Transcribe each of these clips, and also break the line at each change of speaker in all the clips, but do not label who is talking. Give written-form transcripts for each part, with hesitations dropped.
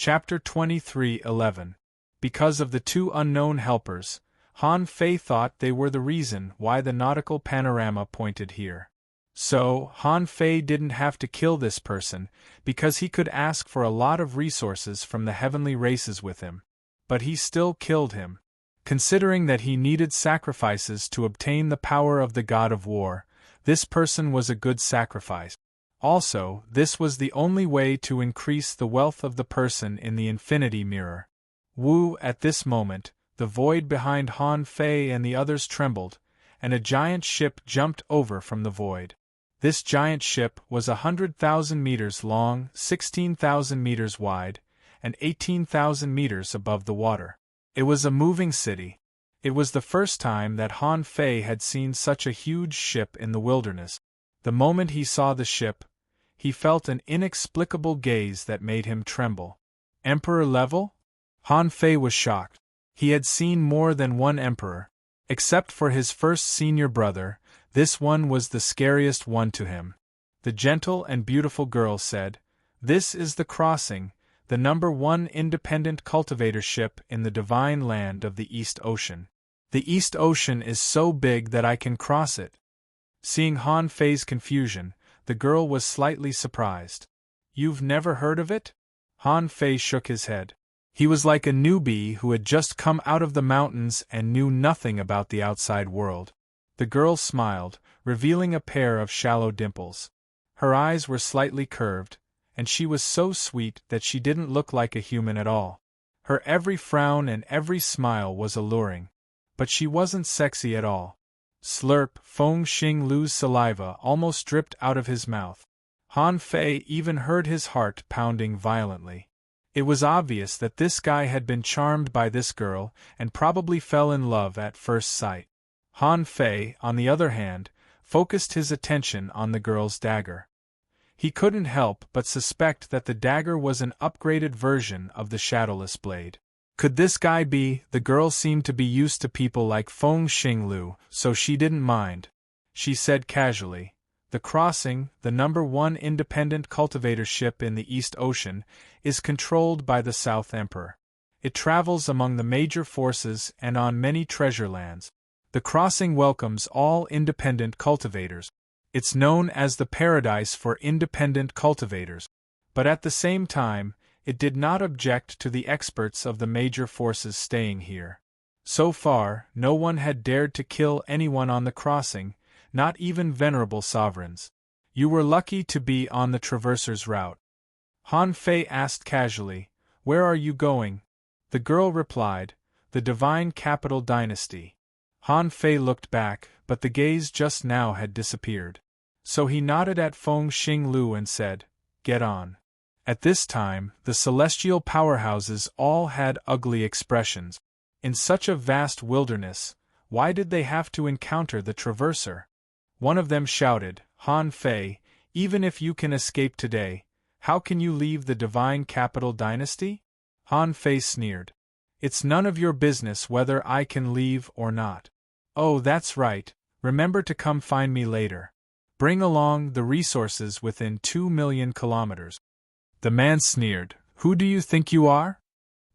Chapter 23:11. Because of the two unknown helpers, Han Fei thought they were the reason why the nautical panorama pointed here. So, Han Fei didn't have to kill this person, because he could ask for a lot of resources from the heavenly races with him. But he still killed him. Considering that he needed sacrifices to obtain the power of the god of war, this person was a good sacrifice. Also, this was the only way to increase the wealth of the person in the infinity mirror. Wu, at this moment, the void behind Han Fei and the others trembled, and a giant ship jumped over from the void. This giant ship was 100,000 meters long, 16,000 meters wide, and 18,000 meters above the water. It was a moving city. It was the first time that Han Fei had seen such a huge ship in the wilderness. The moment he saw the ship, he felt an inexplicable gaze that made him tremble. Emperor level? Han Fei was shocked. He had seen more than one emperor. Except for his first senior brother, this one was the scariest one to him. The gentle and beautiful girl said, "This is the crossing, the #1 independent cultivator ship in the divine land of the East Ocean. The East Ocean is so big that I can cross it." Seeing Han Fei's confusion, the girl was slightly surprised. "You've never heard of it?" Han Fei shook his head. He was like a newbie who had just come out of the mountains and knew nothing about the outside world. The girl smiled, revealing a pair of shallow dimples. Her eyes were slightly curved, and she was so sweet that she didn't look like a human at all. Her every frown and every smile was alluring. But she wasn't sexy at all. Slurp, Feng Xing Lu's saliva almost dripped out of his mouth. Han Fei even heard his heart pounding violently. It was obvious that this guy had been charmed by this girl and probably fell in love at first sight. Han Fei, on the other hand, focused his attention on the girl's dagger. He couldn't help but suspect that the dagger was an upgraded version of the shadowless blade. Could this guy be? The girl seemed to be used to people like Feng Xinglu, so she didn't mind. She said casually, "The crossing, the #1 independent cultivator ship in the East Ocean, is controlled by the South Emperor. It travels among the major forces and on many treasure lands. The crossing welcomes all independent cultivators. It's known as the paradise for independent cultivators. But at the same time, it did not object to the experts of the major forces staying here. So far, no one had dared to kill anyone on the crossing, not even venerable sovereigns. You were lucky to be on the Traverser's route." Han Fei asked casually, "Where are you going?" The girl replied, "The Divine Capital Dynasty." Han Fei looked back, but the gaze just now had disappeared. So he nodded at Feng Xinglu and said, "Get on." At this time, the celestial powerhouses all had ugly expressions. In such a vast wilderness, why did they have to encounter the Traverser? One of them shouted, "Han Fei, even if you can escape today, how can you leave the Divine Capital Dynasty?" Han Fei sneered. "It's none of your business whether I can leave or not. Oh, that's right, remember to come find me later. Bring along the resources within 2 million kilometers." The man sneered, "Who do you think you are?"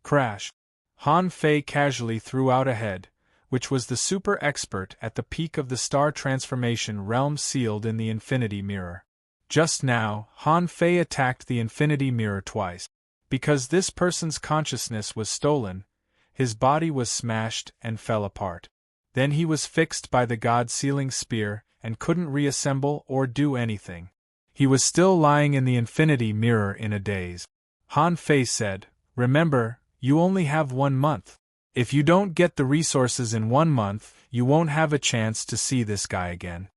Crash. Han Fei casually threw out a head, which was the super expert at the peak of the star transformation realm sealed in the infinity mirror. Just now, Han Fei attacked the infinity mirror twice. Because this person's consciousness was stolen, his body was smashed and fell apart. Then he was fixed by the God-sealing spear and couldn't reassemble or do anything. He was still lying in the infinity mirror in a daze. Han Fei said, "Remember, you only have 1 month. If you don't get the resources in 1 month, you won't have a chance to see this guy again."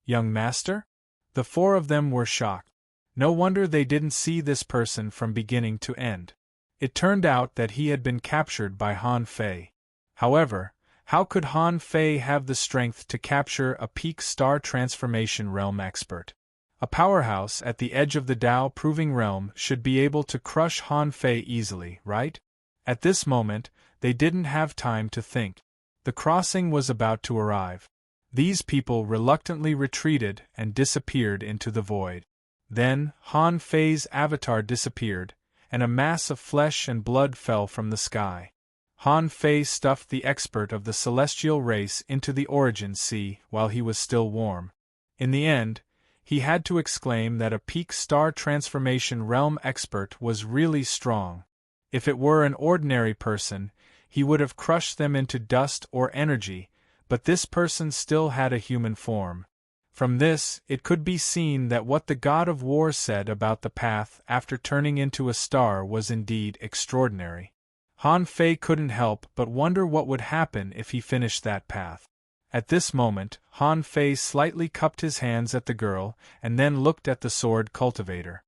"Young master?" The 4 of them were shocked. No wonder they didn't see this person from beginning to end. It turned out that he had been captured by Han Fei. However, how could Han Fei have the strength to capture a peak star transformation realm expert? A powerhouse at the edge of the Dao proving realm should be able to crush Han Fei easily, right? At this moment, they didn't have time to think. The crossing was about to arrive. These people reluctantly retreated and disappeared into the void. Then, Han Fei's avatar disappeared, and a mass of flesh and blood fell from the sky. Han Fei stuffed the expert of the celestial race into the origin sea while he was still warm. In the end, he had to exclaim that a peak star transformation realm expert was really strong. If it were an ordinary person, he would have crushed them into dust or energy, but this person still had a human form. From this, it could be seen that what the god of war said about the path after turning into a star was indeed extraordinary. Han Fei couldn't help but wonder what would happen if he finished that path. At this moment, Han Fei slightly cupped his hands at the girl and then looked at the sword cultivator.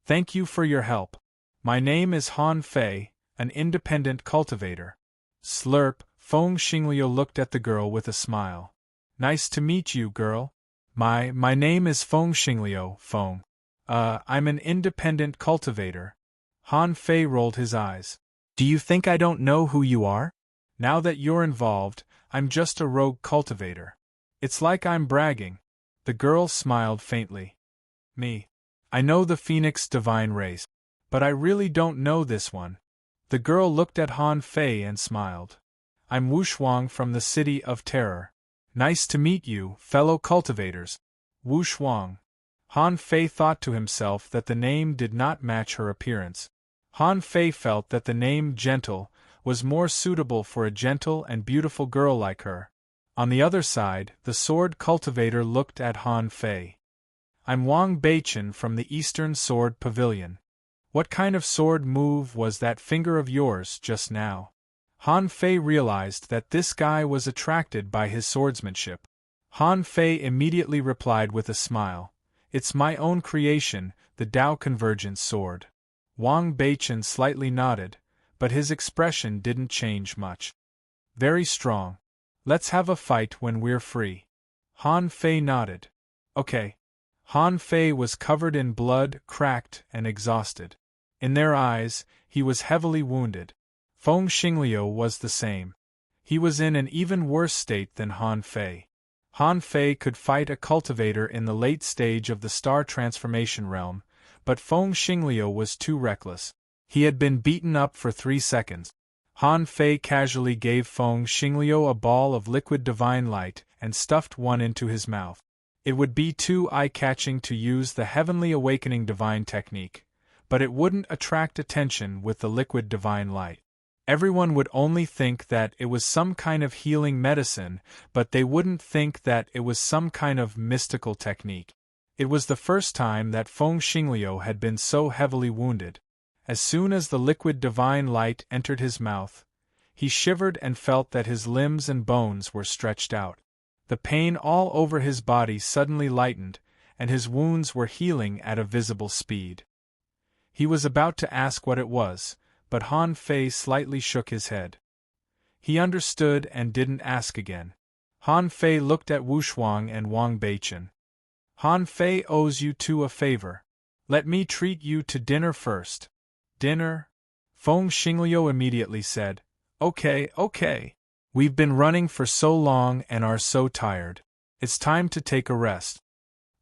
"Thank you for your help. My name is Han Fei, an independent cultivator." Slurp, Feng Xingliu looked at the girl with a smile. "Nice to meet you, girl. My name is Feng Xingliu, Feng. I'm an independent cultivator." Han Fei rolled his eyes. "Do you think I don't know who you are? Now that you're involved, I'm just a rogue cultivator. It's like I'm bragging." The girl smiled faintly. "Me. I know the Phoenix divine race. But I really don't know this one." The girl looked at Han Fei and smiled. "I'm Wu Shuang from the City of Terror." "Nice to meet you, fellow cultivators." Wu Shuang. Han Fei thought to himself that the name did not match her appearance. Han Fei felt that the name Gentle was more suitable for a gentle and beautiful girl like her. On the other side, the sword cultivator looked at Han Fei. "I'm Wang Beichen from the Eastern Sword Pavilion. What kind of sword move was that finger of yours just now?" Han Fei realized that this guy was attracted by his swordsmanship. Han Fei immediately replied with a smile, "It's my own creation, the Tao Convergence sword." Wang Beichen slightly nodded, but his expression didn't change much. "Very strong. Let's have a fight when we're free." Han Fei nodded. "Okay." Han Fei was covered in blood, cracked, and exhausted. In their eyes, he was heavily wounded. Feng Xingliu was the same. He was in an even worse state than Han Fei. Han Fei could fight a cultivator in the late stage of the star transformation realm, but Feng Xingliu was too reckless. He had been beaten up for 3 seconds. Han Fei casually gave Feng Xingliu a ball of liquid divine light and stuffed one into his mouth. It would be too eye-catching to use the heavenly awakening divine technique, but it wouldn't attract attention with the liquid divine light. Everyone would only think that it was some kind of healing medicine, but they wouldn't think that it was some kind of mystical technique. It was the first time that Feng Xingliu had been so heavily wounded. As soon as the liquid divine light entered his mouth, he shivered and felt that his limbs and bones were stretched out. The pain all over his body suddenly lightened, and his wounds were healing at a visible speed. He was about to ask what it was, but Han Fei slightly shook his head. He understood and didn't ask again. Han Fei looked at Wu Shuang and Wang Beichen. "Han Fei owes you two a favor. Let me treat you to dinner first." "Dinner?" Feng Xingliu immediately said. Okay. We've been running for so long and are so tired. It's time to take a rest."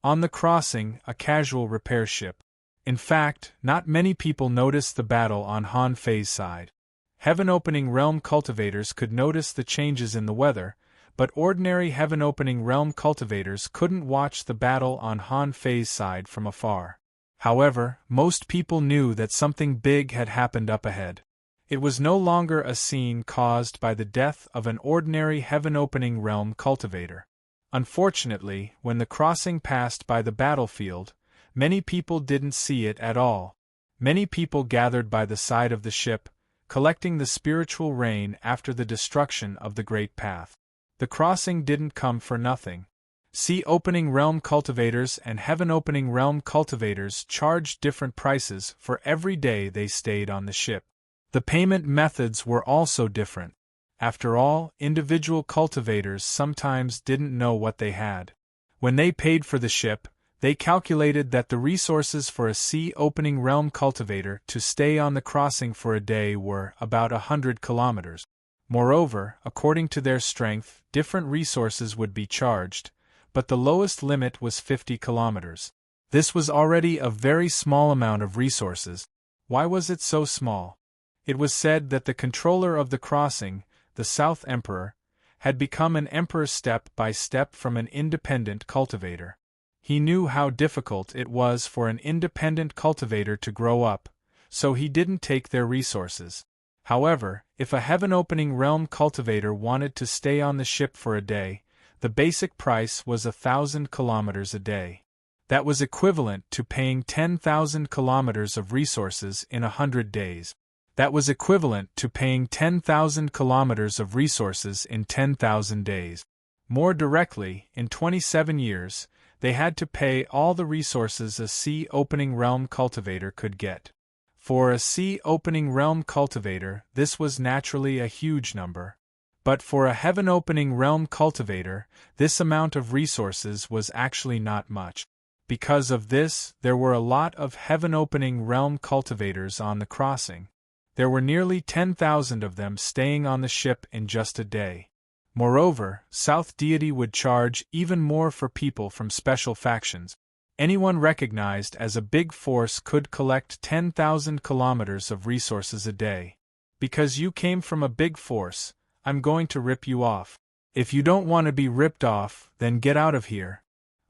On the crossing, a casual repair ship. In fact, not many people noticed the battle on Han Fei's side. Heaven-opening realm cultivators could notice the changes in the weather, but ordinary heaven-opening realm cultivators couldn't watch the battle on Han Fei's side from afar. However, most people knew that something big had happened up ahead. It was no longer a scene caused by the death of an ordinary heaven-opening realm cultivator. Unfortunately, when the crossing passed by the battlefield, many people didn't see it at all. Many people gathered by the side of the ship, collecting the spiritual rain after the destruction of the Great Path. The crossing didn't come for nothing. Sea opening realm cultivators and heaven opening realm cultivators charged different prices for every day they stayed on the ship. The payment methods were also different. After all, individual cultivators sometimes didn't know what they had. When they paid for the ship, they calculated that the resources for a sea-opening realm cultivator to stay on the crossing for a day were about 100 kilometers. Moreover, according to their strength, different resources would be charged, but the lowest limit was 50 kilometers. This was already a very small amount of resources. Why was it so small? It was said that the controller of the crossing, the South Emperor, had become an emperor step by step from an independent cultivator. He knew how difficult it was for an independent cultivator to grow up, so he didn't take their resources. However, if a heaven-opening realm cultivator wanted to stay on the ship for a day, the basic price was 1,000 kilometers a day. That was equivalent to paying 10,000 kilometers of resources in 100 days. That was equivalent to paying 10,000 kilometers of resources in 10,000 days. More directly, in 27 years, they had to pay all the resources a sea-opening realm cultivator could get. For a sea-opening realm cultivator, this was naturally a huge number. But for a heaven-opening realm cultivator, this amount of resources was actually not much. Because of this, there were a lot of heaven-opening realm cultivators on the crossing. There were nearly 10,000 of them staying on the ship in just a day. Moreover, South Deity would charge even more for people from special factions. Anyone recognized as a big force could collect 10,000 kilometers of resources a day. Because you came from a big force, I'm going to rip you off. If you don't want to be ripped off, then get out of here.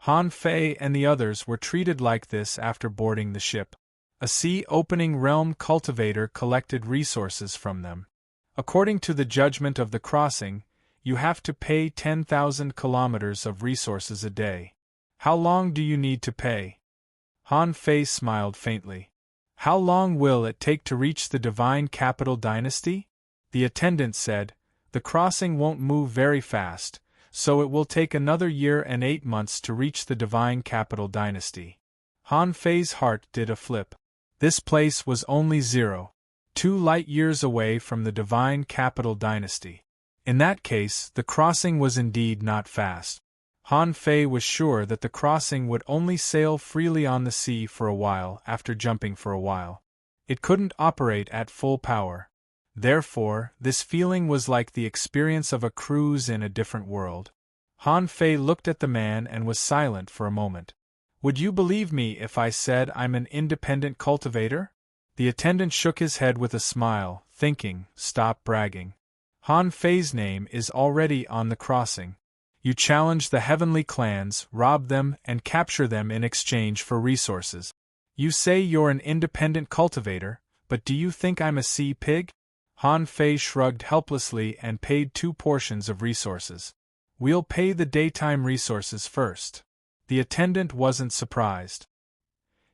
Han Fei and the others were treated like this after boarding the ship. A sea-opening realm cultivator collected resources from them. According to the judgment of the crossing, you have to pay 10,000 kilometers of resources a day. How long do you need to pay? Han Fei smiled faintly. How long will it take to reach the divine capital dynasty? The attendant said, the crossing won't move very fast, so it will take another year and 8 months to reach the divine capital dynasty. Han Fei's heart did a flip. This place was only 0.2 light-years away from the divine capital dynasty. In that case, the crossing was indeed not fast. Han Fei was sure that the crossing would only sail freely on the sea for a while after jumping for a while. It couldn't operate at full power. Therefore, this feeling was like the experience of a cruise in a different world. Han Fei looked at the man and was silent for a moment. Would you believe me if I said I'm an independent cultivator? The attendant shook his head with a smile, thinking, stop bragging. Han Fei's name is already on the crossing. You challenge the heavenly clans, rob them, and capture them in exchange for resources. You say you're an independent cultivator, but do you think I'm a sea pig? Han Fei shrugged helplessly and paid 2 portions of resources. We'll pay the daytime resources first. The attendant wasn't surprised.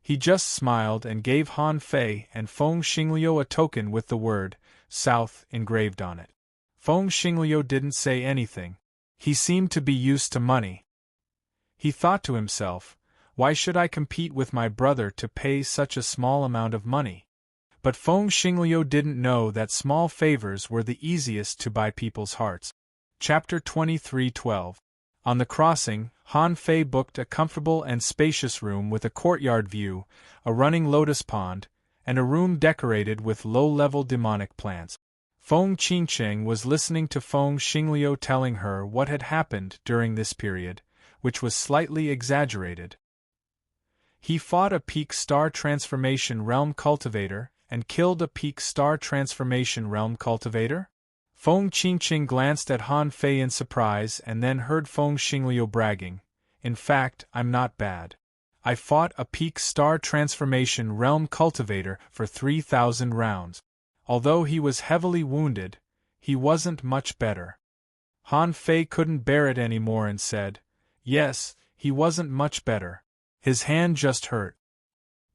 He just smiled and gave Han Fei and Feng Xingliu a token with the word, South, engraved on it. Feng Xingliu didn't say anything. He seemed to be used to money. He thought to himself, why should I compete with my brother to pay such a small amount of money? But Feng Xingliu didn't know that small favors were the easiest to buy people's hearts. Chapter 23:12. On the crossing, Han Fei booked a comfortable and spacious room with a courtyard view, a running lotus pond, and a room decorated with low-level demonic plants. Feng Qingcheng was listening to Feng Xingliu telling her what had happened during this period, which was slightly exaggerated. He fought a peak star transformation realm cultivator and killed a peak star transformation realm cultivator? Feng Qingcheng glanced at Han Fei in surprise and then heard Feng Xingliu bragging, in fact, I'm not bad. I fought a peak star transformation realm cultivator for 3,000 rounds. Although he was heavily wounded, he wasn't much better. Han Fei couldn't bear it anymore and said, yes, he wasn't much better. His hand just hurt.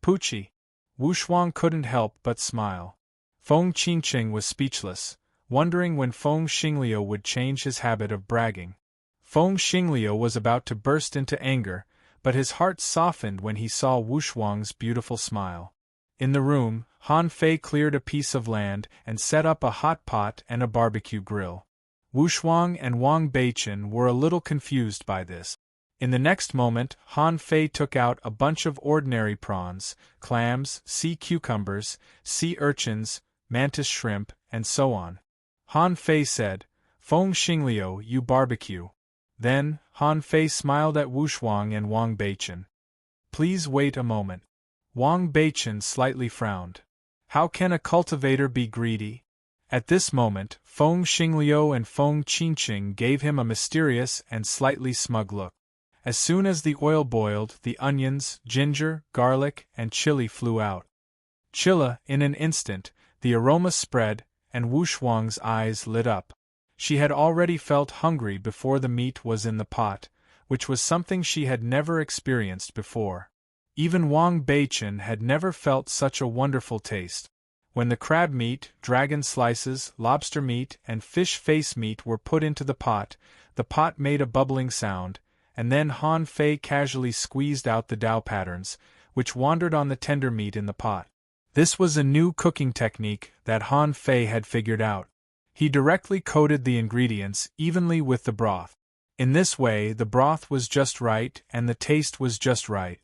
Poochie. Wu Shuang couldn't help but smile. Feng Qingcheng was speechless, wondering when Feng Xingliu would change his habit of bragging. Feng Xingliu was about to burst into anger, but his heart softened when he saw Wu Shuang's beautiful smile. In the room, Han Fei cleared a piece of land and set up a hot pot and a barbecue grill. Wu Shuang and Wang Beichen were a little confused by this. In the next moment, Han Fei took out a bunch of ordinary prawns, clams, sea cucumbers, sea urchins, mantis shrimp, and so on. Han Fei said, Feng Xingliu, you barbecue. Then, Han Fei smiled at Wu Shuang and Wang Beichen. Please wait a moment. Wang Beichen slightly frowned. How can a cultivator be greedy? At this moment, Feng Xingliu and Feng Qinqing gave him a mysterious and slightly smug look. As soon as the oil boiled, the onions, ginger, garlic, and chili flew out. In an instant, the aroma spread, and Wu Shuang's eyes lit up. She had already felt hungry before the meat was in the pot, which was something she had never experienced before. Even Wang Beichen had never felt such a wonderful taste. When the crab meat, dragon slices, lobster meat, and fish face meat were put into the pot made a bubbling sound, and then Han Fei casually squeezed out the dao patterns, which wandered on the tender meat in the pot. This was a new cooking technique that Han Fei had figured out. He directly coated the ingredients evenly with the broth. In this way, the broth was just right and the taste was just right.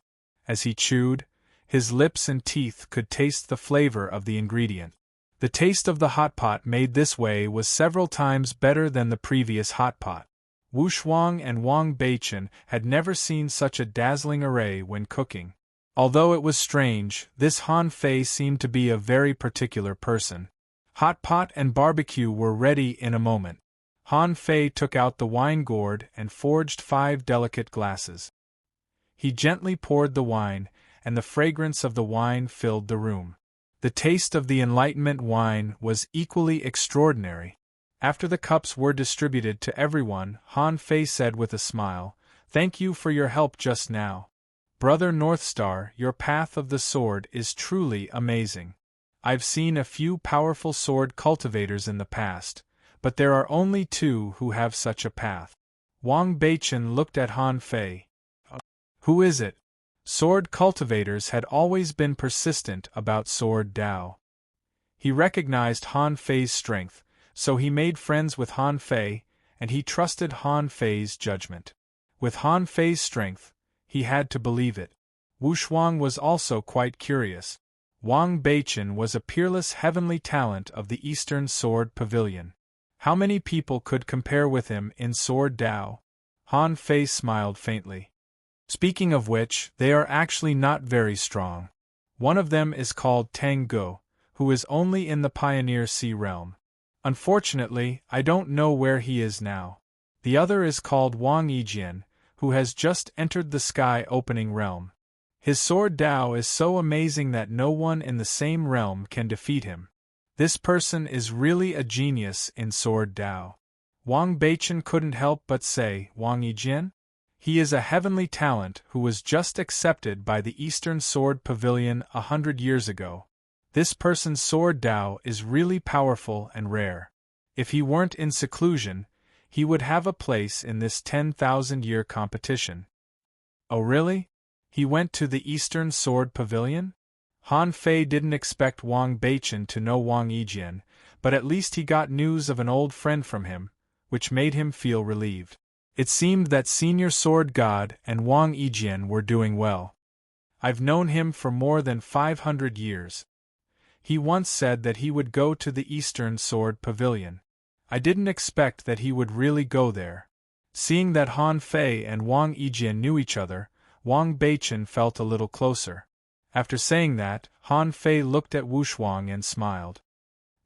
As he chewed, his lips and teeth could taste the flavor of the ingredient. The taste of the hot pot made this way was several times better than the previous hot pot. Wu Shuang and Wang Beichen had never seen such a dazzling array when cooking. Although it was strange, this Han Fei seemed to be a very particular person. Hot pot and barbecue were ready in a moment. Han Fei took out the wine gourd and forged 5 delicate glasses. He gently poured the wine, and the fragrance of the wine filled the room. The taste of the Enlightenment wine was equally extraordinary. After the cups were distributed to everyone, Han Fei said with a smile, "Thank you for your help just now. Brother Northstar, your path of the sword is truly amazing. I've seen a few powerful sword cultivators in the past, but there are only 2 who have such a path." Wang Beichen looked at Han Fei. Who is it? Sword cultivators had always been persistent about sword Dao. He recognized Han Fei's strength, so he made friends with Han Fei, and he trusted Han Fei's judgment. With Han Fei's strength, he had to believe it. Wu Shuang was also quite curious. Wang Beichen was a peerless heavenly talent of the Eastern Sword Pavilion. How many people could compare with him in Sword Dao? Han Fei smiled faintly. Speaking of which, they are actually not very strong. One of them is called Tang Go, who is only in the Pioneer Sea realm. Unfortunately, I don't know where he is now. The other is called Wang Yijian, who has just entered the Sky Opening realm. His sword Dao is so amazing that no one in the same realm can defeat him. This person is really a genius in sword Dao. Wang Beichen couldn't help but say, Wang Yijian? He is a heavenly talent who was just accepted by the Eastern Sword Pavilion 100 years ago. This person's sword Dao is really powerful and rare. If he weren't in seclusion, he would have a place in this 10,000-year competition. Oh really? He went to the Eastern Sword Pavilion? Han Fei didn't expect Wang Beichen to know Wang Yijian, but at least he got news of an old friend from him, which made him feel relieved. It seemed that Senior Sword God and Wang Yijian were doing well. I've known him for more than 500 years. He once said that he would go to the Eastern Sword Pavilion. I didn't expect that he would really go there. Seeing that Han Fei and Wang Yijian knew each other, Wang Beichen felt a little closer. After saying that, Han Fei looked at Wu Shuang and smiled.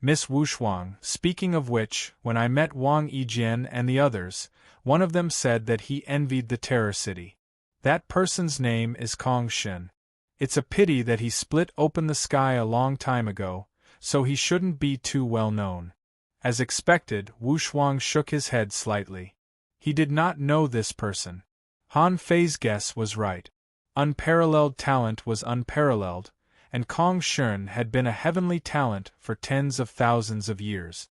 Miss Wu Shuang, speaking of which, when I met Wang Yijian and the others, one of them said that he envied the Terror City. That person's name is Kong Shen. It's a pity that he split open the sky a long time ago, so he shouldn't be too well known. As expected, Wu Shuang shook his head slightly. He did not know this person. Han Fei's guess was right. Unparalleled talent was unparalleled, and Kong Shen had been a heavenly talent for tens of thousands of years.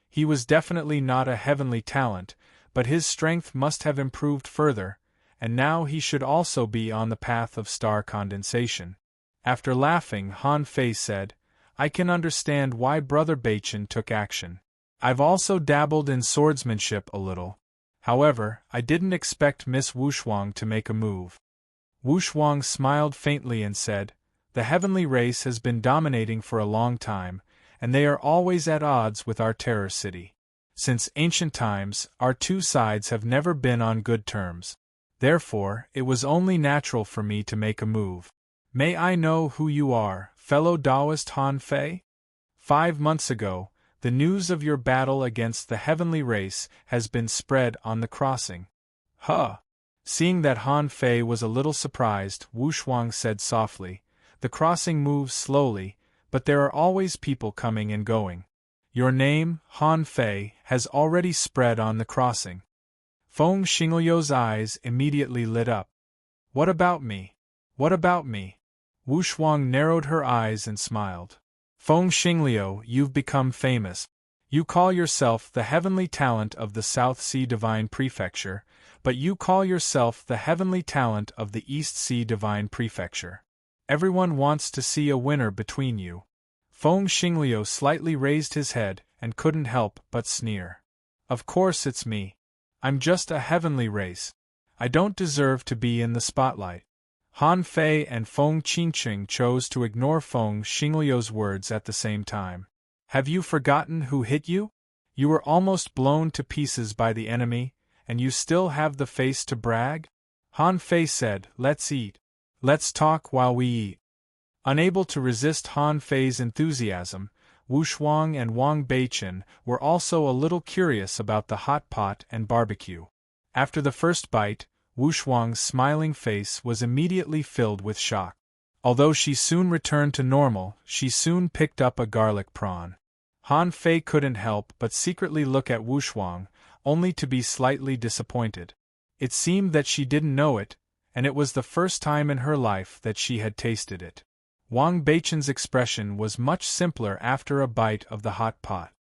He was definitely not a heavenly talent, but his strength must have improved further, and now he should also be on the path of star condensation. After laughing, Han Fei said, I can understand why Brother Beichen took action. I've also dabbled in swordsmanship a little. However, I didn't expect Miss Wu Shuang to make a move. Wu Shuang smiled faintly and said, The heavenly race has been dominating for a long time, and they are always at odds with our Terror City. Since ancient times, our 2 sides have never been on good terms. Therefore, it was only natural for me to make a move. May I know who you are, fellow Taoist Han Fei? 5 months ago, the news of your battle against the heavenly race has been spread on the crossing. Huh! Seeing that Han Fei was a little surprised, Wu Shuang said softly, the crossing moves slowly, but there are always people coming and going. Your name, Han Fei, has already spread on the crossing. Feng Xingliu's eyes immediately lit up. What about me? What about me? Wu Shuang narrowed her eyes and smiled. Feng Xingliu, you've become famous. You call yourself the heavenly talent of the South Sea Divine Prefecture, but you call yourself the heavenly talent of the East Sea Divine Prefecture. Everyone wants to see a winner between you. Feng Xingliu slightly raised his head and couldn't help but sneer. Of course it's me. I'm just a heavenly race. I don't deserve to be in the spotlight. Han Fei and Feng Qingqing chose to ignore Feng Xingliu's words at the same time. Have you forgotten who hit you? You were almost blown to pieces by the enemy, and you still have the face to brag? Han Fei said, let's eat. Let's talk while we eat. Unable to resist Han Fei's enthusiasm, Wu Shuang and Wang Beichen were also a little curious about the hot pot and barbecue. After the first bite, Wu Shuang's smiling face was immediately filled with shock. Although she soon returned to normal, she soon picked up a garlic prawn. Han Fei couldn't help but secretly look at Wu Shuang, only to be slightly disappointed. It seemed that she didn't know it, and it was the first time in her life that she had tasted it. Wang Beichen's expression was much simpler after a bite of the hot pot.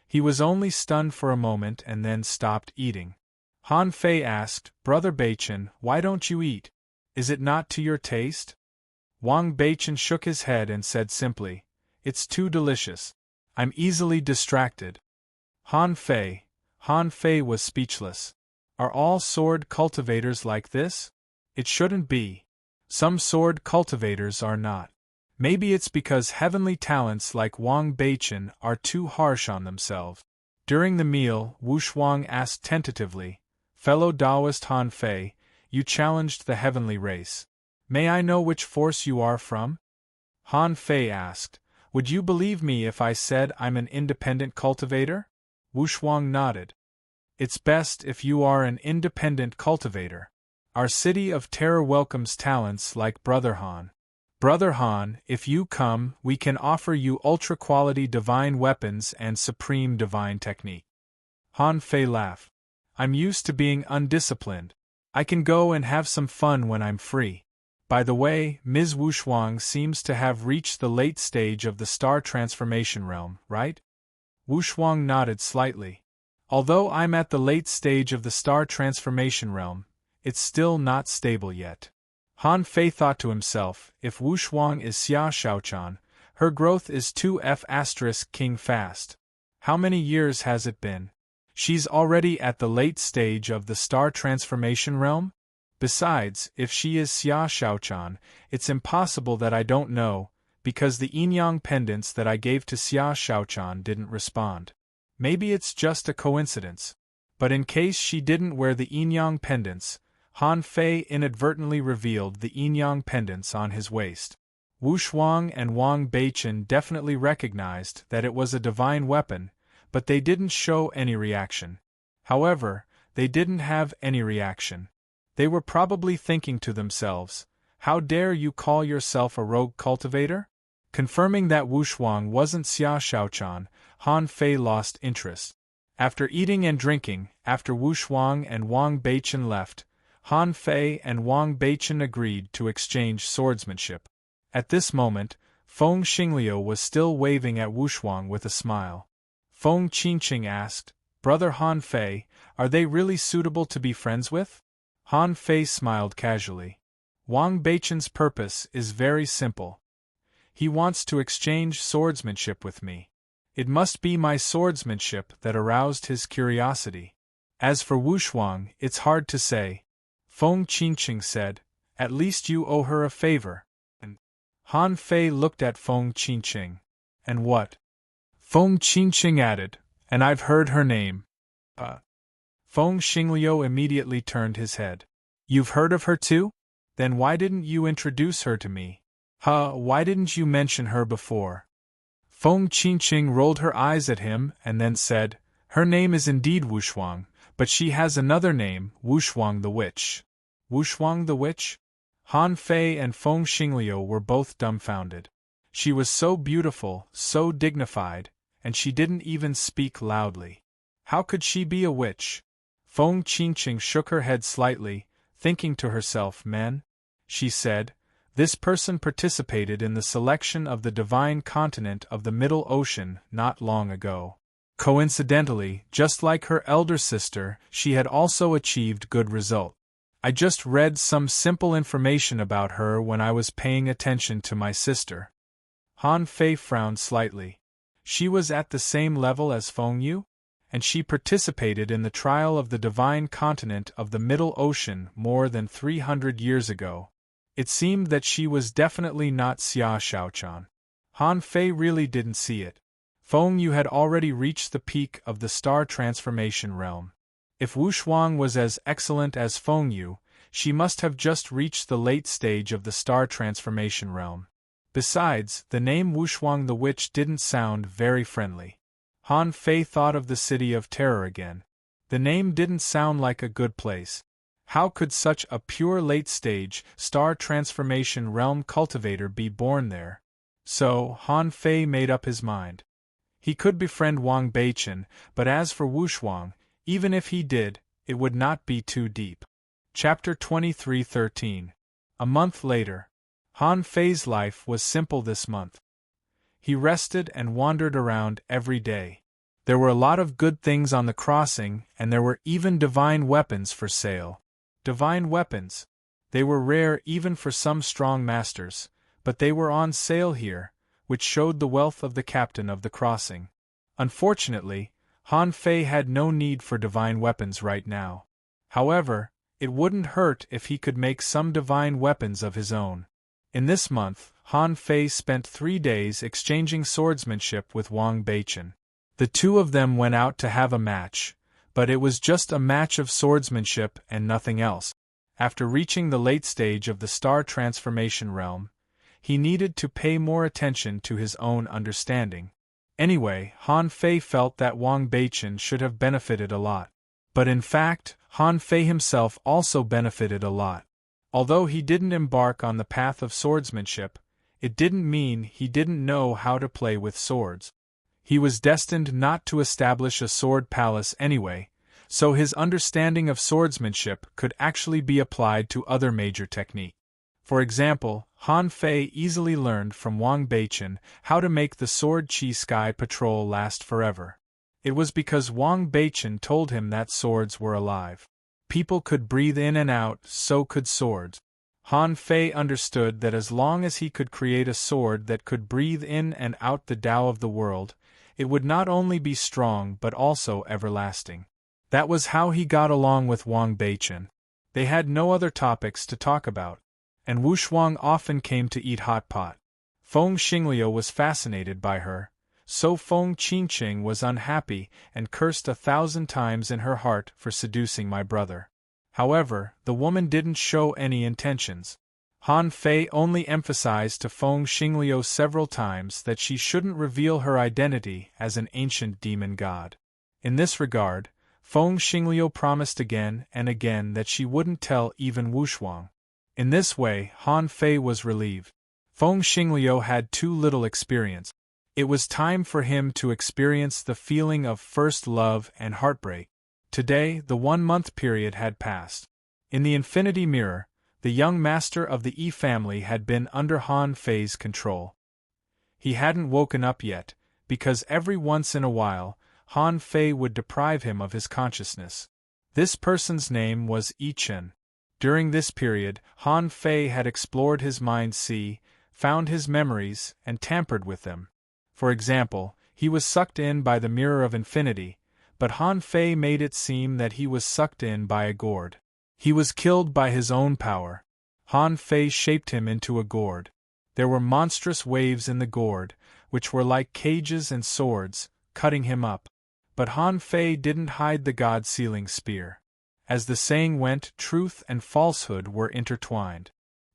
He was only stunned for a moment and then stopped eating. Han Fei asked, Brother Beichen, why don't you eat? Is it not to your taste? Wang Beichen shook his head and said simply, it's too delicious. I'm easily distracted. Han Fei was speechless. Are all sword cultivators like this? It shouldn't be. Some sword cultivators are not. Maybe it's because heavenly talents like Wang Beichen are too harsh on themselves. During the meal, Wu Shuang asked tentatively, Fellow Taoist Han Fei, you challenged the heavenly race. May I know which force you are from? Han Fei asked, would you believe me if I said I'm an independent cultivator? Wu Shuang nodded. It's best if you are an independent cultivator. Our city of terror welcomes talents like Brother Han. Brother Han, if you come, we can offer you ultra-quality divine weapons and supreme divine technique. Han Fei laughed. I'm used to being undisciplined. I can go and have some fun when I'm free. By the way, Ms. Wu Shuang seems to have reached the late stage of the star transformation realm, right? Wu Shuang nodded slightly. Although I'm at the late stage of the star transformation realm, it's still not stable yet. Han Fei thought to himself, if Wu Shuang is Xia Shaochan, her growth is 2F** king fast. How many years has it been? She's already at the late stage of the star transformation realm? Besides, if she is Xia Shaochan, it's impossible that I don't know, because the yin-yang pendants that I gave to Xia Shaochan didn't respond. Maybe it's just a coincidence. But in case she didn't wear the yin-yang pendants, Han Fei inadvertently revealed the yin-yang pendants on his waist. Wu Shuang and Wang Beichen definitely recognized that it was a divine weapon, but they didn't show any reaction. However, they didn't have any reaction. They were probably thinking to themselves, how dare you call yourself a rogue cultivator? Confirming that Wu Shuang wasn't Xia Shaochan, Han Fei lost interest. After eating and drinking, after Wu Shuang and Wang Beichen left, Han Fei and Wang Beichen agreed to exchange swordsmanship. At this moment, Feng Xingliu was still waving at Wu Shuang with a smile. Feng Qingqing asked, Brother Han Fei, are they really suitable to be friends with? Han Fei smiled casually. Wang Beichen's purpose is very simple. He wants to exchange swordsmanship with me. It must be my swordsmanship that aroused his curiosity. As for Wu Shuang, it's hard to say. Feng Qingqing said, at least you owe her a favor. And Han Fei looked at Feng Qingqing. And what? Feng Qingqing added, and I've heard her name. Feng Xingliu immediately turned his head. You've heard of her too? Then why didn't you introduce her to me? Huh, why didn't you mention her before? Feng Qingqing rolled her eyes at him and then said, Her name is indeed Wushuang, but she has another name, Wushuang the Witch. Wushuang the Witch? Han Fei and Feng Xingliu were both dumbfounded. She was so beautiful, so dignified, and she didn't even speak loudly. How could she be a witch? Feng Qingqing shook her head slightly, thinking to herself, Men, she said, this person participated in the selection of the divine continent of the Middle Ocean not long ago. Coincidentally, just like her elder sister, she had also achieved good result. I just read some simple information about her when I was paying attention to my sister. Han Fei frowned slightly. She was at the same level as Feng Yu? And she participated in the trial of the divine continent of the Middle Ocean more than 300 years ago. It seemed that she was definitely not Xia Shaochan. Han Fei really didn't see it. Feng Yu had already reached the peak of the star transformation realm. If Wushuang was as excellent as Feng Yu, she must have just reached the late stage of the star transformation realm. Besides, the name Wushuang the Witch didn't sound very friendly. Han Fei thought of the City of Terror again. The name didn't sound like a good place. How could such a pure late-stage, star transformation realm cultivator be born there? So, Han Fei made up his mind. He could befriend Wang Beichen, but as for Wushuang, even if he did, it would not be too deep. Chapter 23:13. A month later. Han Fei's life was simple this month. He rested and wandered around every day. There were a lot of good things on the crossing, and there were even divine weapons for sale. Divine weapons. They were rare even for some strong masters, but they were on sale here, which showed the wealth of the captain of the crossing. Unfortunately, Han Fei had no need for divine weapons right now. However, it wouldn't hurt if he could make some divine weapons of his own. In this month, Han Fei spent 3 days exchanging swordsmanship with Wang Beichen. The two of them went out to have a match, but it was just a match of swordsmanship and nothing else. After reaching the late stage of the star transformation realm, he needed to pay more attention to his own understanding. Anyway, Han Fei felt that Wang Beichen should have benefited a lot. But in fact, Han Fei himself also benefited a lot. Although he didn't embark on the path of swordsmanship, it didn't mean he didn't know how to play with swords. He was destined not to establish a sword palace anyway, so his understanding of swordsmanship could actually be applied to other major techniques. For example, Han Fei easily learned from Wang Beichen how to make the sword Qi Sky Patrol last forever. It was because Wang Beichen told him that swords were alive. People could breathe in and out, so could swords. Han Fei understood that as long as he could create a sword that could breathe in and out the Tao of the world, it would not only be strong but also everlasting. That was how he got along with Wang Beichen. They had no other topics to talk about, and Wushuang often came to eat hot pot. Feng Xingliu was fascinated by her, so Feng Qingqing was unhappy and cursed 1,000 times in her heart for seducing my brother. However, the woman didn't show any intentions. Han Fei only emphasized to Feng Xingliu several times that she shouldn't reveal her identity as an ancient demon god. In this regard, Feng Xingliu promised again and again that she wouldn't tell even Wushuang. In this way, Han Fei was relieved. Feng Xingliu had too little experience. It was time for him to experience the feeling of first love and heartbreak. Today, the 1-month period had passed. In the Infinity Mirror, the young master of the Yi family had been under Han Fei's control. He hadn't woken up yet, because every once in a while, Han Fei would deprive him of his consciousness. This person's name was Yi Chen. During this period, Han Fei had explored his mind sea, found his memories, and tampered with them. For example, he was sucked in by the Mirror of Infinity, but Han Fei made it seem that he was sucked in by a gourd. He was killed by his own power. Han Fei shaped him into a gourd. There were monstrous waves in the gourd, which were like cages and swords, cutting him up. But Han Fei didn't hide the god-sealing spear. As the saying went, truth and falsehood were intertwined.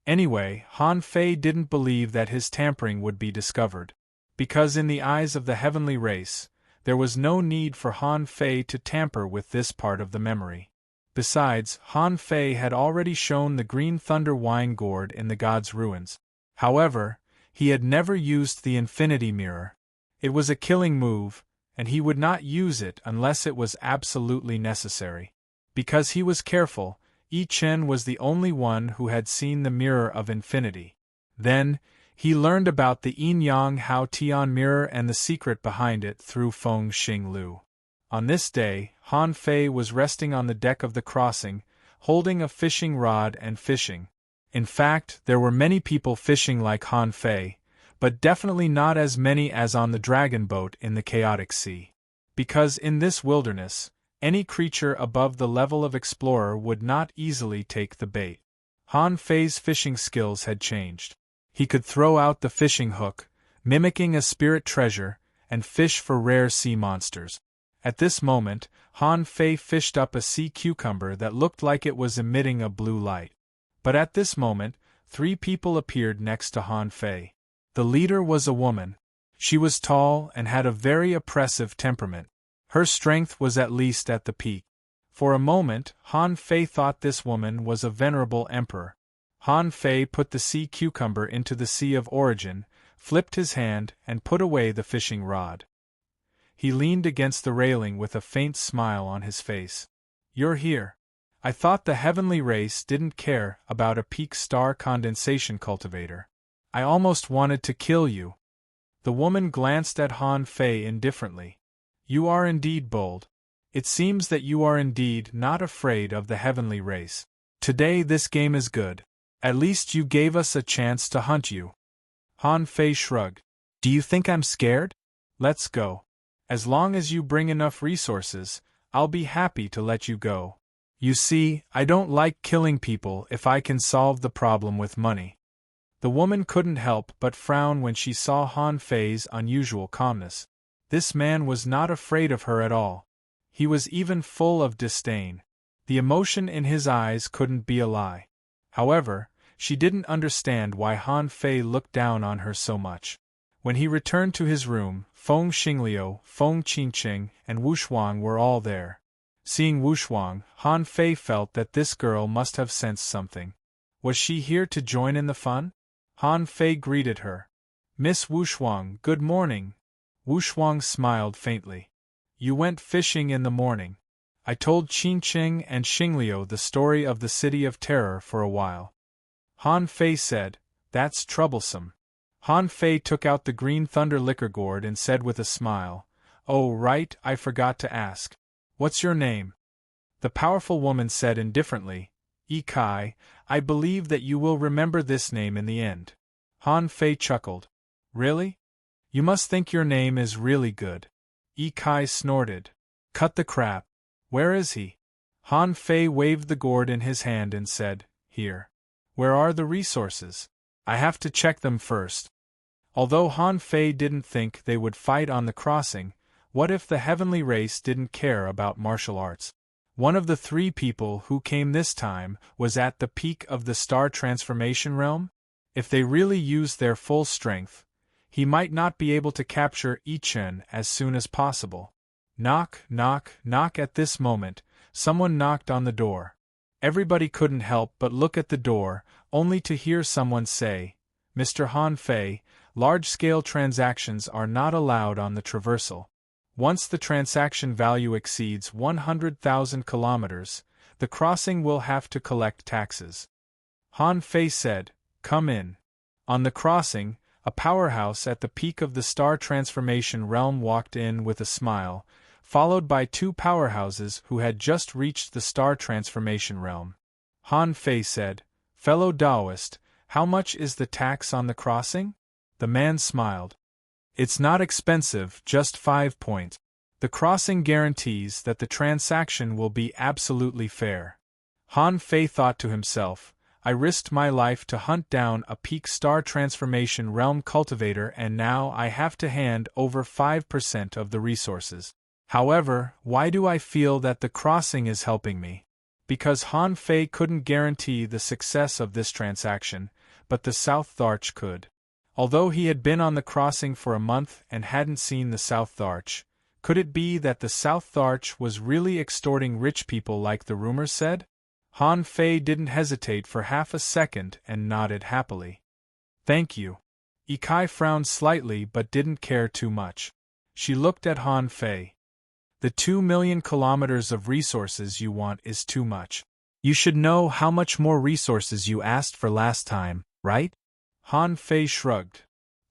Anyway, Han Fei didn't believe that his tampering would be discovered. Because in the eyes of the heavenly race, there was no need for Han Fei to tamper with this part of the memory. Besides, Han Fei had already shown the green thunder wine gourd in the god's ruins. However, he had never used the infinity mirror. It was a killing move, and he would not use it unless it was absolutely necessary. Because he was careful, Yi Chen was the only one who had seen the mirror of infinity. Then, he learned about the Yin-Yang Hao Tian mirror and the secret behind it through Feng Xing Lu. On this day, Han Fei was resting on the deck of the crossing, holding a fishing rod and fishing. In fact, there were many people fishing like Han Fei, but definitely not as many as on the dragon boat in the chaotic sea. Because in this wilderness, any creature above the level of explorer would not easily take the bait. Han Fei's fishing skills had changed. He could throw out the fishing hook, mimicking a spirit treasure, and fish for rare sea monsters. At this moment, Han Fei fished up a sea cucumber that looked like it was emitting a blue light. But at this moment, 3 people appeared next to Han Fei. The leader was a woman. She was tall and had a very oppressive temperament. Her strength was at least at the peak. For a moment, Han Fei thought this woman was a venerable emperor. Han Fei put the sea cucumber into the sea of origin, flipped his hand, and put away the fishing rod. He leaned against the railing with a faint smile on his face. "You're here. I thought the heavenly race didn't care about a peak star condensation cultivator. I almost wanted to kill you." The woman glanced at Han Fei indifferently. "You are indeed bold. It seems that you are indeed not afraid of the heavenly race. Today this game is good. At least you gave us a chance to hunt you." Han Fei shrugged. "Do you think I'm scared? Let's go. As long as you bring enough resources, I'll be happy to let you go. You see, I don't like killing people if I can solve the problem with money." The woman couldn't help but frown when she saw Han Fei's unusual calmness. This man was not afraid of her at all. He was even full of disdain. The emotion in his eyes couldn't be a lie. However, she didn't understand why Han Fei looked down on her so much. When he returned to his room, Feng Xingliu, Feng Qingqing, and Wu Shuang were all there. Seeing Wu Shuang, Han Fei felt that this girl must have sensed something. Was she here to join in the fun? Han Fei greeted her. "Miss Wu Shuang, good morning." Wu Shuang smiled faintly. "You went fishing in the morning. I told Qingqing and Xingliu the story of the City of Terror for a while." Han Fei said, "That's troublesome." Han Fei took out the green thunder liquor gourd and said with a smile, "Oh right, I forgot to ask. What's your name?" The powerful woman said indifferently, "Yi Kai, I believe that you will remember this name in the end." Han Fei chuckled. "Really? You must think your name is really good." Yi Kai snorted. "Cut the crap. Where is he?" Han Fei waved the gourd in his hand and said, "Here." "Where are the resources? I have to check them first." Although Han Fei didn't think they would fight on the crossing, what if the heavenly race didn't care about martial arts? One of the 3 people who came this time was at the peak of the star transformation realm. If they really used their full strength, he might not be able to capture Yi Chen as soon as possible. Knock, knock, knock. At this moment, someone knocked on the door. Everybody couldn't help but look at the door, only to hear someone say, "Mr. Han Fei, large-scale transactions are not allowed on the traversal. Once the transaction value exceeds 100,000 kilometers, the crossing will have to collect taxes." Han Fei said, "Come in." On the crossing, a powerhouse at the peak of the star transformation realm walked in with a smile, followed by 2 powerhouses who had just reached the star transformation realm. Han Fei said, "Fellow Taoist, how much is the tax on the crossing?" The man smiled. "It's not expensive, just 5 points. The crossing guarantees that the transaction will be absolutely fair." Han Fei thought to himself, "I risked my life to hunt down a peak star transformation realm cultivator and now I have to hand over 5% of the resources. However, why do I feel that the crossing is helping me?" Because Han Fei couldn't guarantee the success of this transaction, but the South Tharch could. Although he had been on the crossing for a month and hadn't seen the South Tharch, could it be that the South Tharch was really extorting rich people like the rumors said? Han Fei didn't hesitate for half a second and nodded happily. Thank you. Ikai frowned slightly but didn't care too much. She looked at Han Fei. The 2 million kilometers of resources you want is too much. You should know how much more resources you asked for last time, right? Han Fei shrugged.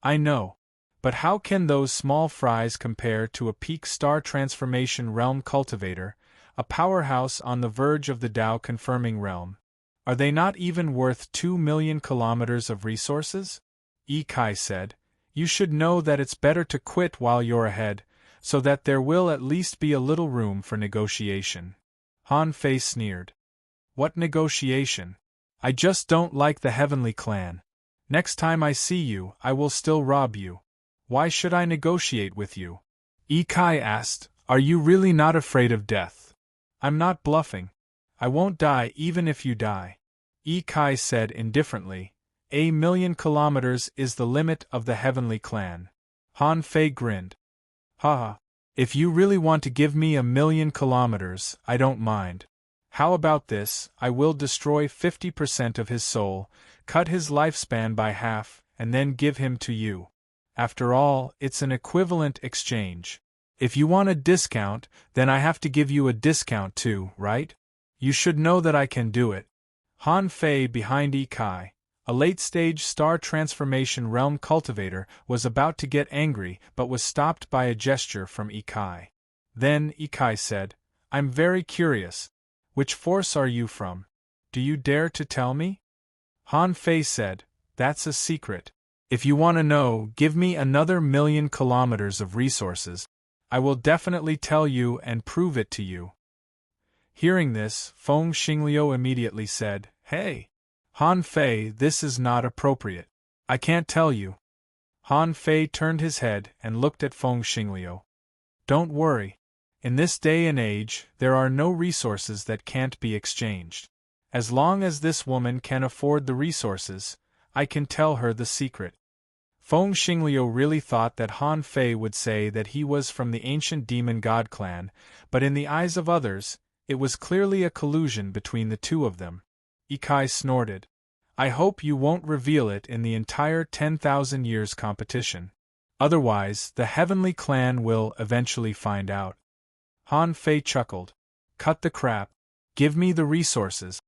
I know. But how can those small fries compare to a peak star transformation realm cultivator, a powerhouse on the verge of the Tao confirming realm? Are they not even worth 2 million kilometers of resources? Yi Kai said, You should know that it's better to quit while you're ahead, so that there will at least be a little room for negotiation. Han Fei sneered. What negotiation? I just don't like the Heavenly Clan. Next time I see you, I will still rob you. Why should I negotiate with you? Yi Kai asked, Are you really not afraid of death? I'm not bluffing. I won't die even if you die. Yi Kai said indifferently, 1 million kilometers is the limit of the Heavenly Clan. Han Fei grinned. Haha. If you really want to give me 1 million kilometers, I don't mind. How about this? I will destroy 50% of his soul, cut his lifespan by half, and then give him to you. After all, it's an equivalent exchange. If you want a discount, then I have to give you a discount too, right? You should know that I can do it. Han Fei behind Yi Kai, a late-stage star transformation realm cultivator, was about to get angry but was stopped by a gesture from Yi Kai. Then Yi Kai said, I'm very curious. Which force are you from? Do you dare to tell me? Han Fei said, That's a secret. If you want to know, give me another 1 million kilometers of resources. I will definitely tell you and prove it to you. Hearing this, Feng Xingliu immediately said, Hey! Han Fei, this is not appropriate. I can't tell you. Han Fei turned his head and looked at Feng Xingliu. Don't worry. In this day and age, there are no resources that can't be exchanged. As long as this woman can afford the resources, I can tell her the secret. Feng Xingliu really thought that Han Fei would say that he was from the ancient demon god clan, but in the eyes of others, it was clearly a collusion between the two of them. Yi Kai snorted. I hope you won't reveal it in the entire 10,000 years competition. Otherwise, the Heavenly Clan will eventually find out. Han Fei chuckled. Cut the crap. Give me the resources.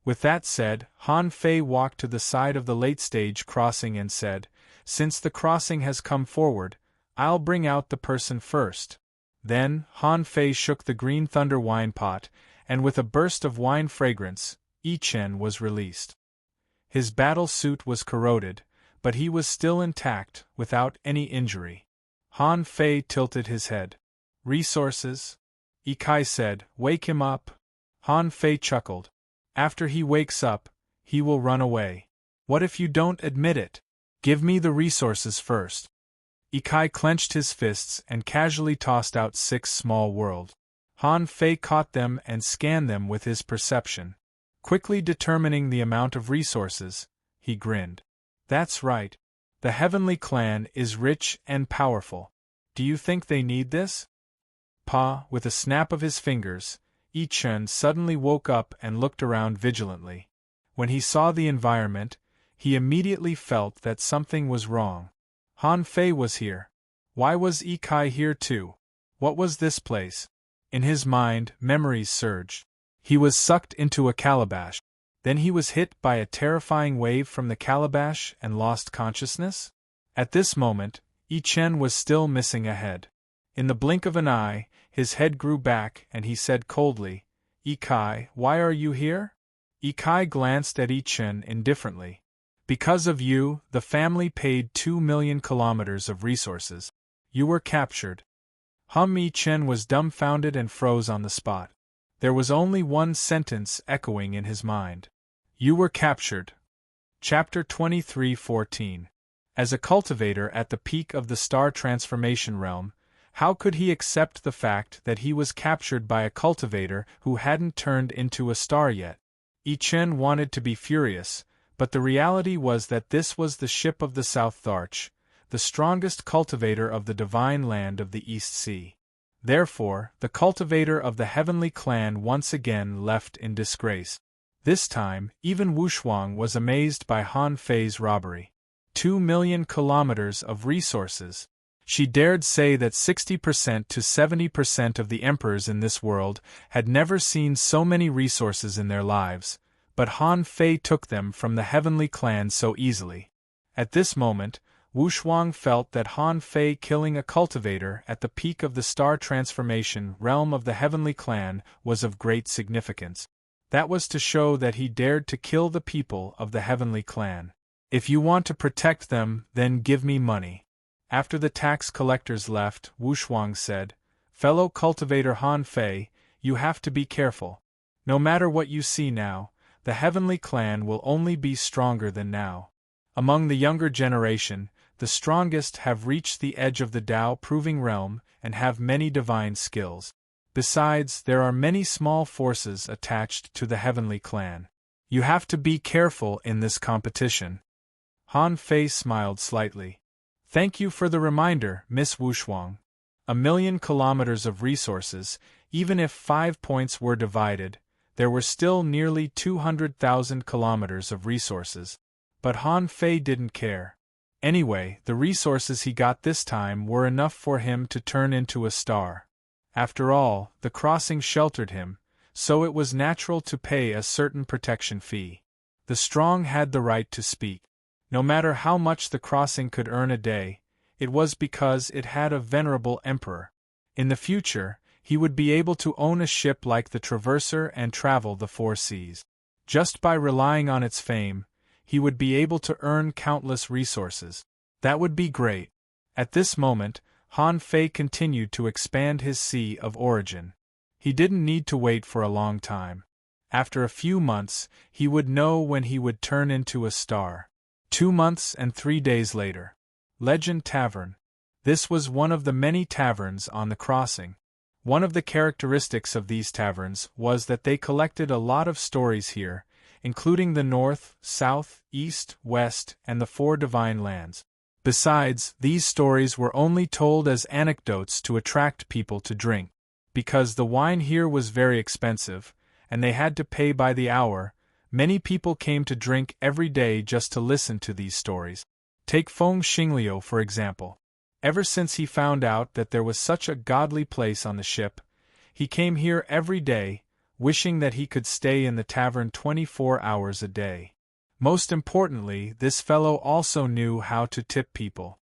With that said, Han Fei walked to the side of the late-stage crossing and said, Since the crossing has come forward, I'll bring out the person first. Then, Han Fei shook the green thunder wine pot, and with a burst of wine fragrance, Yi Chen was released. His battle suit was corroded, but he was still intact, without any injury. Han Fei tilted his head. Resources? Yi Kai said, Wake him up. Han Fei chuckled. After he wakes up, he will run away. What if you don't admit it? Give me the resources first. Yi Kai clenched his fists and casually tossed out 6 small worlds. Han Fei caught them and scanned them with his perception. Quickly determining the amount of resources, he grinned. That's right. The Heavenly Clan is rich and powerful. Do you think they need this? With a snap of his fingers, Yi Chen suddenly woke up and looked around vigilantly. When he saw the environment, he immediately felt that something was wrong. Han Fei was here. Why was Yi Kai here too? What was this place? In his mind, memories surged. He was sucked into a calabash. Then he was hit by a terrifying wave from the calabash and lost consciousness? At this moment, Yi Chen was still missing a head. In the blink of an eye, his head grew back and he said coldly, Yi Kai, why are you here? Yi Kai glanced at Yi Chen indifferently. Because of you, the family paid 2 million kilometers of resources. You were captured. Yi Chen was dumbfounded and froze on the spot. There was only one sentence echoing in his mind. You were captured. Chapter 23:14. As a cultivator at the peak of the star transformation realm, how could he accept the fact that he was captured by a cultivator who hadn't turned into a star yet? Yi Chen wanted to be furious, But the reality was that this was the ship of the South Tharch, the strongest cultivator of the divine land of the East Sea. Therefore, the cultivator of the heavenly clan once again left in disgrace. This time, even Wushuang was amazed by Han Fei's robbery. 2,000,000 kilometers of resources. She dared say that 60% to 70% of the emperors in this world had never seen so many resources in their lives, but Han Fei took them from the heavenly clan so easily. At this moment, Wushuang felt that Han Fei killing a cultivator at the peak of the star transformation realm of the heavenly clan was of great significance. That was to show that he dared to kill the people of the heavenly clan. If you want to protect them, then give me money. After the tax collectors left, Wushuang said, "Fellow cultivator Han Fei, you have to be careful. No matter what you see now, the heavenly clan will only be stronger than now. Among the younger generation, the strongest have reached the edge of the Tao-proving realm and have many divine skills. Besides, there are many small forces attached to the heavenly clan. You have to be careful in this competition." Han Fei smiled slightly. "Thank you for the reminder, Miss Wushuang. 1,000,000 kilometers of resources, even if 5 points were divided, there were still nearly 200,000 kilometers of resources." But Han Fei didn't care. Anyway, the resources he got this time were enough for him to turn into a star. After all, the crossing sheltered him, so it was natural to pay a certain protection fee. The strong had the right to speak. No matter how much the crossing could earn a day, it was because it had a venerable emperor. In the future, he would be able to own a ship like the Traverser and travel the 4 seas. Just by relying on its fame, he would be able to earn countless resources. That would be great. At this moment, Han Fei continued to expand his sea of origin. He didn't need to wait for a long time. After a few months, he would know when he would turn into a star. 2 months and 3 days later. Legend Tavern. This was one of the many taverns on the crossing. One of the characteristics of these taverns was that they collected a lot of stories here, including the North, South, East, West, and the 4 divine lands. Besides, these stories were only told as anecdotes to attract people to drink. Because the wine here was very expensive, and they had to pay by the hour, many people came to drink every day just to listen to these stories. Take Feng Xingliu for example. Ever since he found out that there was such a godly place on the ship, he came here every day, wishing that he could stay in the tavern 24 hours a day. Most importantly, this fellow also knew how to tip people.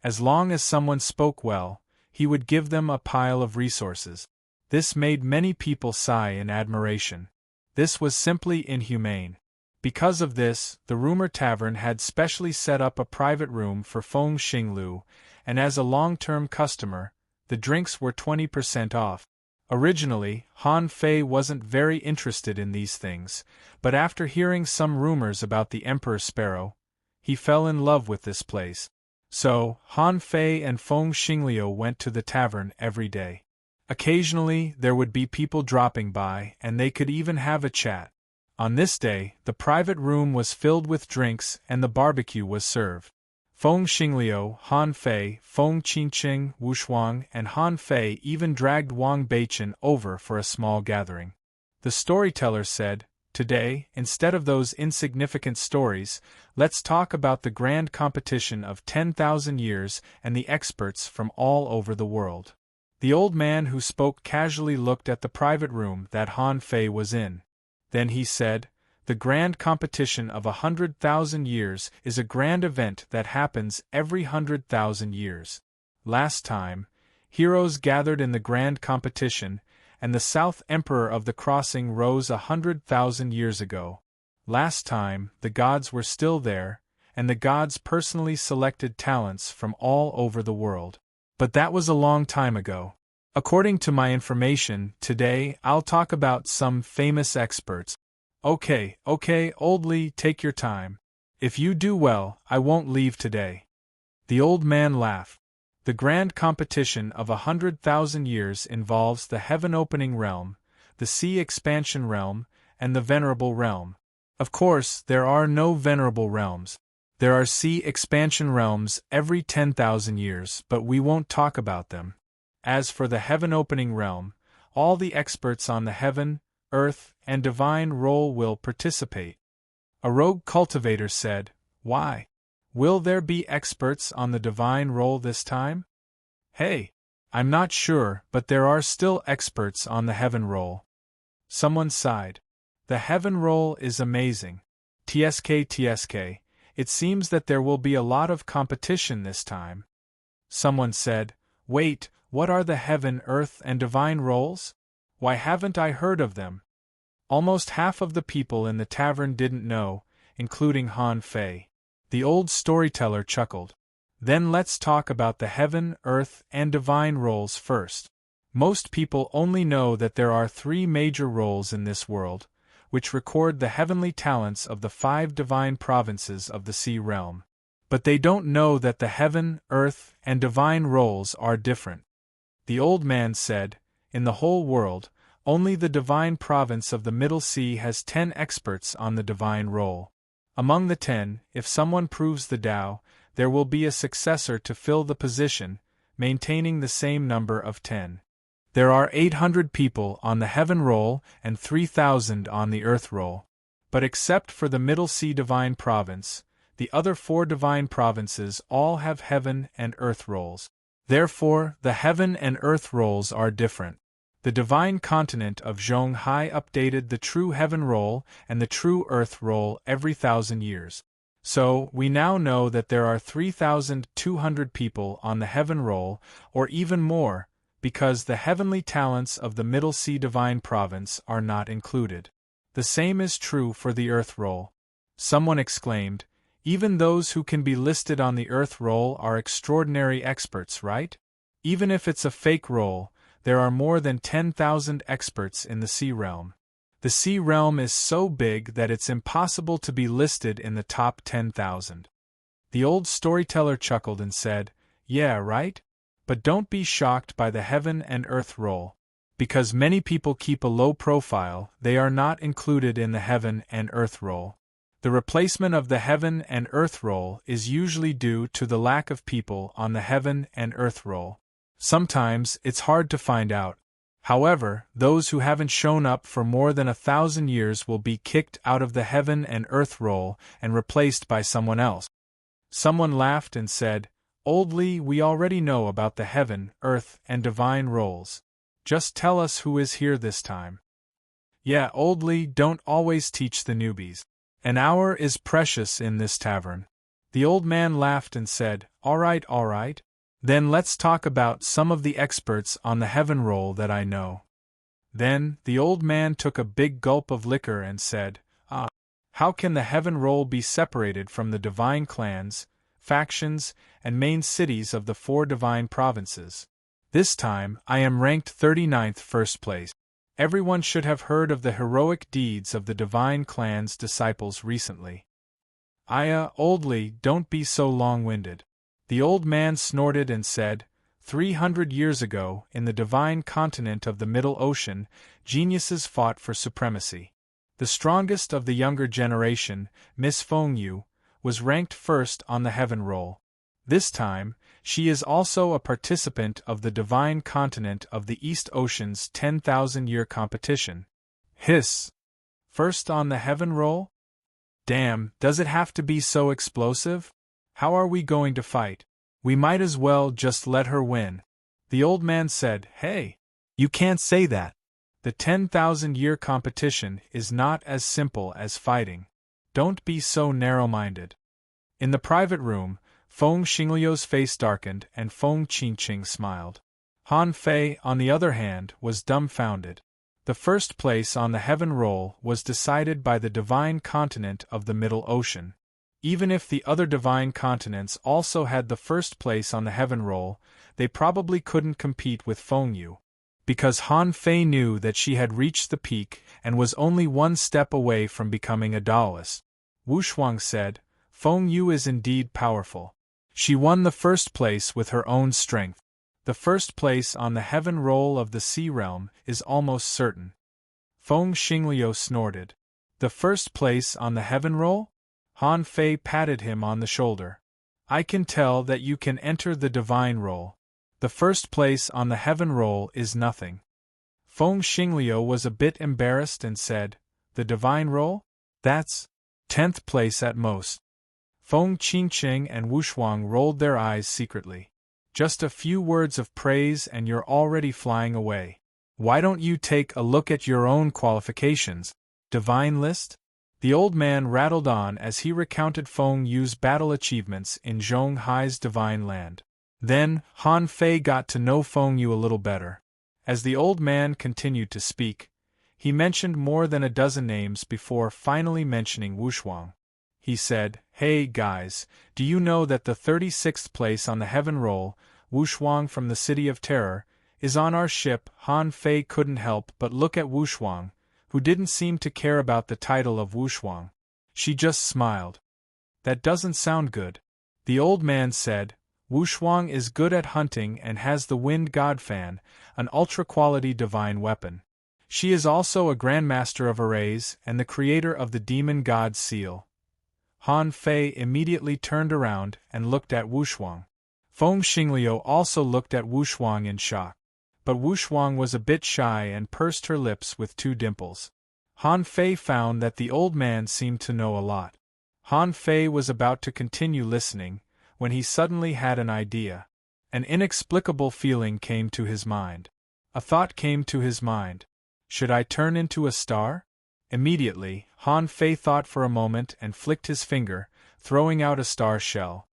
As long as someone spoke well, he would give them a pile of resources. This made many people sigh in admiration. This was simply inhumane. Because of this, the rumor tavern had specially set up a private room for Feng Xingliu, and as a long-term customer, the drinks were 20% off. Originally, Han Fei wasn't very interested in these things, but after hearing some rumors about the Emperor Sparrow, he fell in love with this place. So, Han Fei and Feng Xingliu went to the tavern every day. Occasionally, there would be people dropping by, and they could even have a chat. On this day, the private room was filled with drinks and the barbecue was served. Feng Xingliu, Han Fei, Feng Qingqing, Wushuang, and Han Fei even dragged Wang Beichen over for a small gathering. The storyteller said, "Today, instead of those insignificant stories, let's talk about the grand competition of 10,000 years and the experts from all over the world." The old man who spoke casually looked at the private room that Han Fei was in. Then he said, "The grand competition of 100,000 years is a grand event that happens every 100,000 years. Last time, heroes gathered in the grand competition, and the South Emperor of the Crossing rose 100,000 years ago. Last time, the gods were still there, and the gods personally selected talents from all over the world. But that was a long time ago. According to my information, today I'll talk about some famous experts." Okay, Old Lee, take your time. If you do well, I won't leave today." The old man laughed. The grand competition of 100,000 years involves the heaven-opening realm, the sea expansion realm, and the venerable realm. Of course, there are no venerable realms. There are sea expansion realms every 10,000 years, but we won't talk about them. As for the heaven-opening realm, all the experts on the heaven, earth, and divine roll will participate. A rogue cultivator said, "Why? Will there be experts on the divine roll this time?" "Hey, I'm not sure, but there are still experts on the heaven roll." Someone sighed. "The heaven roll is amazing. TSK, it seems that there will be a lot of competition this time." Someone said, "Wait, what are the heaven, earth, and divine rolls? Why haven't I heard of them?" Almost half of the people in the tavern didn't know, including Han Fei. The old storyteller chuckled. "Then let's talk about the heaven, earth, and divine rolls first. Most people only know that there are 3 major rolls in this world, which record the heavenly talents of the 5 divine provinces of the sea realm. But they don't know that the heaven, earth, and divine rolls are different." The old man said, "In the whole world, only the divine province of the Middle Sea has 10 experts on the divine roll. Among the 10, if someone proves the Tao, there will be a successor to fill the position, maintaining the same number of 10. There are 800 people on the heaven roll and 3,000 on the earth roll. But except for the Middle Sea divine province, the other 4 divine provinces all have heaven and earth rolls. Therefore, the heaven and earth rolls are different. The divine continent of Zhonghai updated the true heaven roll and the true earth roll every 1,000 years. So, we now know that there are 3,200 people on the heaven roll, or even more, because the heavenly talents of the Middle Sea divine province are not included. The same is true for the earth roll." Someone exclaimed, "Even those who can be listed on the earth roll are extraordinary experts, right? Even if it's a fake roll, there are more than 10,000 experts in the sea realm. The sea realm is so big that it's impossible to be listed in the top 10,000. The old storyteller chuckled and said, "Yeah, right? But don't be shocked by the heaven and earth roll. Because many people keep a low profile, they are not included in the heaven and earth roll. The replacement of the heaven and earth roll is usually due to the lack of people on the heaven and earth roll. Sometimes it's hard to find out. However, those who haven't shown up for more than 1,000 years will be kicked out of the heaven and earth roll and replaced by someone else." Someone laughed and said, "Old Lee, we already know about the heaven, earth, and divine rolls. Just tell us who is here this time." "Yeah, Old Lee, don't always teach the newbies. An hour is precious in this tavern." The old man laughed and said, all right. Then let's talk about some of the experts on the heaven roll that I know." Then, the old man took a big gulp of liquor and said, How can the heaven roll be separated from the divine clans, factions, and main cities of the 4 divine provinces? This time, I am ranked 39th first place. Everyone should have heard of the heroic deeds of the divine clan's disciples recently." Old Lee, don't be so long-winded." The old man snorted and said, 300 years ago, in the divine continent of the Middle Ocean, geniuses fought for supremacy. The strongest of the younger generation, Miss Feng Yu, was ranked first on the heaven roll. This time, she is also a participant of the divine continent of the East Ocean's 10,000-year competition. Hiss! First on the heaven roll? Damn, does it have to be so explosive? How are we going to fight? We might as well just let her win." The old man said, "Hey! You can't say that. The 10,000-year competition is not as simple as fighting. Don't be so narrow-minded." In the private room, Feng Xingliu's face darkened and Feng Qingqing smiled. Han Fei, on the other hand, was dumbfounded. The first place on the heaven roll was decided by the divine continent of the Middle Ocean. Even if the other divine continents also had the first place on the heaven roll, they probably couldn't compete with Feng Yu. Because Han Fei knew that she had reached the peak and was only 1 step away from becoming a Taoist. Wu Shuang said, "Feng Yu is indeed powerful. She won the first place with her own strength. The first place on the heaven roll of the sea realm is almost certain." Feng Xingliu snorted. The first place on the heaven roll? Han Fei patted him on the shoulder. I can tell that you can enter the divine roll. The first place on the heaven roll is nothing. Feng Xingliu was a bit embarrassed and said, The divine roll? That's 10th place at most. Feng Qingqing and Wushuang rolled their eyes secretly. Just a few words of praise and you're already flying away. Why don't you take a look at your own qualifications? Divine list? The old man rattled on as he recounted Feng Yu's battle achievements in Zhong Hai's divine land. Then, Han Fei got to know Feng Yu a little better. As the old man continued to speak, he mentioned more than a dozen names before finally mentioning Wushuang. He said, Hey guys, do you know that the 36th place on the heaven roll, Wushuang from the City of Terror, is on our ship? Han Fei couldn't help but look at Wushuang, who didn't seem to care about the title of Wushuang. She just smiled. That doesn't sound good. The old man said, Wushuang is good at hunting and has the Wind God Fan, an ultra-quality divine weapon. She is also a grandmaster of arrays and the creator of the demon god seal. Han Fei immediately turned around and looked at Wushuang. Feng Xingliu also looked at Wushuang in shock. But Wushuang was a bit shy and pursed her lips with two dimples. Han Fei found that the old man seemed to know a lot. Han Fei was about to continue listening, when he suddenly had an idea. An inexplicable feeling came to his mind. A thought came to his mind. Should I turn into a star? Immediately, Han Fei thought for a moment and flicked his finger, throwing out a star shell.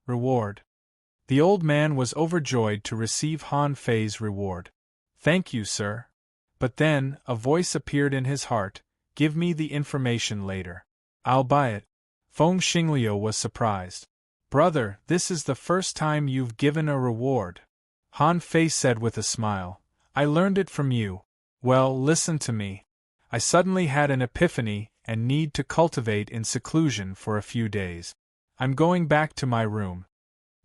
Reward. The old man was overjoyed to receive Han Fei's reward. Thank you, sir. But then, a voice appeared in his heart, Give me the information later. I'll buy it. Feng Xingliu was surprised. Brother, this is the first time you've given a reward. Han Fei said with a smile. I learned it from you. Well, listen to me. I suddenly had an epiphany and need to cultivate in seclusion for a few days. I'm going back to my room.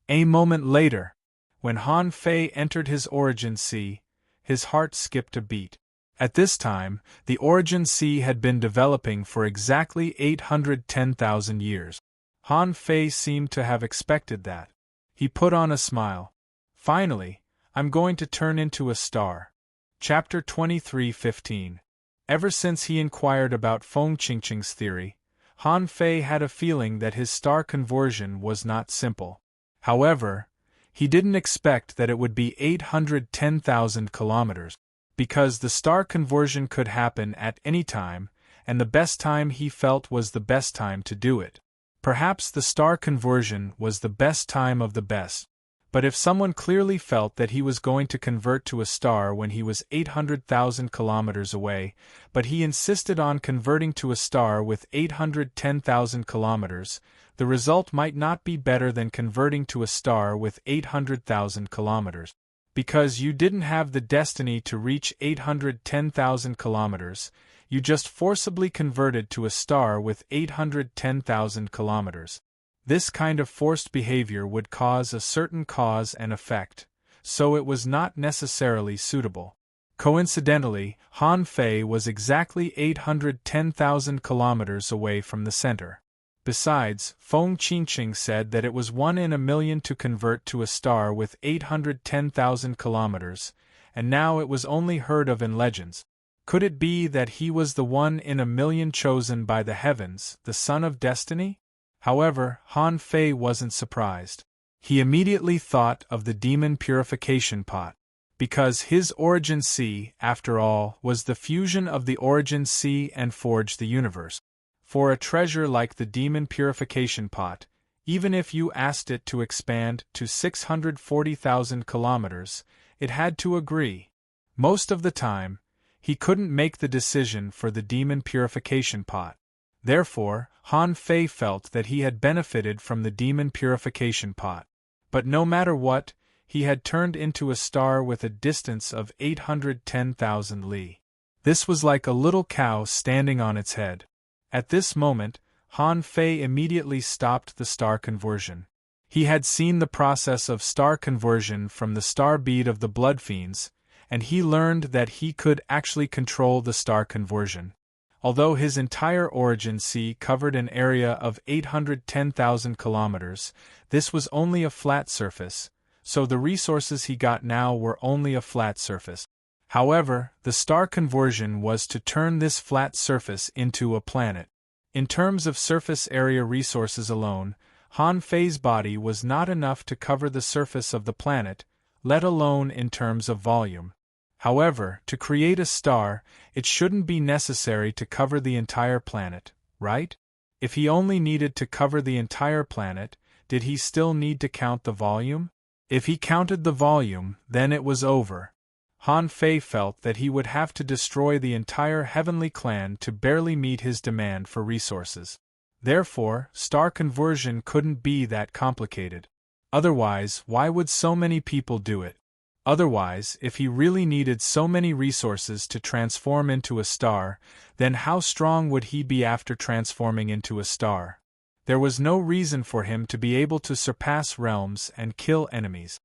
A moment later, when Han Fei entered his origin sea, his heart skipped a beat. At this time, the origin sea had been developing for exactly 810,000 years. Han Fei seemed to have expected that. He put on a smile. Finally, I'm going to turn into a star. Chapter 23:15. Ever since he inquired about Feng Qingqing's theory, Han Fei had a feeling that his star conversion was not simple. However, he didn't expect that it would be 810,000 kilometers, because the star conversion could happen at any time, and the best time he felt was the best time to do it. Perhaps the star conversion was the best time of the best. But if someone clearly felt that he was going to convert to a star when he was 800,000 kilometers away, but he insisted on converting to a star with 810,000 kilometers, the result might not be better than converting to a star with 800,000 kilometers. Because you didn't have the destiny to reach 810,000 kilometers, you just forcibly converted to a star with 810,000 kilometers. This kind of forced behavior would cause a certain cause and effect, so it was not necessarily suitable. Coincidentally, Han Fei was exactly 810,000 kilometers away from the center. Besides, Feng Qingqing said that it was 1 in a million to convert to a star with 810,000 kilometers, and now it was only heard of in legends. Could it be that he was the 1 in a million chosen by the heavens, the son of destiny? However, Han Fei wasn't surprised. He immediately thought of the demon purification pot. Because his origin sea, after all, was the fusion of the origin sea and forged the universe. For a treasure like the demon purification pot, even if you asked it to expand to 640,000 kilometers, it had to agree. Most of the time, he couldn't make the decision for the demon purification pot. Therefore, Han Fei felt that he had benefited from the demon purification pot. But no matter what, he had turned into a star with a distance of 810,000 li. This was like a little cow standing on its head. At this moment, Han Fei immediately stopped the star conversion. He had seen the process of star conversion from the star bead of the blood fiends, and he learned that he could actually control the star conversion. Although his entire origin sea covered an area of 810,000 kilometers, this was only a flat surface, so the resources he got now were only a flat surface. However, the star conversion was to turn this flat surface into a planet. In terms of surface area resources alone, Han Fei's body was not enough to cover the surface of the planet, let alone in terms of volume. However, to create a star, it shouldn't be necessary to cover the entire planet, right? If he only needed to cover the entire planet, did he still need to count the volume? If he counted the volume, then it was over. Han Fei felt that he would have to destroy the entire heavenly clan to barely meet his demand for resources. Therefore, star conversion couldn't be that complicated. Otherwise, why would so many people do it? Otherwise, if he really needed so many resources to transform into a star, then how strong would he be after transforming into a star? There was no reason for him to be able to surpass realms and kill enemies.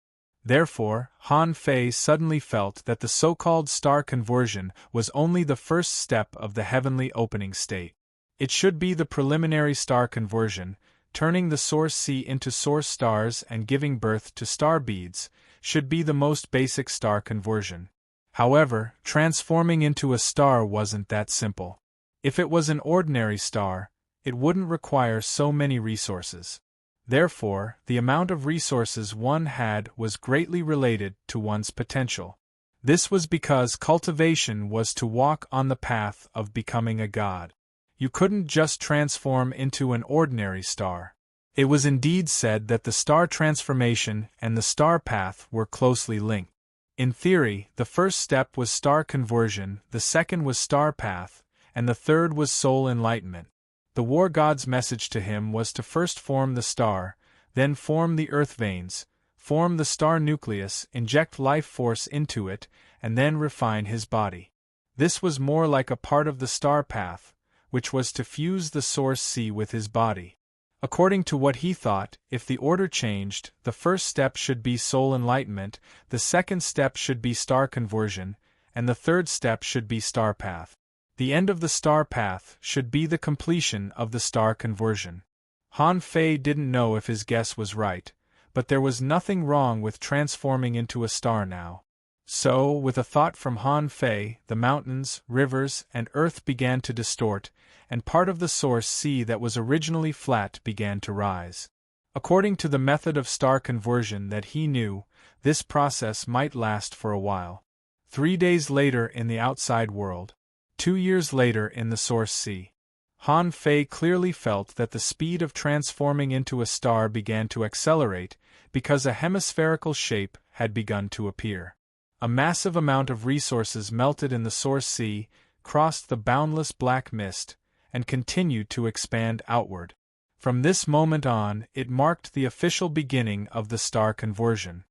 Therefore, Han Fei suddenly felt that the so-called star conversion was only the first step of the heavenly opening state. It should be the preliminary star conversion, turning the source sea into source stars and giving birth to star beads, should be the most basic star conversion. However, transforming into a star wasn't that simple. If it was an ordinary star, it wouldn't require so many resources. Therefore, the amount of resources one had was greatly related to one's potential. This was because cultivation was to walk on the path of becoming a god. You couldn't just transform into an ordinary star. It was indeed said that the star transformation and the star path were closely linked. In theory, the first step was star conversion, the second was star path, and the third was soul enlightenment. The war god's message to him was to first form the star, then form the earth veins, form the star nucleus, inject life force into it, and then refine his body. This was more like a part of the star path, which was to fuse the source sea with his body. According to what he thought, if the order changed, the first step should be soul enlightenment, the second step should be star conversion, and the third step should be star path. The end of the star path should be the completion of the star conversion. Han Fei didn't know if his guess was right, but there was nothing wrong with transforming into a star now. So, with a thought from Han Fei, the mountains, rivers, and earth began to distort, and part of the source sea that was originally flat began to rise. According to the method of star conversion that he knew, this process might last for a while. 3 days later in the outside world. 2 years later in the source sea. Han Fei clearly felt that the speed of transforming into a star began to accelerate because a hemispherical shape had begun to appear. A massive amount of resources melted in the source sea, crossed the boundless black mist, and continued to expand outward. From this moment on, it marked the official beginning of the star conversion.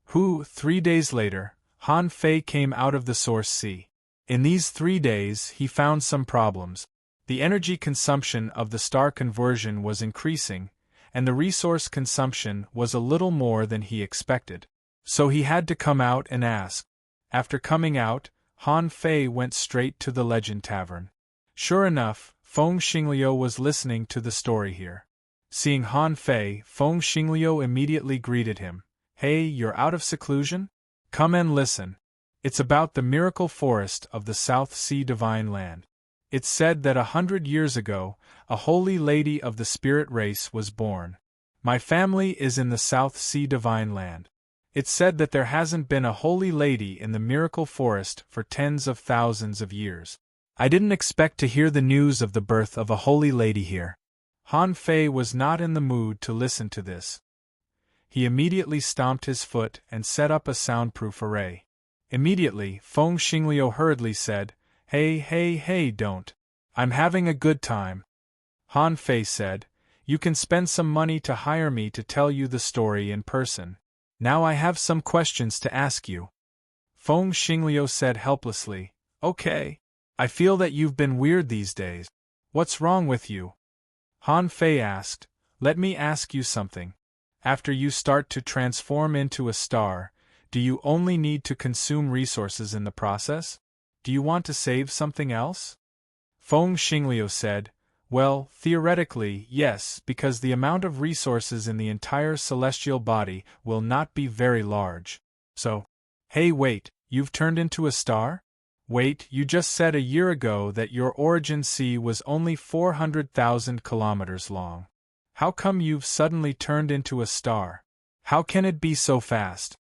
3 days later, Han Fei came out of the source sea. In these 3 days, he found some problems. The energy consumption of the star conversion was increasing, and the resource consumption was a little more than he expected. So he had to come out and ask. After coming out, Han Fei went straight to the Legend Tavern. Sure enough, Feng Xingliu was listening to the story here. Seeing Han Fei, Feng Xingliu immediately greeted him. Hey, you're out of seclusion? Come and listen. It's about the miracle forest of the South Sea Divine Land. It's said that 100 years ago, a holy lady of the spirit race was born. My family is in the South Sea Divine Land. It's said that there hasn't been a holy lady in the miracle forest for tens of thousands of years. I didn't expect to hear the news of the birth of a holy lady here. Han Fei was not in the mood to listen to this. He immediately stomped his foot and set up a soundproof array. Immediately, Feng Xingliu hurriedly said, Hey, don't. I'm having a good time. Han Fei said, You can spend some money to hire me to tell you the story in person. Now I have some questions to ask you. Feng Xingliu said helplessly, Okay. I feel that you've been weird these days. What's wrong with you? Han Fei asked, Let me ask you something. After you start to transform into a star, do you only need to consume resources in the process? Do you want to save something else? Feng Xingliu said, well, theoretically, yes, because the amount of resources in the entire celestial body will not be very large. So, hey wait, you've turned into a star? Wait, you just said a year ago that your origin sea was only 400,000 kilometers long. How come you've suddenly turned into a star? How can it be so fast?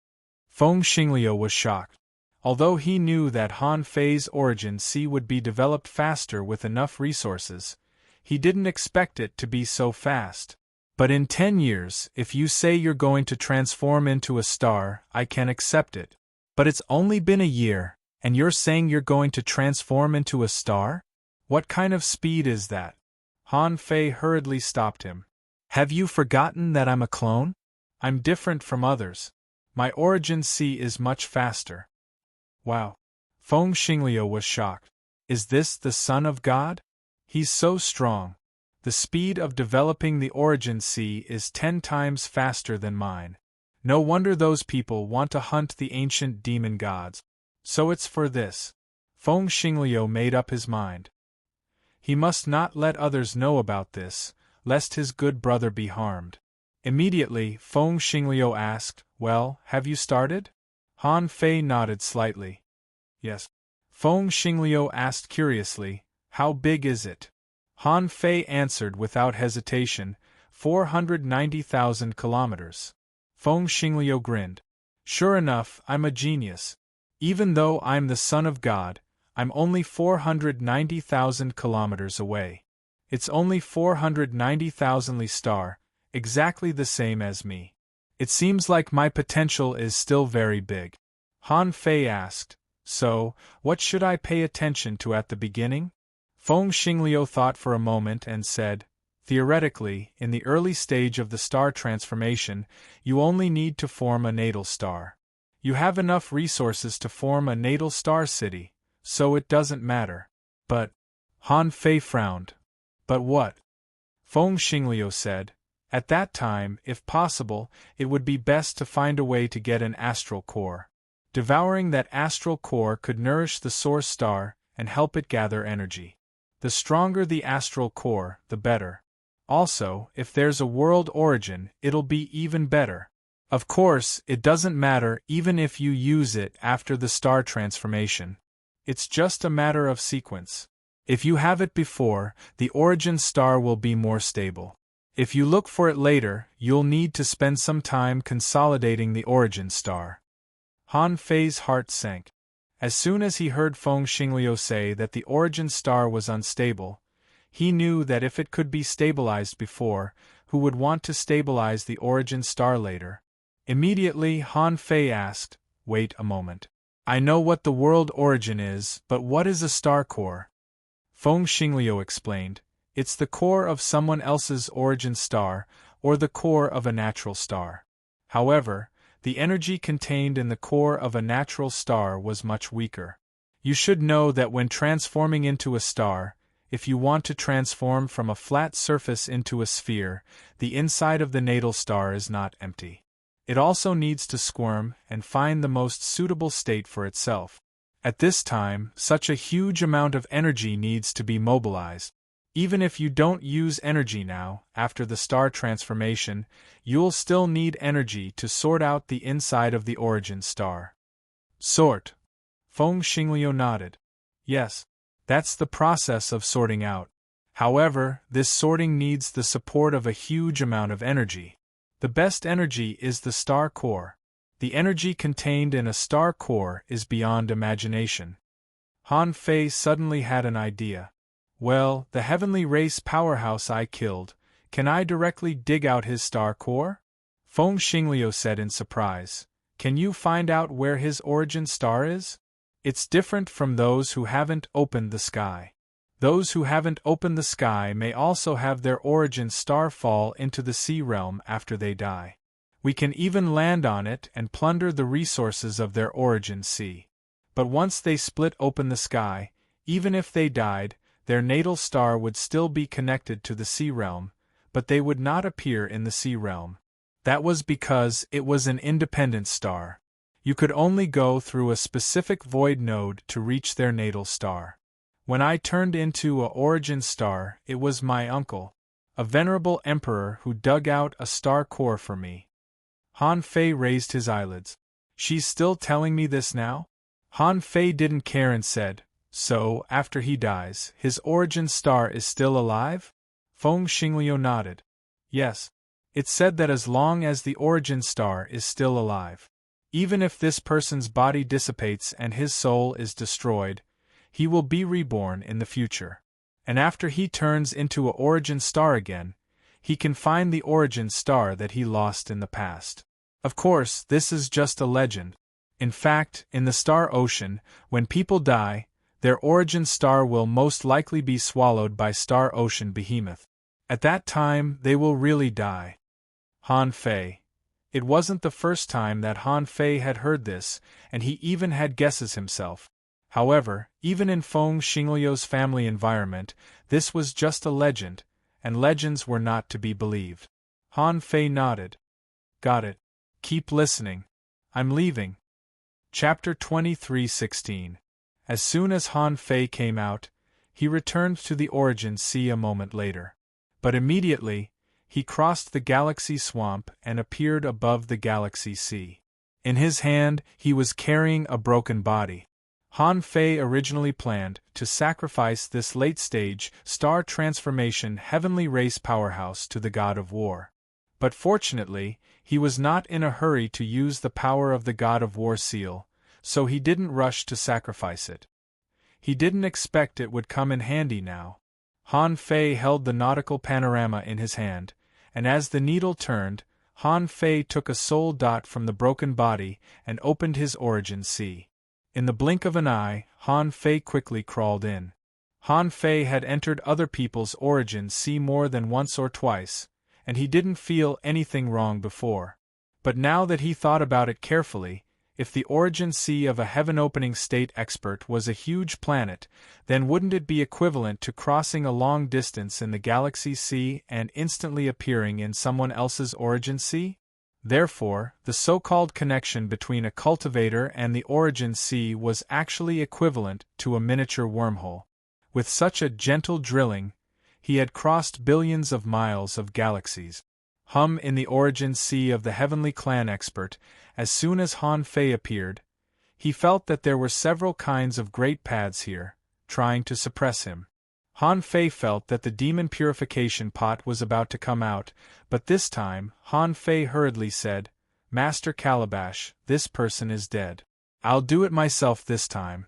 Feng Xingliu was shocked. Although he knew that Han Fei's origin sea would be developed faster with enough resources, he didn't expect it to be so fast. But in 10 years, if you say you're going to transform into a star, I can accept it. But it's only been a year, and you're saying you're going to transform into a star? What kind of speed is that? Han Fei hurriedly stopped him. Have you forgotten that I'm a clone? I'm different from others. My origin sea is much faster. Wow. Feng Xingliu was shocked. Is this the Son of God? He's so strong. The speed of developing the origin sea is 10 times faster than mine. No wonder those people want to hunt the ancient demon gods. So it's for this. Feng Xingliu made up his mind. He must not let others know about this, lest his good brother be harmed. Immediately, Feng Xingliu asked, well, have you started? Han Fei nodded slightly. Yes. Feng Xingliu asked curiously, how big is it? Han Fei answered without hesitation, 490,000 kilometers. Feng Xingliu grinned. Sure enough, I'm a genius. Even though I'm the Son of God, I'm only 490,000 kilometers away. It's only 490,000 Li star, exactly the same as me. It seems like my potential is still very big. Han Fei asked, so, what should I pay attention to at the beginning? Feng Xingliu thought for a moment and said, theoretically, in the early stage of the star transformation, you only need to form a natal star. You have enough resources to form a natal star city, so it doesn't matter. But, Han Fei frowned. But what? Feng Xingliu said, at that time, if possible, it would be best to find a way to get an astral core. Devouring that astral core could nourish the source star and help it gather energy. The stronger the astral core, the better. Also, if there's a world origin, it'll be even better. Of course, it doesn't matter even if you use it after the star transformation. It's just a matter of sequence. If you have it before, the origin star will be more stable. If you look for it later, you'll need to spend some time consolidating the origin star. Han Fei's heart sank. As soon as he heard Feng Xingliu say that the origin star was unstable, he knew that if it could be stabilized before, who would want to stabilize the origin star later? Immediately, Han Fei asked, wait a moment. I know what the world origin is, but what is a star core? Feng Xingliu explained, it's the core of someone else's origin star, or the core of a natural star. However, the energy contained in the core of a natural star was much weaker. You should know that when transforming into a star, if you want to transform from a flat surface into a sphere, the inside of the natal star is not empty. It also needs to squirm and find the most suitable state for itself. At this time, such a huge amount of energy needs to be mobilized. Even if you don't use energy now, after the star transformation, you'll still need energy to sort out the inside of the origin star. Sort. Feng Xingliu nodded. Yes, that's the process of sorting out. However, this sorting needs the support of a huge amount of energy. The best energy is the star core. The energy contained in a star core is beyond imagination. Han Fei suddenly had an idea. Well, the heavenly race powerhouse I killed, can I directly dig out his star core? Feng Xingliu said in surprise. Can you find out where his origin star is? It's different from those who haven't opened the sky. Those who haven't opened the sky may also have their origin star fall into the sea realm after they die. We can even land on it and plunder the resources of their origin sea. But once they split open the sky, even if they died, their natal star would still be connected to the sea realm, but they would not appear in the sea realm. That was because it was an independent star. You could only go through a specific void node to reach their natal star. When I turned into a origin star, it was my uncle, a venerable emperor who dug out a star core for me. Han Fei raised his eyelids. She's still telling me this now? Han Fei didn't care and said, so, after he dies, his origin star is still alive? Feng Xingliu nodded. Yes. It's said that as long as the origin star is still alive, even if this person's body dissipates and his soul is destroyed, he will be reborn in the future. And after he turns into a origin star again, he can find the origin star that he lost in the past. Of course, this is just a legend. In fact, in the star ocean, when people die, their origin star will most likely be swallowed by star ocean behemoth. At that time, they will really die. Han Fei. It wasn't the first time that Han Fei had heard this, and he even had guesses himself. However, even in Feng Xingliu's family environment, this was just a legend, and legends were not to be believed. Han Fei nodded. Got it. Keep listening. I'm leaving. Chapter 23:16. As soon as Han Fei came out, he returned to the Origin Sea a moment later. But immediately, he crossed the Galaxy Swamp and appeared above the Galaxy Sea. In his hand, he was carrying a broken body. Han Fei originally planned to sacrifice this late-stage, star transformation heavenly race powerhouse to the god of war. But fortunately, he was not in a hurry to use the power of the god of war seal, so he didn't rush to sacrifice it. He didn't expect it would come in handy now. Han Fei held the nautical panorama in his hand, and as the needle turned, Han Fei took a soul dot from the broken body and opened his origin sea. In the blink of an eye, Han Fei quickly crawled in. Han Fei had entered other people's origin sea more than once or twice, and he didn't feel anything wrong before. But now that he thought about it carefully, if the origin sea of a heaven-opening state expert was a huge planet, then wouldn't it be equivalent to crossing a long distance in the Galaxy Sea and instantly appearing in someone else's origin sea? Therefore, the so-called connection between a cultivator and the origin sea was actually equivalent to a miniature wormhole. With such a gentle drilling, he had crossed billions of miles of galaxies. In the origin sea of the heavenly clan expert, as soon as Han Fei appeared, he felt that there were several kinds of great paths here, trying to suppress him. Han Fei felt that the demon purification pot was about to come out, but this time, Han Fei hurriedly said, "Master Calabash, this person is dead. I'll do it myself this time."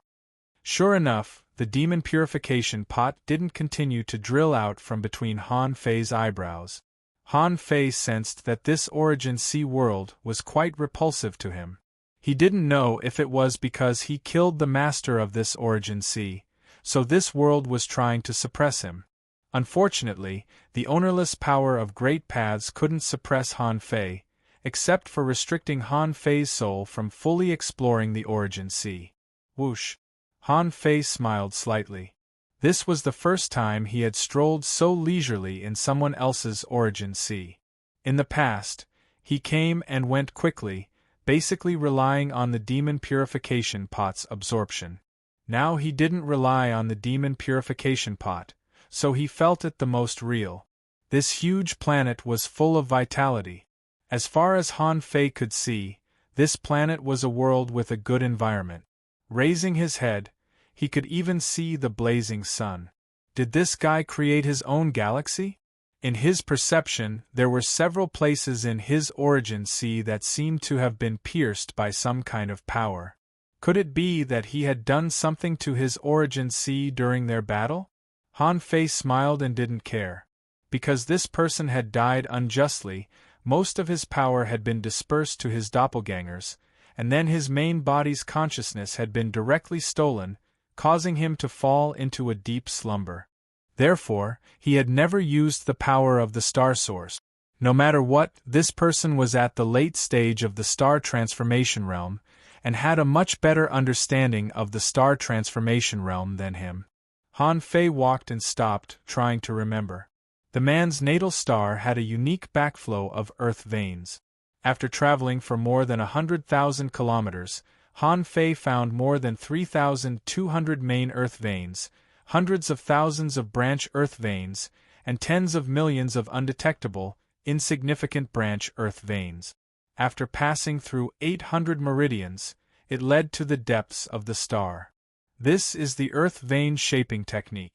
Sure enough, the demon purification pot didn't continue to drill out from between Han Fei's eyebrows. Han Fei sensed that this origin sea world was quite repulsive to him. He didn't know if it was because he killed the master of this origin sea, so this world was trying to suppress him. Unfortunately, the ownerless power of great paths couldn't suppress Han Fei, except for restricting Han Fei's soul from fully exploring the origin sea. Whoosh! Han Fei smiled slightly. This was the first time he had strolled so leisurely in someone else's origin sea. In the past, he came and went quickly, basically relying on the demon purification pot's absorption. Now he didn't rely on the demon purification pot, so he felt it the most real. This huge planet was full of vitality. As far as Han Fei could see, this planet was a world with a good environment. Raising his head, he could even see the blazing sun. Did this guy create his own galaxy? In his perception, there were several places in his origin sea that seemed to have been pierced by some kind of power. Could it be that he had done something to his origin sea during their battle? Han Fei smiled and didn't care. Because this person had died unjustly, most of his power had been dispersed to his doppelgangers, and then his main body's consciousness had been directly stolen, causing him to fall into a deep slumber. Therefore, he had never used the power of the star source. No matter what, this person was at the late stage of the star transformation realm, and had a much better understanding of the star transformation realm than him. Han Fei walked and stopped, trying to remember. The man's natal star had a unique backflow of earth veins. After traveling for more than 100,000 kilometers, Han Fei found more than 3,200 main earth veins, hundreds of thousands of branch earth veins, and tens of millions of undetectable, insignificant branch earth veins. After passing through 800 meridians, it led to the depths of the star. This is the earth vein shaping technique.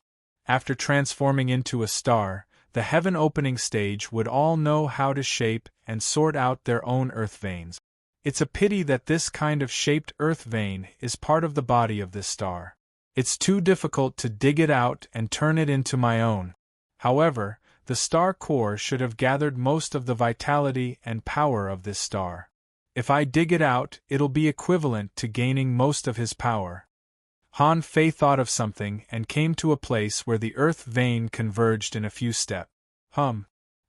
After transforming into a star, the heaven-opening stage would all know how to shape and sort out their own earth veins. It's a pity that this kind of shaped earth vein is part of the body of this star. It's too difficult to dig it out and turn it into my own. However, the star core should have gathered most of the vitality and power of this star. If I dig it out, it'll be equivalent to gaining most of his power. Han Fei thought of something and came to a place where the earth vein converged in a few steps.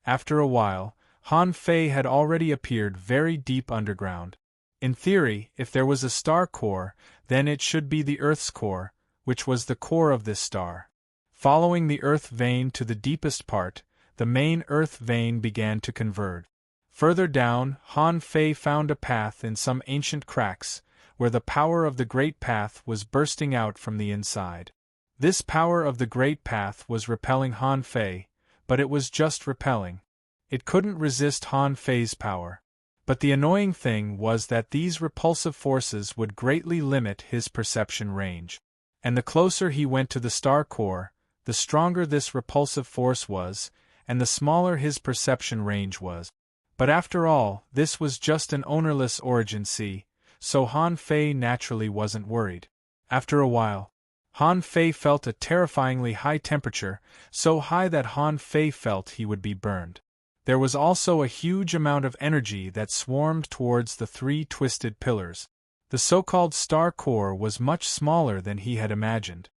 After a while, Han Fei had already appeared very deep underground. In theory, if there was a star core, then it should be the Earth's core, which was the core of this star. Following the earth vein to the deepest part, the main earth vein began to converge. Further down, Han Fei found a path in some ancient cracks, where the power of the Great Path was bursting out from the inside. This power of the Great Path was repelling Han Fei, but it was just repelling. It couldn't resist Han Fei's power. But the annoying thing was that these repulsive forces would greatly limit his perception range. And the closer he went to the star core, the stronger this repulsive force was, and the smaller his perception range was. But after all, this was just an ownerless origin sea, so Han Fei naturally wasn't worried. After a while, Han Fei felt a terrifyingly high temperature, so high that Han Fei felt he would be burned. There was also a huge amount of energy that swarmed towards the three twisted pillars. The so-called star core was much smaller than he had imagined.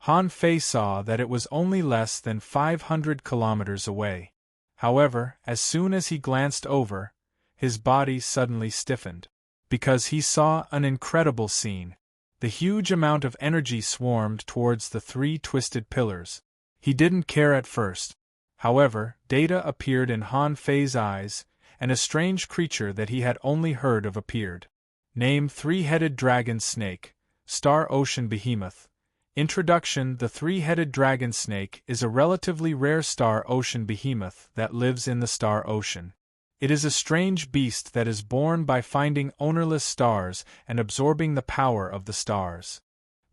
Han Fei saw that it was only less than 500 kilometers away. However, as soon as he glanced over, his body suddenly stiffened. Because he saw an incredible scene. The huge amount of energy swarmed towards the three twisted pillars. He didn't care at first. However, data appeared in Han Fei's eyes, and a strange creature that he had only heard of appeared. Name: Three-Headed Dragon Snake, Star Ocean Behemoth. Introduction: The three-headed dragon snake is a relatively rare star ocean behemoth that lives in the star ocean. It is a strange beast that is born by finding ownerless stars and absorbing the power of the stars.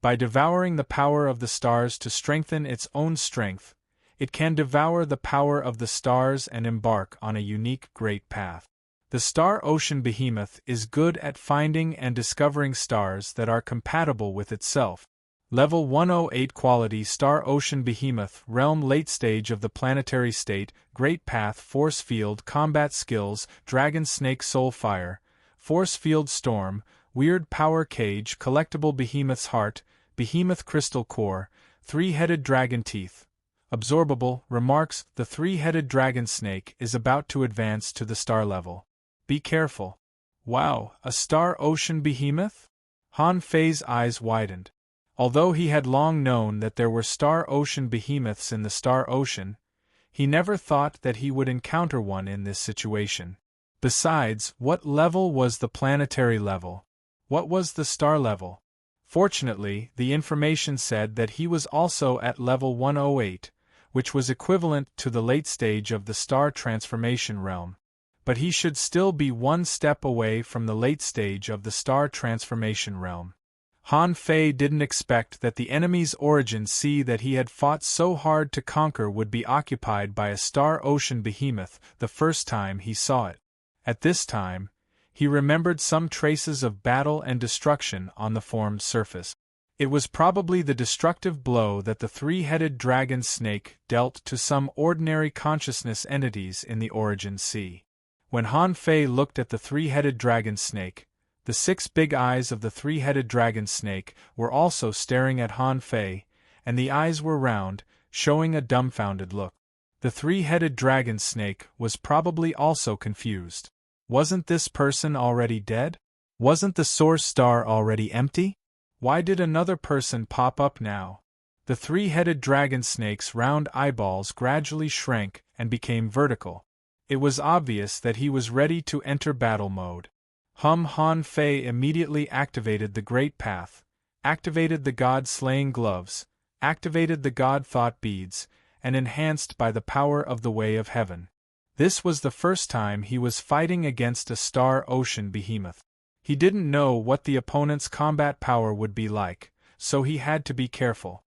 By devouring the power of the stars to strengthen its own strength, it can devour the power of the stars and embark on a unique great path. The star ocean behemoth is good at finding and discovering stars that are compatible with itself. Level 108 Quality: Star Ocean Behemoth. Realm: Late stage of the planetary state. Great Path. Force Field. Combat Skills: Dragon Snake Soul Fire, Force Field Storm, Weird Power Cage. Collectible: Behemoth's Heart, Behemoth Crystal Core, Three-Headed Dragon Teeth. Absorbable. Remarks: The three-headed dragon snake is about to advance to the star level. Be careful. Wow, a star ocean behemoth? Han Fei's eyes widened. Although he had long known that there were star ocean behemoths in the star ocean, he never thought that he would encounter one in this situation. Besides, what level was the planetary level? What was the star level? Fortunately, the information said that he was also at level 108, which was equivalent to the late stage of the star transformation realm. But he should still be one step away from the late stage of the star transformation realm. Han Fei didn't expect that the enemy's origin sea that he had fought so hard to conquer would be occupied by a star ocean behemoth the first time he saw it. At this time, he remembered some traces of battle and destruction on the formed surface. It was probably the destructive blow that the three-headed dragon snake dealt to some ordinary consciousness entities in the origin sea. When Han Fei looked at the three-headed dragon snake, the 6 big eyes of the three-headed dragon snake were also staring at Han Fei, and the eyes were round, showing a dumbfounded look. The three-headed dragon snake was probably also confused. Wasn't this person already dead? Wasn't the source star already empty? Why did another person pop up now? The three-headed dragon snake's round eyeballs gradually shrank and became vertical. It was obvious that he was ready to enter battle mode. Han Fei immediately activated the Great Path, activated the God-slaying gloves, activated the God thought beads, and enhanced by the power of the Way of Heaven. This was the first time he was fighting against a star ocean behemoth. He didn't know what the opponent's combat power would be like, so he had to be careful.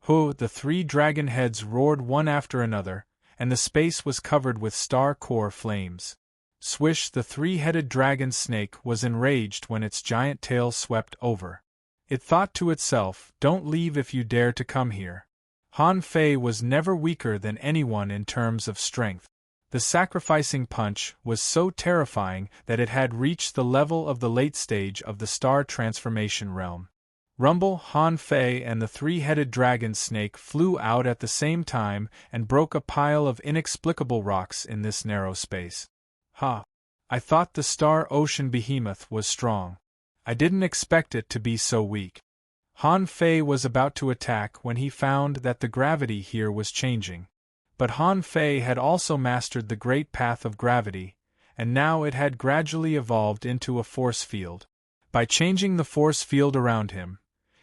The 3 dragon heads roared one after another, and the space was covered with star core flames. Swish, the 3-headed dragon snake was enraged when its giant tail swept over. It thought to itself, "Don't leave if you dare to come here." Han Fei was never weaker than anyone in terms of strength. The sacrificing punch was so terrifying that it had reached the level of the late stage of the star transformation realm. Rumble, Han Fei and the 3-headed dragon snake flew out at the same time and broke a pile of inexplicable rocks in this narrow space. I thought the star ocean behemoth was strong. I didn't expect it to be so weak. Han Fei was about to attack when he found that the gravity here was changing. But Han Fei had also mastered the great path of gravity, and now it had gradually evolved into a force field. By changing the force field around him,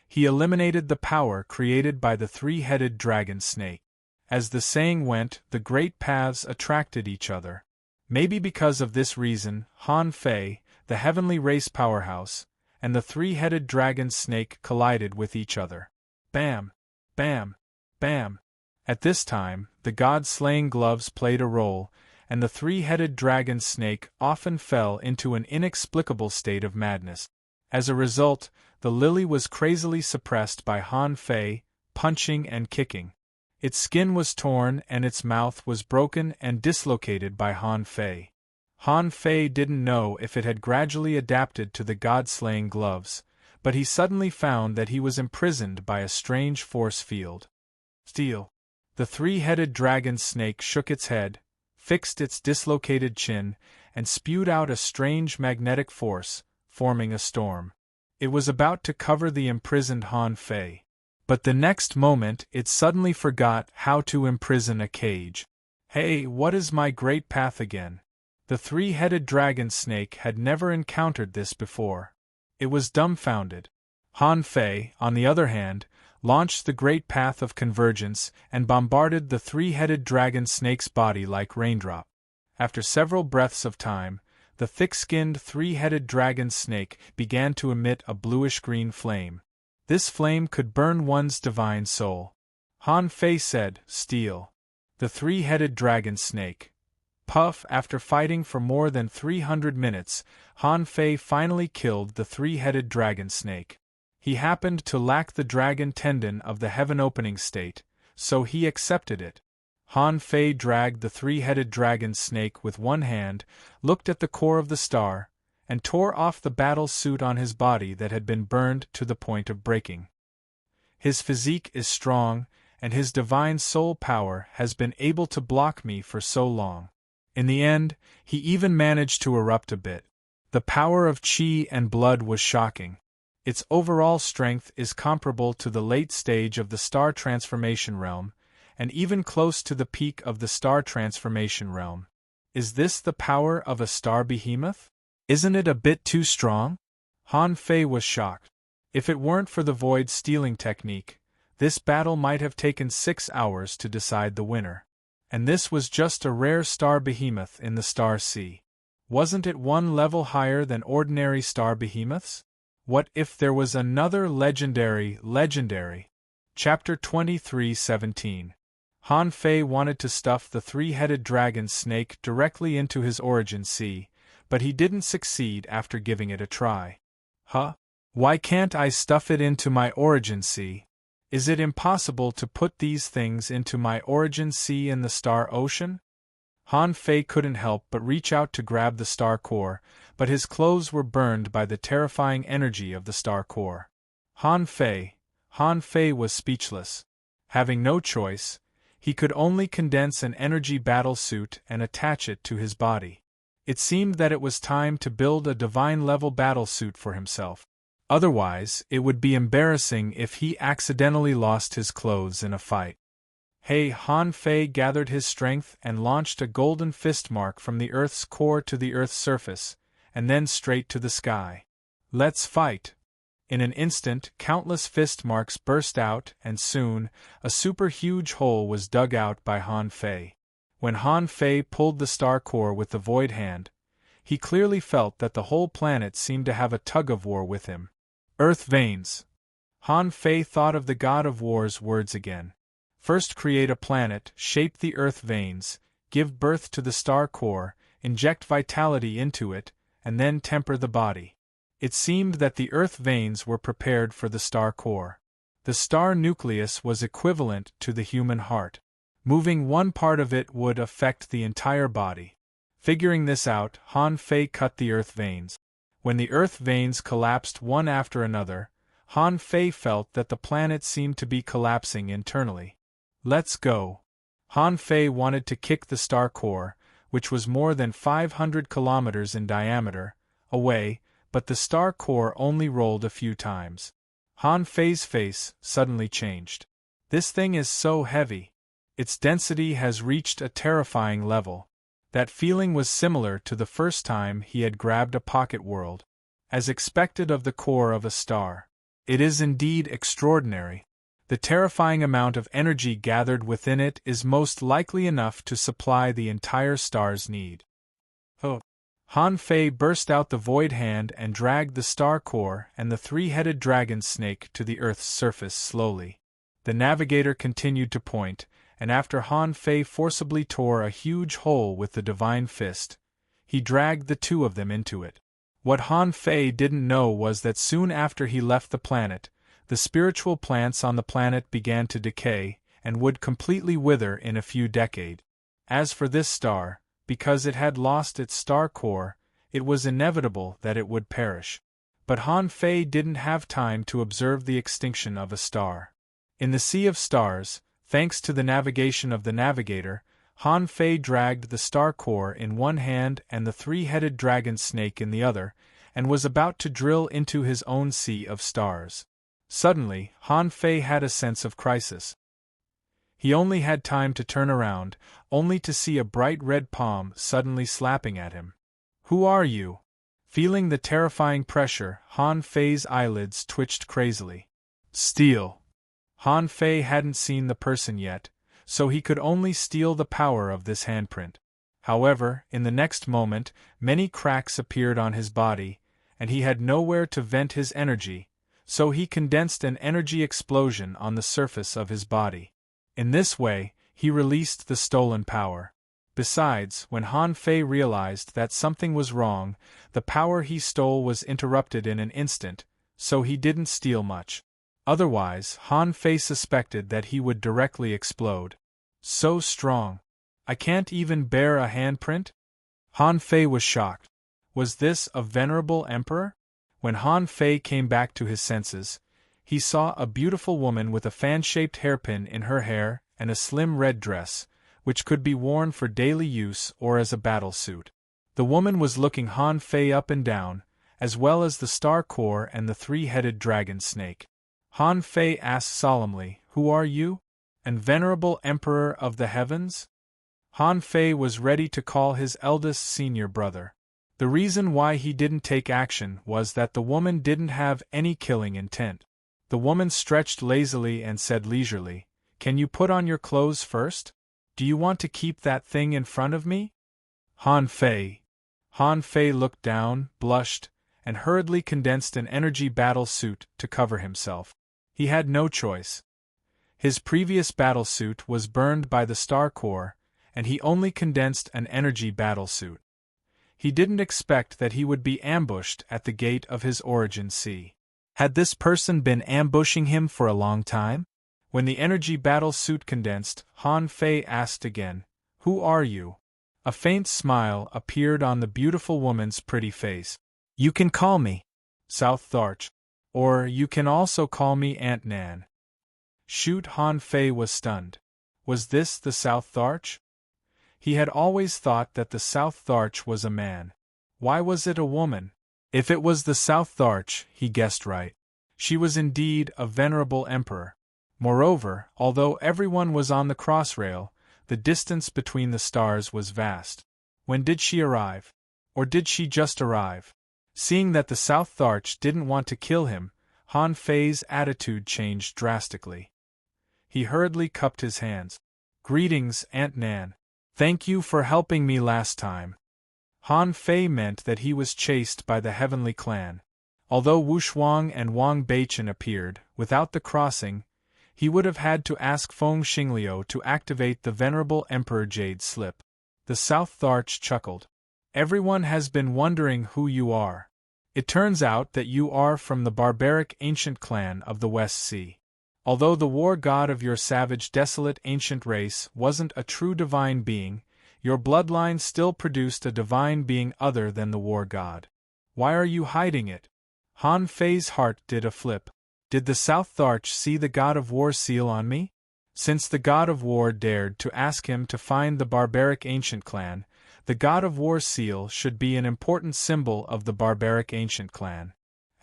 he eliminated the power created by the 3-headed dragon snake. As the saying went, the great paths attracted each other. Maybe because of this reason, Han Fei, the heavenly race powerhouse, and the 3-headed dragon snake collided with each other. Bam! Bam! Bam! At this time, the god-slaying gloves played a role, and the 3-headed dragon snake often fell into an inexplicable state of madness. As a result, the lily was crazily suppressed by Han Fei, punching and kicking. Its skin was torn and its mouth was broken and dislocated by Han Fei. Han Fei didn't know if it had gradually adapted to the god-slaying gloves, but he suddenly found that he was imprisoned by a strange force field. Steel. The 3-headed dragon snake shook its head, fixed its dislocated chin, and spewed out a strange magnetic force, forming a storm. It was about to cover the imprisoned Han Fei. But the next moment it suddenly forgot how to imprison a cage. Hey, what is my great path again? The 3-headed dragon snake had never encountered this before. It was dumbfounded. Han Fei, on the other hand, launched the great path of convergence and bombarded the 3-headed dragon snake's body like raindrop. After several breaths of time, the thick-skinned 3-headed dragon snake began to emit a bluish-green flame. This flame could burn one's divine soul. Han Fei said, "Steel." The 3-headed dragon snake. Puff! After fighting for more than 300 minutes, Han Fei finally killed the 3-headed dragon snake. He happened to lack the dragon tendon of the heaven-opening state, so he accepted it. Han Fei dragged the 3-headed dragon snake with one hand, looked at the core of the star, and tore off the battle suit on his body that had been burned to the point of breaking. His physique is strong, and his divine soul power has been able to block me for so long. In the end, he even managed to erupt a bit. The power of qi and blood was shocking. Its overall strength is comparable to the late stage of the star transformation realm, and even close to the peak of the star transformation realm. Is this the power of a star behemoth? Isn't it a bit too strong? Han Fei was shocked. If it weren't for the void stealing technique, this battle might have taken 6 hours to decide the winner. And this was just a rare star behemoth in the star sea. Wasn't it one level higher than ordinary star behemoths? What if there was another legendary? Chapter 23:17. Han Fei wanted to stuff the 3-headed dragon snake directly into his origin sea, but he didn't succeed after giving it a try. Why can't I stuff it into my origin sea? Is it impossible to put these things into my origin sea in the star ocean? Han Fei couldn't help but reach out to grab the star core, but his clothes were burned by the terrifying energy of the star core. Han Fei was speechless. Having no choice, he could only condense an energy battle suit and attach it to his body. It seemed that it was time to build a divine-level battle suit for himself. Otherwise, it would be embarrassing if he accidentally lost his clothes in a fight. Han Fei gathered his strength and launched a golden fist mark from the Earth's core to the Earth's surface, and then straight to the sky. Let's fight! In an instant, countless fist marks burst out, and soon, a super-huge hole was dug out by Han Fei. When Han Fei pulled the star core with the void hand, he clearly felt that the whole planet seemed to have a tug-of-war with him. Earth veins. Han Fei thought of the god of war's words again. First create a planet, shape the earth veins, give birth to the star core, inject vitality into it, and then temper the body. It seemed that the earth veins were prepared for the star core. The star nucleus was equivalent to the human heart. Moving one part of it would affect the entire body. Figuring this out, Han Fei cut the earth veins. When the earth veins collapsed one after another, Han Fei felt that the planet seemed to be collapsing internally. Let's go. Han Fei wanted to kick the star core, which was more than 500 kilometers in diameter, away, but the star core only rolled a few times. Han Fei's face suddenly changed. This thing is so heavy. Its density has reached a terrifying level. That feeling was similar to the first time he had grabbed a pocket world. As expected of the core of a star. It is indeed extraordinary. The terrifying amount of energy gathered within it is most likely enough to supply the entire star's need. Oh! Han Fei burst out the void hand and dragged the star core and the three-headed dragon snake to the Earth's surface slowly. The navigator continued to point, and after Han Fei forcibly tore a huge hole with the divine fist, he dragged the two of them into it. What Han Fei didn't know was that soon after he left the planet, the spiritual plants on the planet began to decay, and would completely wither in a few decades. As for this star, because it had lost its star core, it was inevitable that it would perish. But Han Fei didn't have time to observe the extinction of a star. In the sea of stars, thanks to the navigation of the navigator, Han Fei dragged the star core in one hand and the three-headed dragon snake in the other, and was about to drill into his own sea of stars. Suddenly, Han Fei had a sense of crisis. He only had time to turn around, only to see a bright red palm suddenly slapping at him. "Who are you?" Feeling the terrifying pressure, Han Fei's eyelids twitched crazily. "Steal." Han Fei hadn't seen the person yet, so he could only steal the power of this handprint. However, in the next moment, many cracks appeared on his body, and he had nowhere to vent his energy, so he condensed an energy explosion on the surface of his body. In this way, he released the stolen power. Besides, when Han Fei realized that something was wrong, the power he stole was interrupted in an instant, so he didn't steal much. Otherwise, Han Fei suspected that he would directly explode. So strong. I can't even bear a handprint? Han Fei was shocked. Was this a venerable emperor? When Han Fei came back to his senses, he saw a beautiful woman with a fan-shaped hairpin in her hair and a slim red dress, which could be worn for daily use or as a battle suit. The woman was looking Han Fei up and down, as well as the star core and the three-headed dragon snake. Han Fei asked solemnly, "Who are you? And venerable emperor of the heavens?" Han Fei was ready to call his eldest senior brother. The reason why he didn't take action was that the woman didn't have any killing intent. The woman stretched lazily and said leisurely, "Can you put on your clothes first? Do you want to keep that thing in front of me?" Han Fei. Han Fei looked down, blushed, and hurriedly condensed an energy battle suit to cover himself. He had no choice. His previous battle suit was burned by the star core, and he only condensed an energy battle suit. He didn't expect that he would be ambushed at the gate of his origin sea. Had this person been ambushing him for a long time? When the energy battle suit condensed, Han Fei asked again, "Who are you?" A faint smile appeared on the beautiful woman's pretty face. "You can call me South Tharch. Or you can also call me Aunt Nan." Shoot! Han Fei was stunned. Was this the South Tharch? He had always thought that the South Tharch was a man. Why was it a woman? If it was the South Tharch, he guessed right. She was indeed a venerable emperor. Moreover, although everyone was on the crossrail, the distance between the stars was vast. When did she arrive? Or did she just arrive? Seeing that the South Tharch didn't want to kill him, Han Fei's attitude changed drastically. He hurriedly cupped his hands. "Greetings, Aunt Nan. Thank you for helping me last time." Han Fei meant that he was chased by the Heavenly Clan. Although Wu Shuang and Wang Beichen appeared, without the crossing, he would have had to ask Feng Xingliu to activate the Venerable Emperor Jade Slip. The South Tharch chuckled. "Everyone has been wondering who you are. It turns out that you are from the barbaric ancient clan of the West Sea. Although the war god of your savage, desolate ancient race wasn't a true divine being, your bloodline still produced a divine being other than the war god. Why are you hiding it?" Han Fei's heart did a flip. Did the South Tharch see the god of war seal on me? Since the god of war dared to ask him to find the barbaric ancient clan, the god of war seal should be an important symbol of the barbaric ancient clan.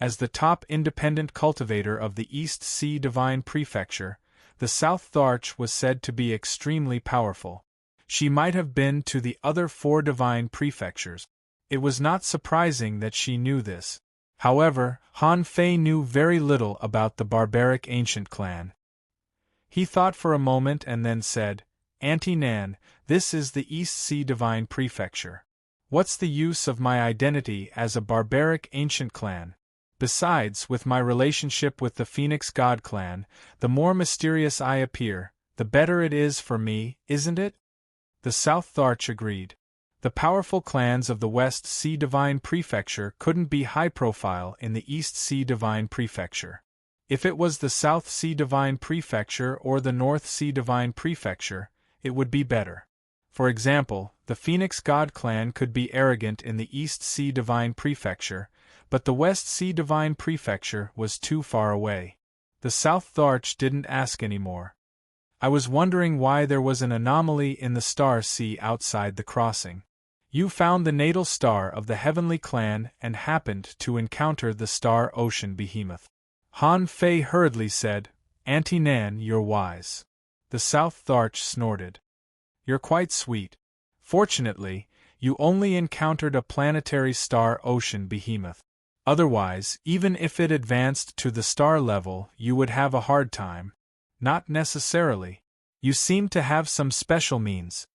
As the top independent cultivator of the East Sea Divine Prefecture, the South Tharch was said to be extremely powerful. She might have been to the other 4 divine prefectures. It was not surprising that she knew this. However, Han Fei knew very little about the barbaric ancient clan. He thought for a moment and then said, "Auntie Nan, this is the East Sea Divine Prefecture. What's the use of my identity as a barbaric ancient clan? Besides, with my relationship with the Phoenix God clan, the more mysterious I appear, the better it is for me, isn't it?" The South Tharch agreed. The powerful clans of the West Sea Divine Prefecture couldn't be high-profile in the East Sea Divine Prefecture. If it was the South Sea Divine Prefecture or the North Sea Divine Prefecture, it would be better. For example, the Phoenix God clan could be arrogant in the East Sea Divine Prefecture, but the West Sea Divine Prefecture was too far away. The South Tharch didn't ask any more. "I was wondering why there was an anomaly in the star sea outside the crossing. You found the natal star of the Heavenly Clan and happened to encounter the star ocean behemoth." Han Fei hurriedly said, "Auntie Nan, you're wise." The South Tharch snorted. "You're quite sweet. Fortunately, you only encountered a planetary star ocean behemoth. Otherwise, even if it advanced to the star level, you would have a hard time." "Not necessarily. You seem to have some special means."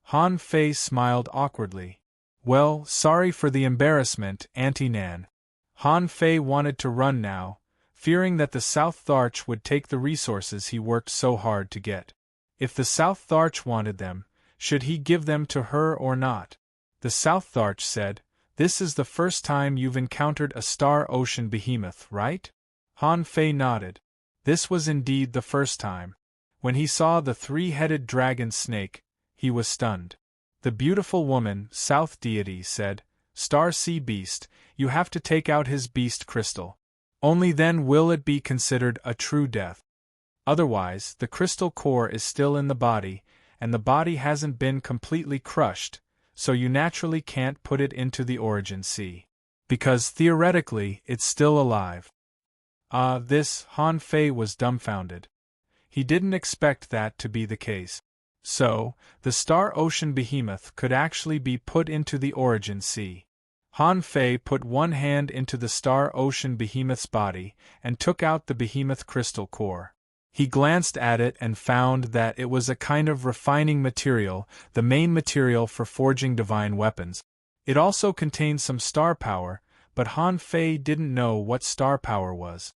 Han Fei smiled awkwardly. "Well, sorry for the embarrassment, Auntie Nan." Han Fei wanted to run now, fearing that the South Tharch would take the resources he worked so hard to get. If the South Tharch wanted them, should he give them to her or not? The South Tharch said, "This is the first time you've encountered a star ocean behemoth, right?" Han Fei nodded. This was indeed the first time. When he saw the 3-headed dragon snake, he was stunned. The beautiful woman, South Deity, said, "Star Sea Beast, you have to take out his beast crystal. Only then will it be considered a true death. Otherwise, the crystal core is still in the body, and the body hasn't been completely crushed, so you naturally can't put it into the origin sea. Because theoretically, it's still alive." Han Fei was dumbfounded. He didn't expect that to be the case. So, the star ocean behemoth could actually be put into the origin sea. Han Fei put one hand into the star ocean behemoth's body and took out the behemoth crystal core. He glanced at it and found that it was a kind of refining material, the main material for forging divine weapons. It also contained some star power, but Han Fei didn't know what star power was.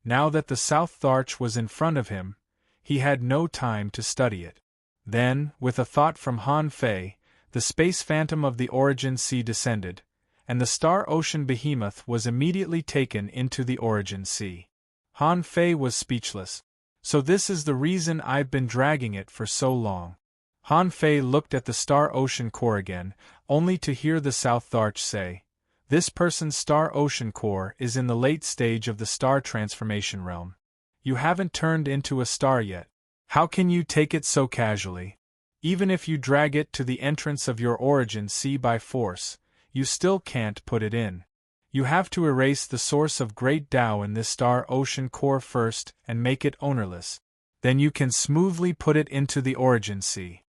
Now that the South Tharch was in front of him, he had no time to study it. Then, with a thought from Han Fei, the space phantom of the origin sea descended, and the star ocean behemoth was immediately taken into the origin sea. Han Fei was speechless. "So this is the reason I've been dragging it for so long." Han Fei looked at the star ocean core again, only to hear the South Tharch say, "This person's star ocean core is in the late stage of the star transformation realm. You haven't turned into a star yet. How can you take it so casually? Even if you drag it to the entrance of your origin sea by force, you still can't put it in. You have to erase the source of great Tao in this star ocean core first and make it ownerless. Then you can smoothly put it into the origin sea."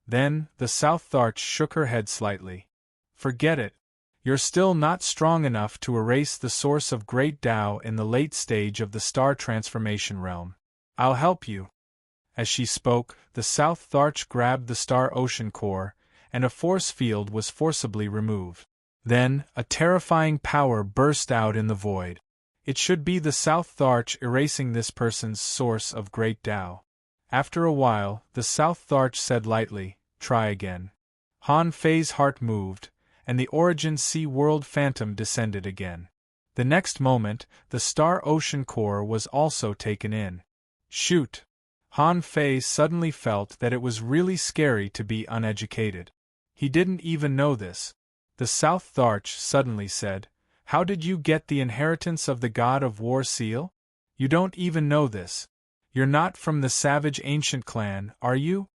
Then, the South Tharch shook her head slightly. "Forget it. You're still not strong enough to erase the source of great Tao in the late stage of the star transformation realm. I'll help you. As she spoke, the South Tharch grabbed the star ocean core, and a force field was forcibly removed. Then, a terrifying power burst out in the void. It should be the South Tharch erasing this person's source of great Tao. After a while, the South Tharch said lightly, "Try again." Han Fei's heart moved, and the Origin Sea World Phantom descended again. The next moment, the star ocean core was also taken in. Shoot! Han Fei suddenly felt that it was really scary to be uneducated. He didn't even know this. The South Tharch suddenly said, "How did you get the inheritance of the God of War seal? You don't even know this. You're not from the Savage Ancient Clan, are you?"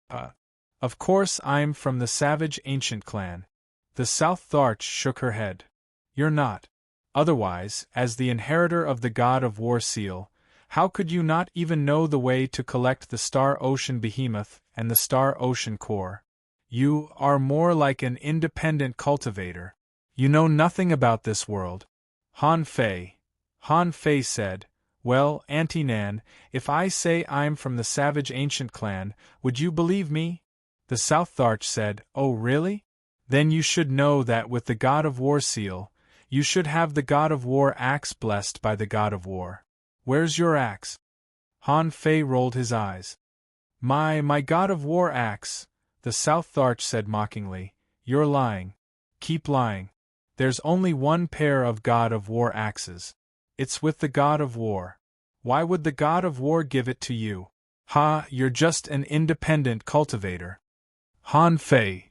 Of course I'm from the Savage Ancient Clan." The South Tharch shook her head. "You're not. Otherwise, as the inheritor of the God of War seal, how could you not even know the way to collect the Star Ocean Behemoth and the Star Ocean Core? You are more like an independent cultivator. You know nothing about this world." Han Fei said, "Well, Auntie Nan, if I say I'm from the Savage Ancient Clan, would you believe me?" The South Tharch said, "Oh really? Then you should know that with the God of War seal, you should have the God of War axe blessed by the God of War. Where's your axe?" Han Fei rolled his eyes. My God of War axe," the South Tharch said mockingly. "You're lying. Keep lying. There's only one pair of God of War axes. It's with the God of War. Why would the God of War give it to you? Ha, you're just an independent cultivator." Han Fei.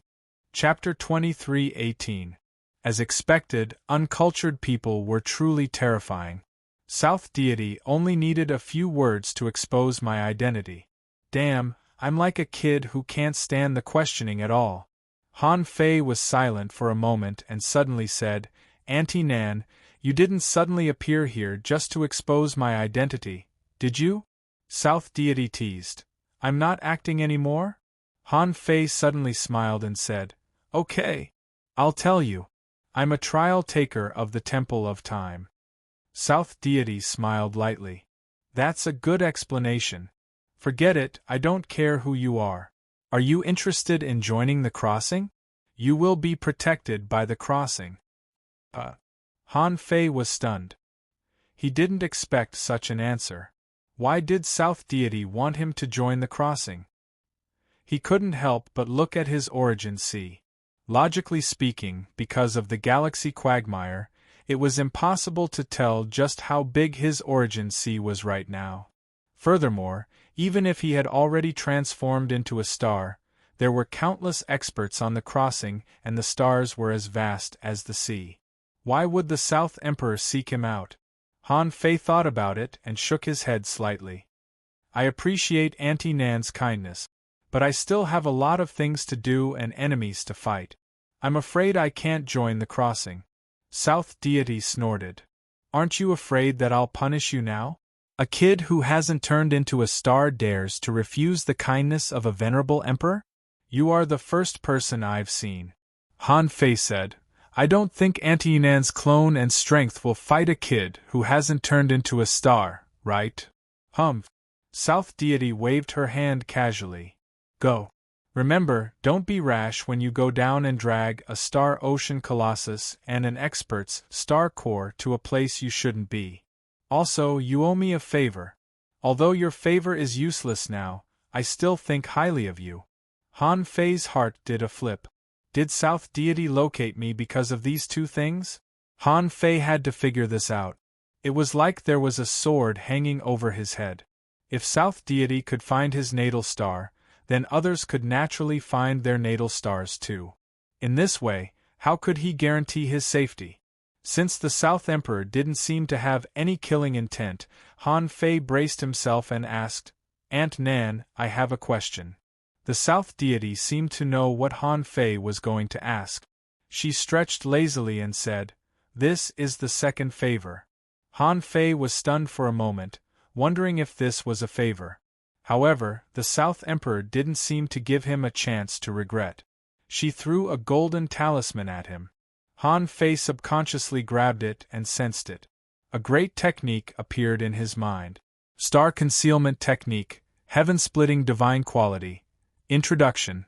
Chapter 23:18. As expected, uncultured people were truly terrifying. South Deity only needed a few words to expose my identity. Damn, I'm like a kid who can't stand the questioning at all. Han Fei was silent for a moment and suddenly said, "Auntie Nan, you didn't suddenly appear here just to expose my identity, did you?" South Deity teased. "I'm not acting anymore?" Han Fei suddenly smiled and said, "Okay. I'll tell you. I'm a trial taker of the Temple of Time." South Deity smiled lightly. "That's a good explanation. Forget it, I don't care who you are. Are you interested in joining the crossing? You will be protected by the crossing." Han Fei was stunned. He didn't expect such an answer. Why did South Deity want him to join the crossing? He couldn't help but look at his Origin Sea. Logically speaking, because of the galaxy quagmire, it was impossible to tell just how big his Origin Sea was right now. Furthermore, even if he had already transformed into a star, there were countless experts on the crossing and the stars were as vast as the sea. Why would the South Emperor seek him out? Han Fei thought about it and shook his head slightly. "I appreciate Auntie Nan's kindness, but I still have a lot of things to do and enemies to fight. I'm afraid I can't join the crossing." South Deity snorted. "Aren't you afraid that I'll punish you now? A kid who hasn't turned into a star dares to refuse the kindness of a venerable emperor? You are the first person I've seen." Han Fei said, "I don't think Auntie Nan's clone and strength will fight a kid who hasn't turned into a star, right?" "Humph." South Deity waved her hand casually. "Go. Remember, don't be rash when you go down and drag a Star Ocean Colossus and an expert's star core to a place you shouldn't be. Also, you owe me a favor. Although your favor is useless now, I still think highly of you." Han Fei's heart did a flip. Did South Deity locate me because of these two things? Han Fei had to figure this out. It was like there was a sword hanging over his head. If South Deity could find his natal star, then others could naturally find their natal stars too. In this way, how could he guarantee his safety? Since the South Emperor didn't seem to have any killing intent, Han Fei braced himself and asked, "Aunt Nan, I have a question." The South Deity seemed to know what Han Fei was going to ask. She stretched lazily and said, "This is the second favor." Han Fei was stunned for a moment, wondering if this was a favor. However, the South Emperor didn't seem to give him a chance to regret. She threw a golden talisman at him. Han Fei subconsciously grabbed it and sensed it. A great technique appeared in his mind. Star Concealment Technique, Heaven-Splitting Divine Quality. Introduction.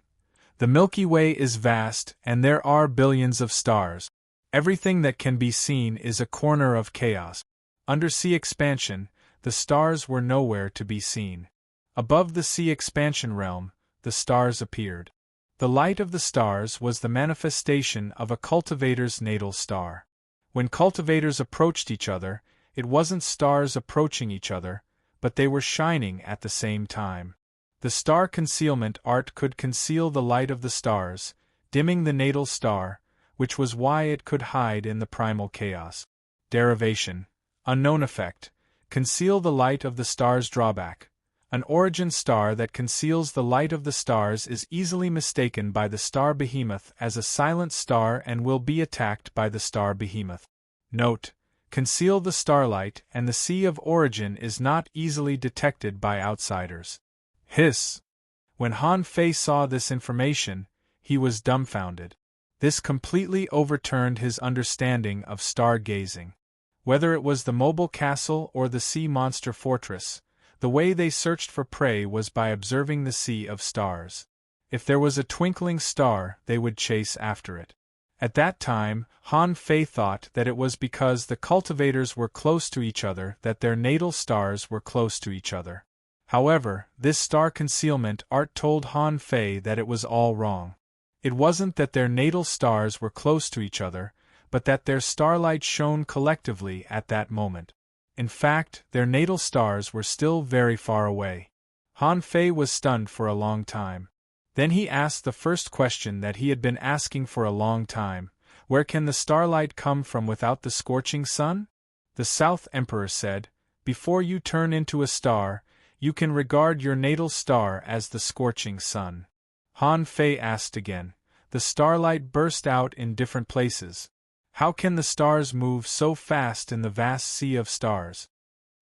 The Milky Way is vast, and there are billions of stars. Everything that can be seen is a corner of chaos. Undersea expansion, the stars were nowhere to be seen. Above the sea expansion realm, the stars appeared. The light of the stars was the manifestation of a cultivator's natal star. When cultivators approached each other, it wasn't stars approaching each other, but they were shining at the same time. The star concealment art could conceal the light of the stars, dimming the natal star, which was why it could hide in the primal chaos. Derivation. Unknown effect. Conceal the light of the star's drawback. An origin star that conceals the light of the stars is easily mistaken by the star behemoth as a silent star and will be attacked by the star behemoth. Note: conceal the starlight and the sea of origin is not easily detected by outsiders. Hiss! When Han Fei saw this information, he was dumbfounded. This completely overturned his understanding of stargazing. Whether it was the mobile castle or the sea monster fortress, the way they searched for prey was by observing the sea of stars. If there was a twinkling star, they would chase after it. At that time, Han Fei thought that it was because the cultivators were close to each other that their natal stars were close to each other. However, this star concealment art told Han Fei that it was all wrong. It wasn't that their natal stars were close to each other, but that their starlight shone collectively at that moment. In fact, their natal stars were still very far away. Han Fei was stunned for a long time. Then he asked the first question that he had been asking for a long time: where can the starlight come from without the scorching sun? The South Emperor said, before you turn into a star, you can regard your natal star as the scorching sun. Han Fei asked again. The starlight burst out in different places. How can the stars move so fast in the vast sea of stars?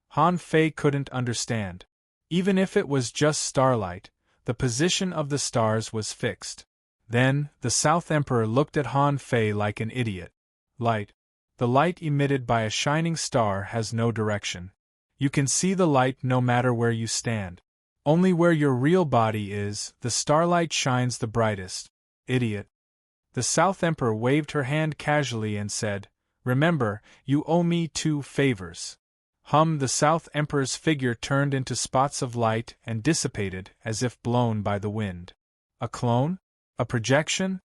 Han Fei couldn't understand. Even if it was just starlight, the position of the stars was fixed. Then, the South Emperor looked at Han Fei like an idiot. Light. The light emitted by a shining star has no direction. You can see the light no matter where you stand. Only where your real body is, the starlight shines the brightest. Idiot. The South Emperor waved her hand casually and said, remember, you owe me 2 favors. The South Emperor's figure turned into spots of light and dissipated as if blown by the wind. A clone? A projection?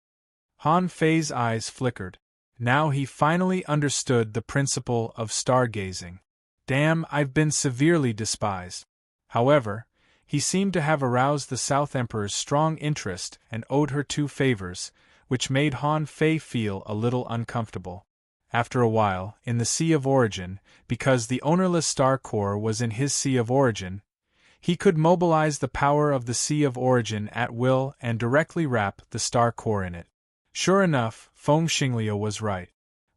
Han Fei's eyes flickered. Now he finally understood the principle of stargazing. Damn, I've been severely despised. However, he seemed to have aroused the South Emperor's strong interest and owed her 2 favors, which made Han Fei feel a little uncomfortable. After a while, in the Sea of Origin, because the ownerless star core was in his Sea of Origin, he could mobilize the power of the Sea of Origin at will and directly wrap the star core in it. Sure enough, Feng Xingliu was right.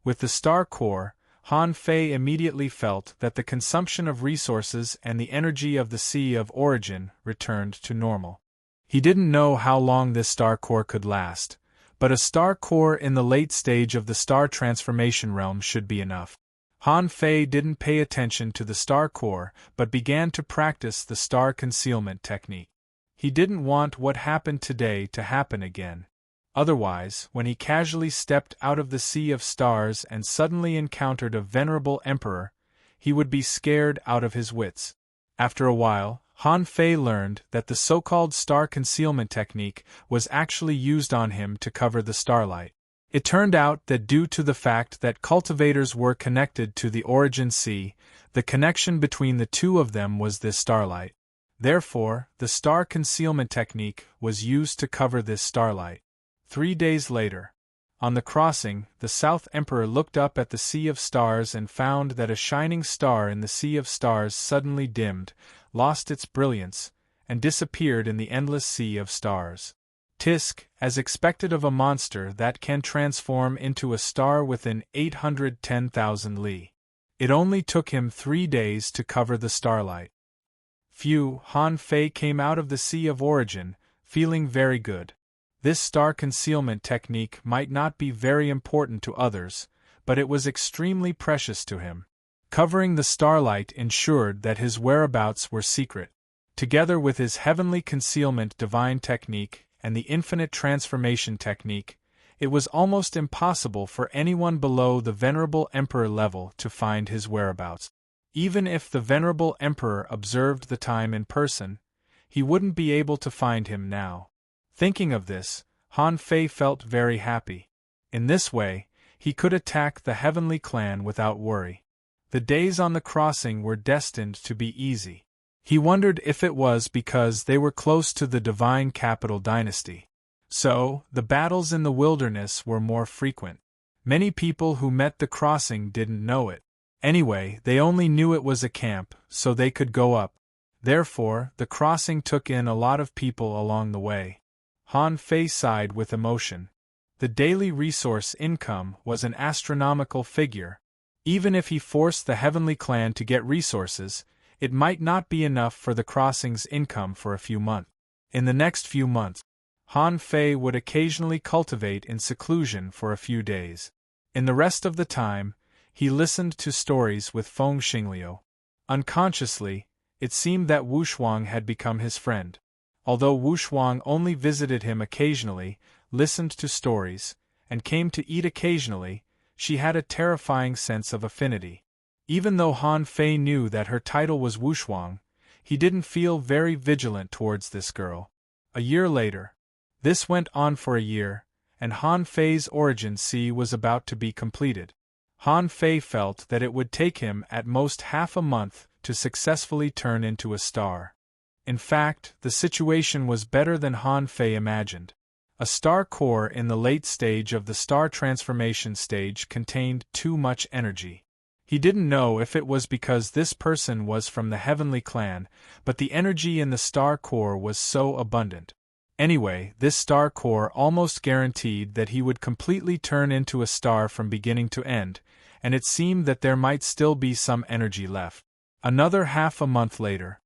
With the star core, Han Fei immediately felt that the consumption of resources and the energy of the Sea of Origin returned to normal. He didn't know how long this star core could last, but a star core in the late stage of the star transformation realm should be enough. Han Fei didn't pay attention to the star core but began to practice the star concealment technique. He didn't want what happened today to happen again. Otherwise, when he casually stepped out of the sea of stars and suddenly encountered a venerable emperor, he would be scared out of his wits. After a while, Han Fei learned that the so-called star concealment technique was actually used on him to cover the starlight. It turned out that due to the fact that cultivators were connected to the origin sea, the connection between the 2 of them was this starlight. Therefore, the star concealment technique was used to cover this starlight. 3 days later, on the crossing, the South Emperor looked up at the Sea of Stars and found that a shining star in the Sea of Stars suddenly dimmed, lost its brilliance, and disappeared in the endless sea of stars. Tisk, as expected of a monster that can transform into a star within 810,000 li. It only took him 3 days to cover the starlight. Han Fei came out of the Sea of Origin, feeling very good. This star concealment technique might not be very important to others, but it was extremely precious to him. Covering the starlight ensured that his whereabouts were secret. Together with his heavenly concealment divine technique and the infinite transformation technique, it was almost impossible for anyone below the Venerable Emperor level to find his whereabouts. Even if the Venerable Emperor observed the time in person, he wouldn't be able to find him now. Thinking of this, Han Fei felt very happy. In this way, he could attack the heavenly clan without worry. The days on the crossing were destined to be easy. He wondered if it was because they were close to the divine capital dynasty. So, the battles in the wilderness were more frequent. Many people who met the crossing didn't know it. Anyway, they only knew it was a camp, so they could go up. Therefore, the crossing took in a lot of people along the way. Han Fei sighed with emotion. The daily resource income was an astronomical figure. Even if he forced the heavenly clan to get resources, it might not be enough for the crossing's income for a few months. In the next few months, Han Fei would occasionally cultivate in seclusion for a few days. In the rest of the time, he listened to stories with Feng Xingliu. Unconsciously, it seemed that Wu Shuang had become his friend. Although Wu Shuang only visited him occasionally, listened to stories, and came to eat occasionally, she had a terrifying sense of affinity. Even though Han Fei knew that her title was Wu Shuang, he didn't feel very vigilant towards this girl. A year later. This went on for a year, and Han Fei's origin sea was about to be completed. Han Fei felt that it would take him at most half a month to successfully turn into a star. In fact, the situation was better than Han Fei imagined. A star core in the late stage of the star transformation stage contained too much energy. He didn't know if it was because this person was from the heavenly clan, but the energy in the star core was so abundant. Anyway, this star core almost guaranteed that he would completely turn into a star from beginning to end, and it seemed that there might still be some energy left. Another half a month later,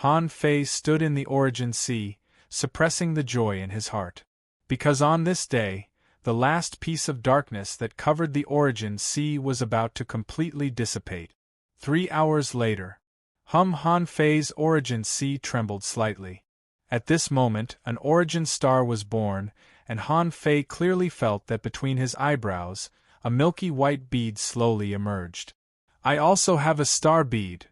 Han Fei stood in the origin sea, suppressing the joy in his heart. Because on this day, the last piece of darkness that covered the origin sea was about to completely dissipate. 3 hours later, Han Fei's origin sea trembled slightly. At this moment, an origin star was born, and Han Fei clearly felt that between his eyebrows, a milky white bead slowly emerged. I also have a star bead.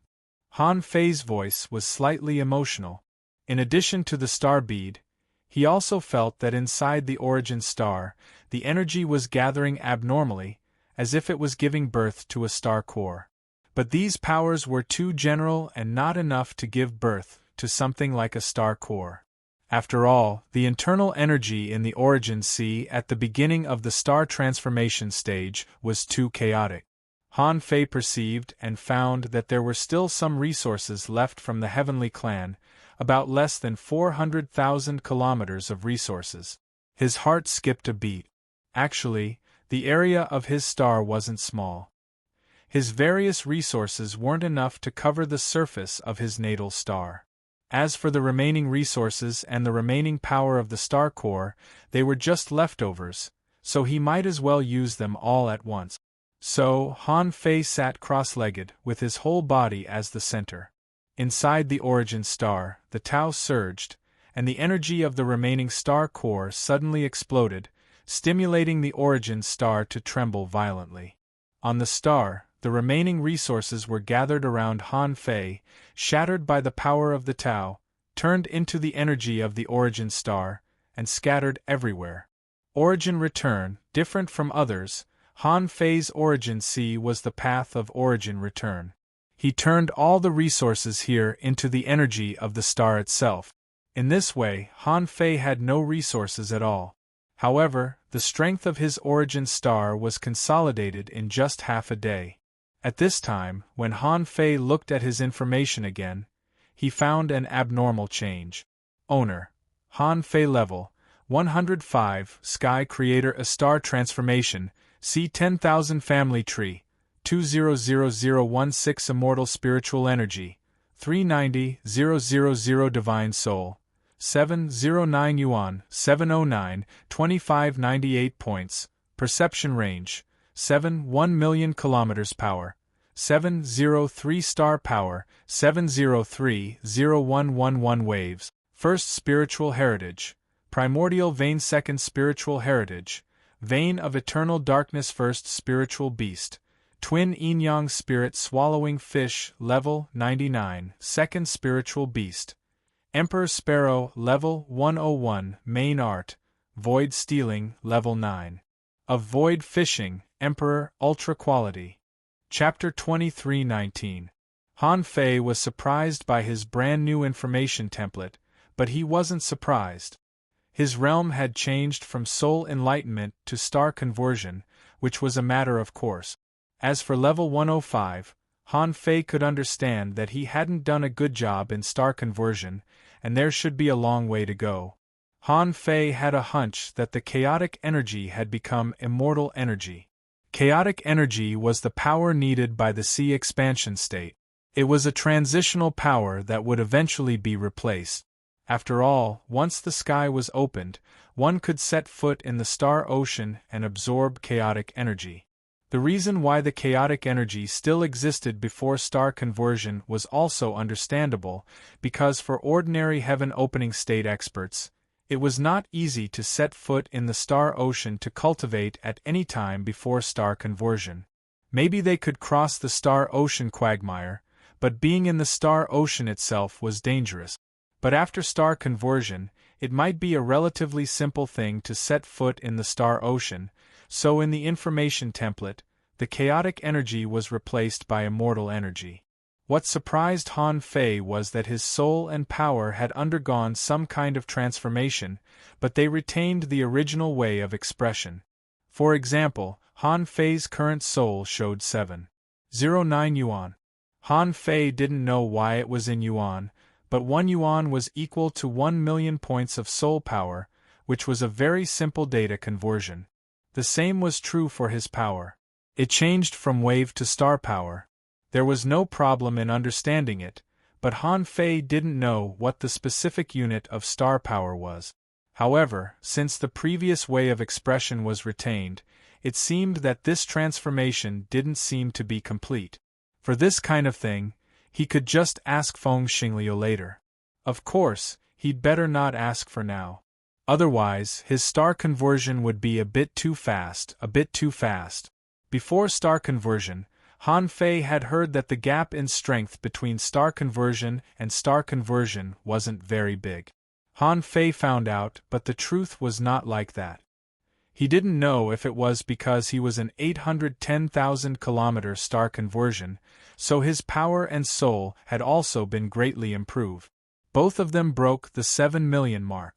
Han Fei's voice was slightly emotional. In addition to the star bead, he also felt that inside the origin star, the energy was gathering abnormally, as if it was giving birth to a star core. But these powers were too general and not enough to give birth to something like a star core. After all, the internal energy in the origin sea at the beginning of the star transformation stage was too chaotic. Han Fei perceived and found that there were still some resources left from the heavenly clan, about less than 400,000 kilometers of resources. His heart skipped a beat. Actually, the area of his star wasn't small. His various resources weren't enough to cover the surface of his natal star. As for the remaining resources and the remaining power of the star core, they were just leftovers, so he might as well use them all at once. So, Han Fei sat cross-legged, with his whole body as the center. Inside the origin star, the Tao surged, and the energy of the remaining star core suddenly exploded, stimulating the origin star to tremble violently. On the star, the remaining resources were gathered around Han Fei, shattered by the power of the Tao, turned into the energy of the origin star, and scattered everywhere. Origin return, different from others, Han Fei's origin sea was the path of origin return. He turned all the resources here into the energy of the star itself. In this way, Han Fei had no resources at all. However, the strength of his origin star was consolidated in just half a day. At this time, when Han Fei looked at his information again, he found an abnormal change. Owner: Han Fei level 105, Sky Creator a star transformation, C10,000 family tree, 200016 immortal spiritual energy, 390000 divine soul, 709 yuan, 709, 2598 points, perception range, 1 million kilometers power, 703 star power, 703, 0111 waves, first spiritual heritage, primordial vein second spiritual heritage, vein of eternal darkness first spiritual beast, twin yin-yang spirit swallowing fish level 99 second spiritual beast, Emperor Sparrow level 101 main art, void stealing level 9. Of void fishing, Emperor ultra quality. Chapter 23:19. Han Fei was surprised by his brand new information template, but he wasn't surprised. His realm had changed from soul enlightenment to star conversion, which was a matter of course. As for level 105, Han Fei could understand that he hadn't done a good job in star conversion, and there should be a long way to go. Han Fei had a hunch that the chaotic energy had become immortal energy. Chaotic energy was the power needed by the sea expansion state. It was a transitional power that would eventually be replaced. After all, once the sky was opened, one could set foot in the star ocean and absorb chaotic energy. The reason why the chaotic energy still existed before star conversion was also understandable, because for ordinary heaven opening state experts, it was not easy to set foot in the star ocean to cultivate at any time before star conversion. Maybe they could cross the star ocean quagmire, but being in the star ocean itself was dangerous. But after star conversion, it might be a relatively simple thing to set foot in the star ocean, so in the information template, the chaotic energy was replaced by immortal energy. What surprised Han Fei was that his soul and power had undergone some kind of transformation, but they retained the original way of expression. For example, Han Fei's current soul showed 709 yuan. Han Fei didn't know why it was in yuan, but 1 yuan was equal to 1 million points of soul power, which was a very simple data conversion. The same was true for his power. It changed from wave to star power. There was no problem in understanding it, but Han Fei didn't know what the specific unit of star power was. However, since the previous way of expression was retained, it seemed that this transformation didn't seem to be complete. For this kind of thing, he could just ask Feng Xingliu later. Of course, he'd better not ask for now. Otherwise, his star conversion would be a bit too fast. Before star conversion, Han Fei had heard that the gap in strength between star conversion and star conversion wasn't very big. Han Fei found out, but the truth was not like that. He didn't know if it was because he was an 810,000 kilometer star conversion, so his power and soul had also been greatly improved. Both of them broke the 7 million mark.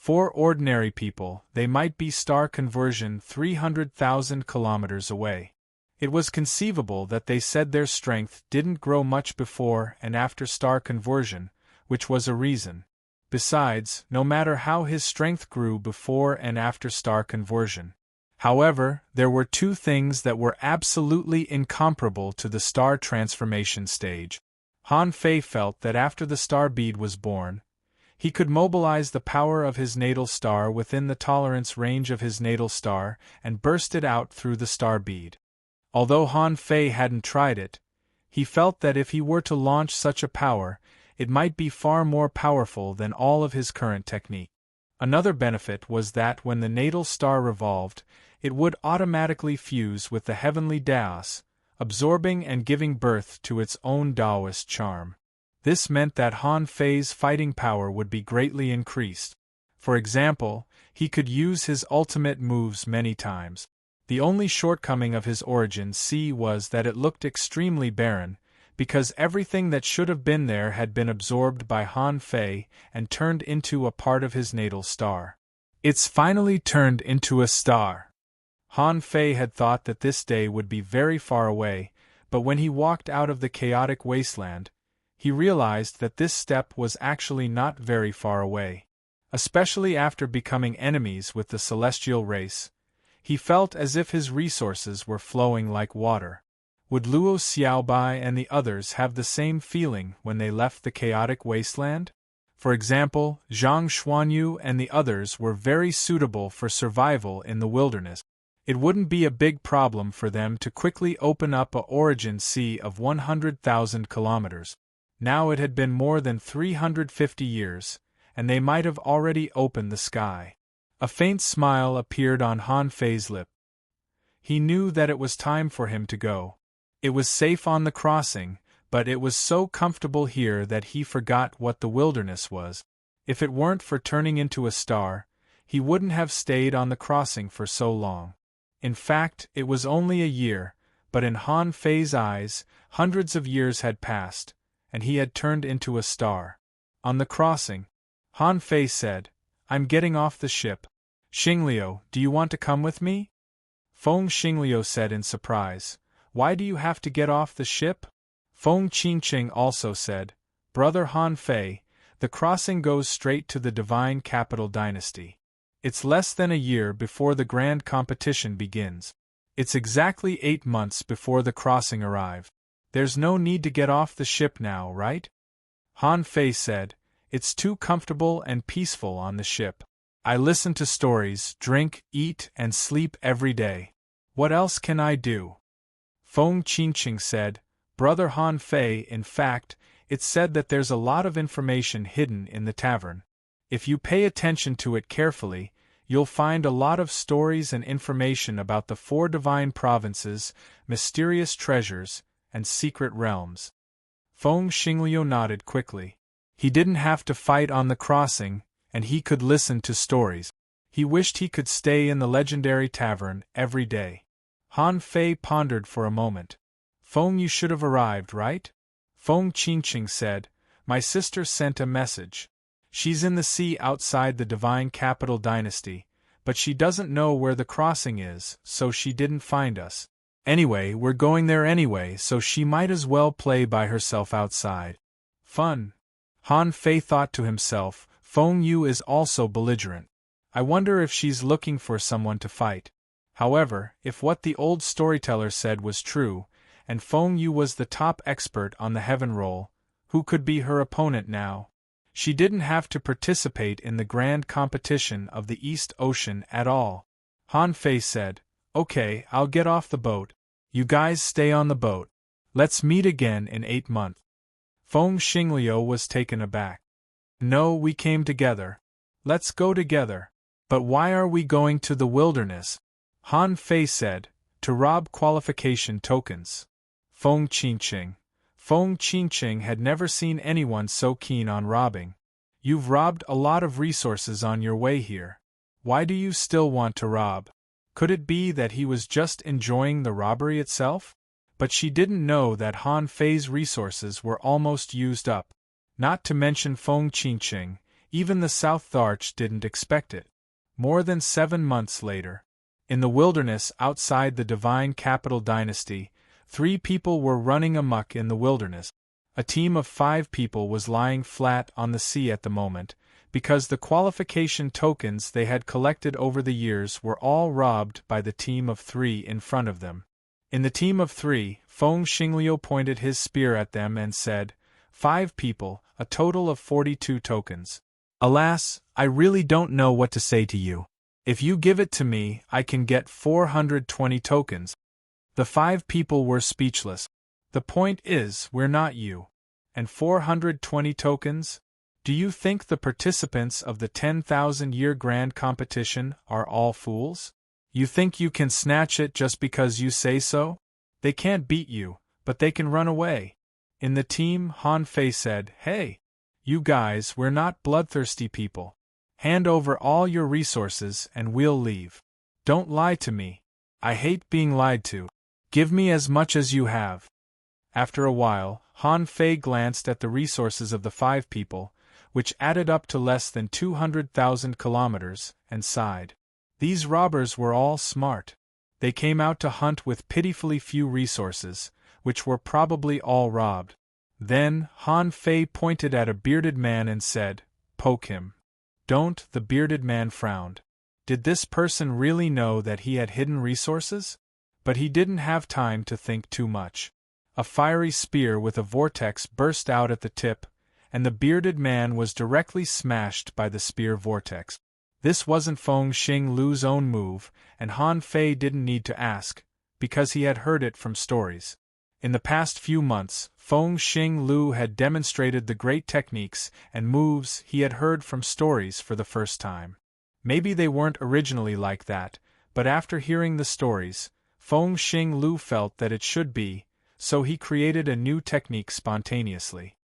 For ordinary people, they might be star conversion 300,000 kilometers away. It was conceivable that they said their strength didn't grow much before and after star conversion, which was a reason. Besides, no matter how his strength grew before and after star conversion. However, there were two things that were absolutely incomparable to the star transformation stage. Han Fei felt that after the star bead was born, he could mobilize the power of his natal star within the tolerance range of his natal star and burst it out through the star bead. Although Han Fei hadn't tried it, he felt that if he were to launch such a power, it might be far more powerful than all of his current technique. Another benefit was that when the natal star revolved, it would automatically fuse with the heavenly Daos, absorbing and giving birth to its own Taoist charm. This meant that Han Fei's fighting power would be greatly increased. For example, he could use his ultimate moves many times. The only shortcoming of his origin C was that it looked extremely barren, because everything that should have been there had been absorbed by Han Fei and turned into a part of his natal star. It's finally turned into a star. Han Fei had thought that this day would be very far away, but when he walked out of the chaotic wasteland, he realized that this step was actually not very far away. Especially after becoming enemies with the celestial race, he felt as if his resources were flowing like water. Would Luo Xiaobai and the others have the same feeling when they left the chaotic wasteland? For example, Zhang Xuanyu and the others were very suitable for survival in the wilderness. It wouldn't be a big problem for them to quickly open up a origin sea of 100,000 kilometers. Now it had been more than 350 years, and they might have already opened the sky. A faint smile appeared on Han Fei's lip. He knew that it was time for him to go. It was safe on the crossing, but it was so comfortable here that he forgot what the wilderness was. If it weren't for turning into a star, he wouldn't have stayed on the crossing for so long. In fact, it was only a year, but in Han Fei's eyes, hundreds of years had passed, and he had turned into a star. On the crossing, Han Fei said, "I'm getting off the ship. Xingliu, do you want to come with me?" Feng Xingliu said in surprise, "Why do you have to get off the ship?" Feng Qingqing also said, "Brother Han Fei, the crossing goes straight to the divine capital dynasty. It's less than a year before the grand competition begins. It's exactly 8 months before the crossing arrive. There's no need to get off the ship now, right?" Han Fei said, "It's too comfortable and peaceful on the ship. I listen to stories, drink, eat, and sleep every day. What else can I do?" Feng Qingqing said, "Brother Han Fei, in fact, it's said that there's a lot of information hidden in the tavern. If you pay attention to it carefully, you'll find a lot of stories and information about the 4 divine provinces, mysterious treasures, and secret realms." Feng Xingliu nodded quickly. He didn't have to fight on the crossing, and he could listen to stories. He wished he could stay in the legendary tavern every day. Han Fei pondered for a moment. "Feng, you should have arrived, right?" Feng Qingqing said, "My sister sent a message. She's in the sea outside the divine capital dynasty, but she doesn't know where the crossing is, so she didn't find us. Anyway, we're going there anyway, so she might as well play by herself outside." Fun. Han Fei thought to himself, Feng Yu is also belligerent. I wonder if she's looking for someone to fight. However, if what the old storyteller said was true, and Feng Yu was the top expert on the heaven roll, who could be her opponent now? She didn't have to participate in the grand competition of the East Ocean at all. Han Fei said, "Okay, I'll get off the boat. You guys stay on the boat. Let's meet again in 8 months." Feng Xingliu was taken aback. "No, we came together. Let's go together. But why are we going to the wilderness?" Han Fei said, "To rob qualification tokens." Feng Qingqing. Feng Qingqing had never seen anyone so keen on robbing. "You've robbed a lot of resources on your way here. Why do you still want to rob?" Could it be that he was just enjoying the robbery itself? But she didn't know that Han Fei's resources were almost used up. Not to mention Feng Qingqing, even the South Arch didn't expect it. More than 7 months later, in the wilderness outside the divine capital dynasty, 3 people were running amok in the wilderness. A team of 5 people was lying flat on the sea at the moment, because the qualification tokens they had collected over the years were all robbed by the team of 3 in front of them. In the team of 3, Feng Xingliu pointed his spear at them and said, 5 people, a total of 42 tokens. Alas, I really don't know what to say to you. If you give it to me, I can get 420 tokens. The 5 people were speechless. The point is, we're not you. And 420 tokens? Do you think the participants of the 10,000-year grand competition are all fools? You think you can snatch it just because you say so? They can't beat you, but they can run away. In the team, Han Fei said, "Hey! You guys, we're not bloodthirsty people. Hand over all your resources and we'll leave. Don't lie to me. I hate being lied to. Give me as much as you have." After a while, Han Fei glanced at the resources of the 5 people, which added up to less than 200,000 kilometers, and sighed. These robbers were all smart. They came out to hunt with pitifully few resources, which were probably all robbed. Then, Han Fei pointed at a bearded man and said, "Poke him." "Don't," the bearded man frowned. Did this person really know that he had hidden resources? But he didn't have time to think too much. A fiery spear with a vortex burst out at the tip, and the bearded man was directly smashed by the spear vortex. This wasn't Feng Xing Lu's own move, and Han Fei didn't need to ask, because he had heard it from stories. In the past few months, Feng Xing Lu had demonstrated the great techniques and moves he had heard from stories for the first time. Maybe they weren't originally like that, but after hearing the stories, Feng Xing Lu felt that it should be, so he created a new technique spontaneously.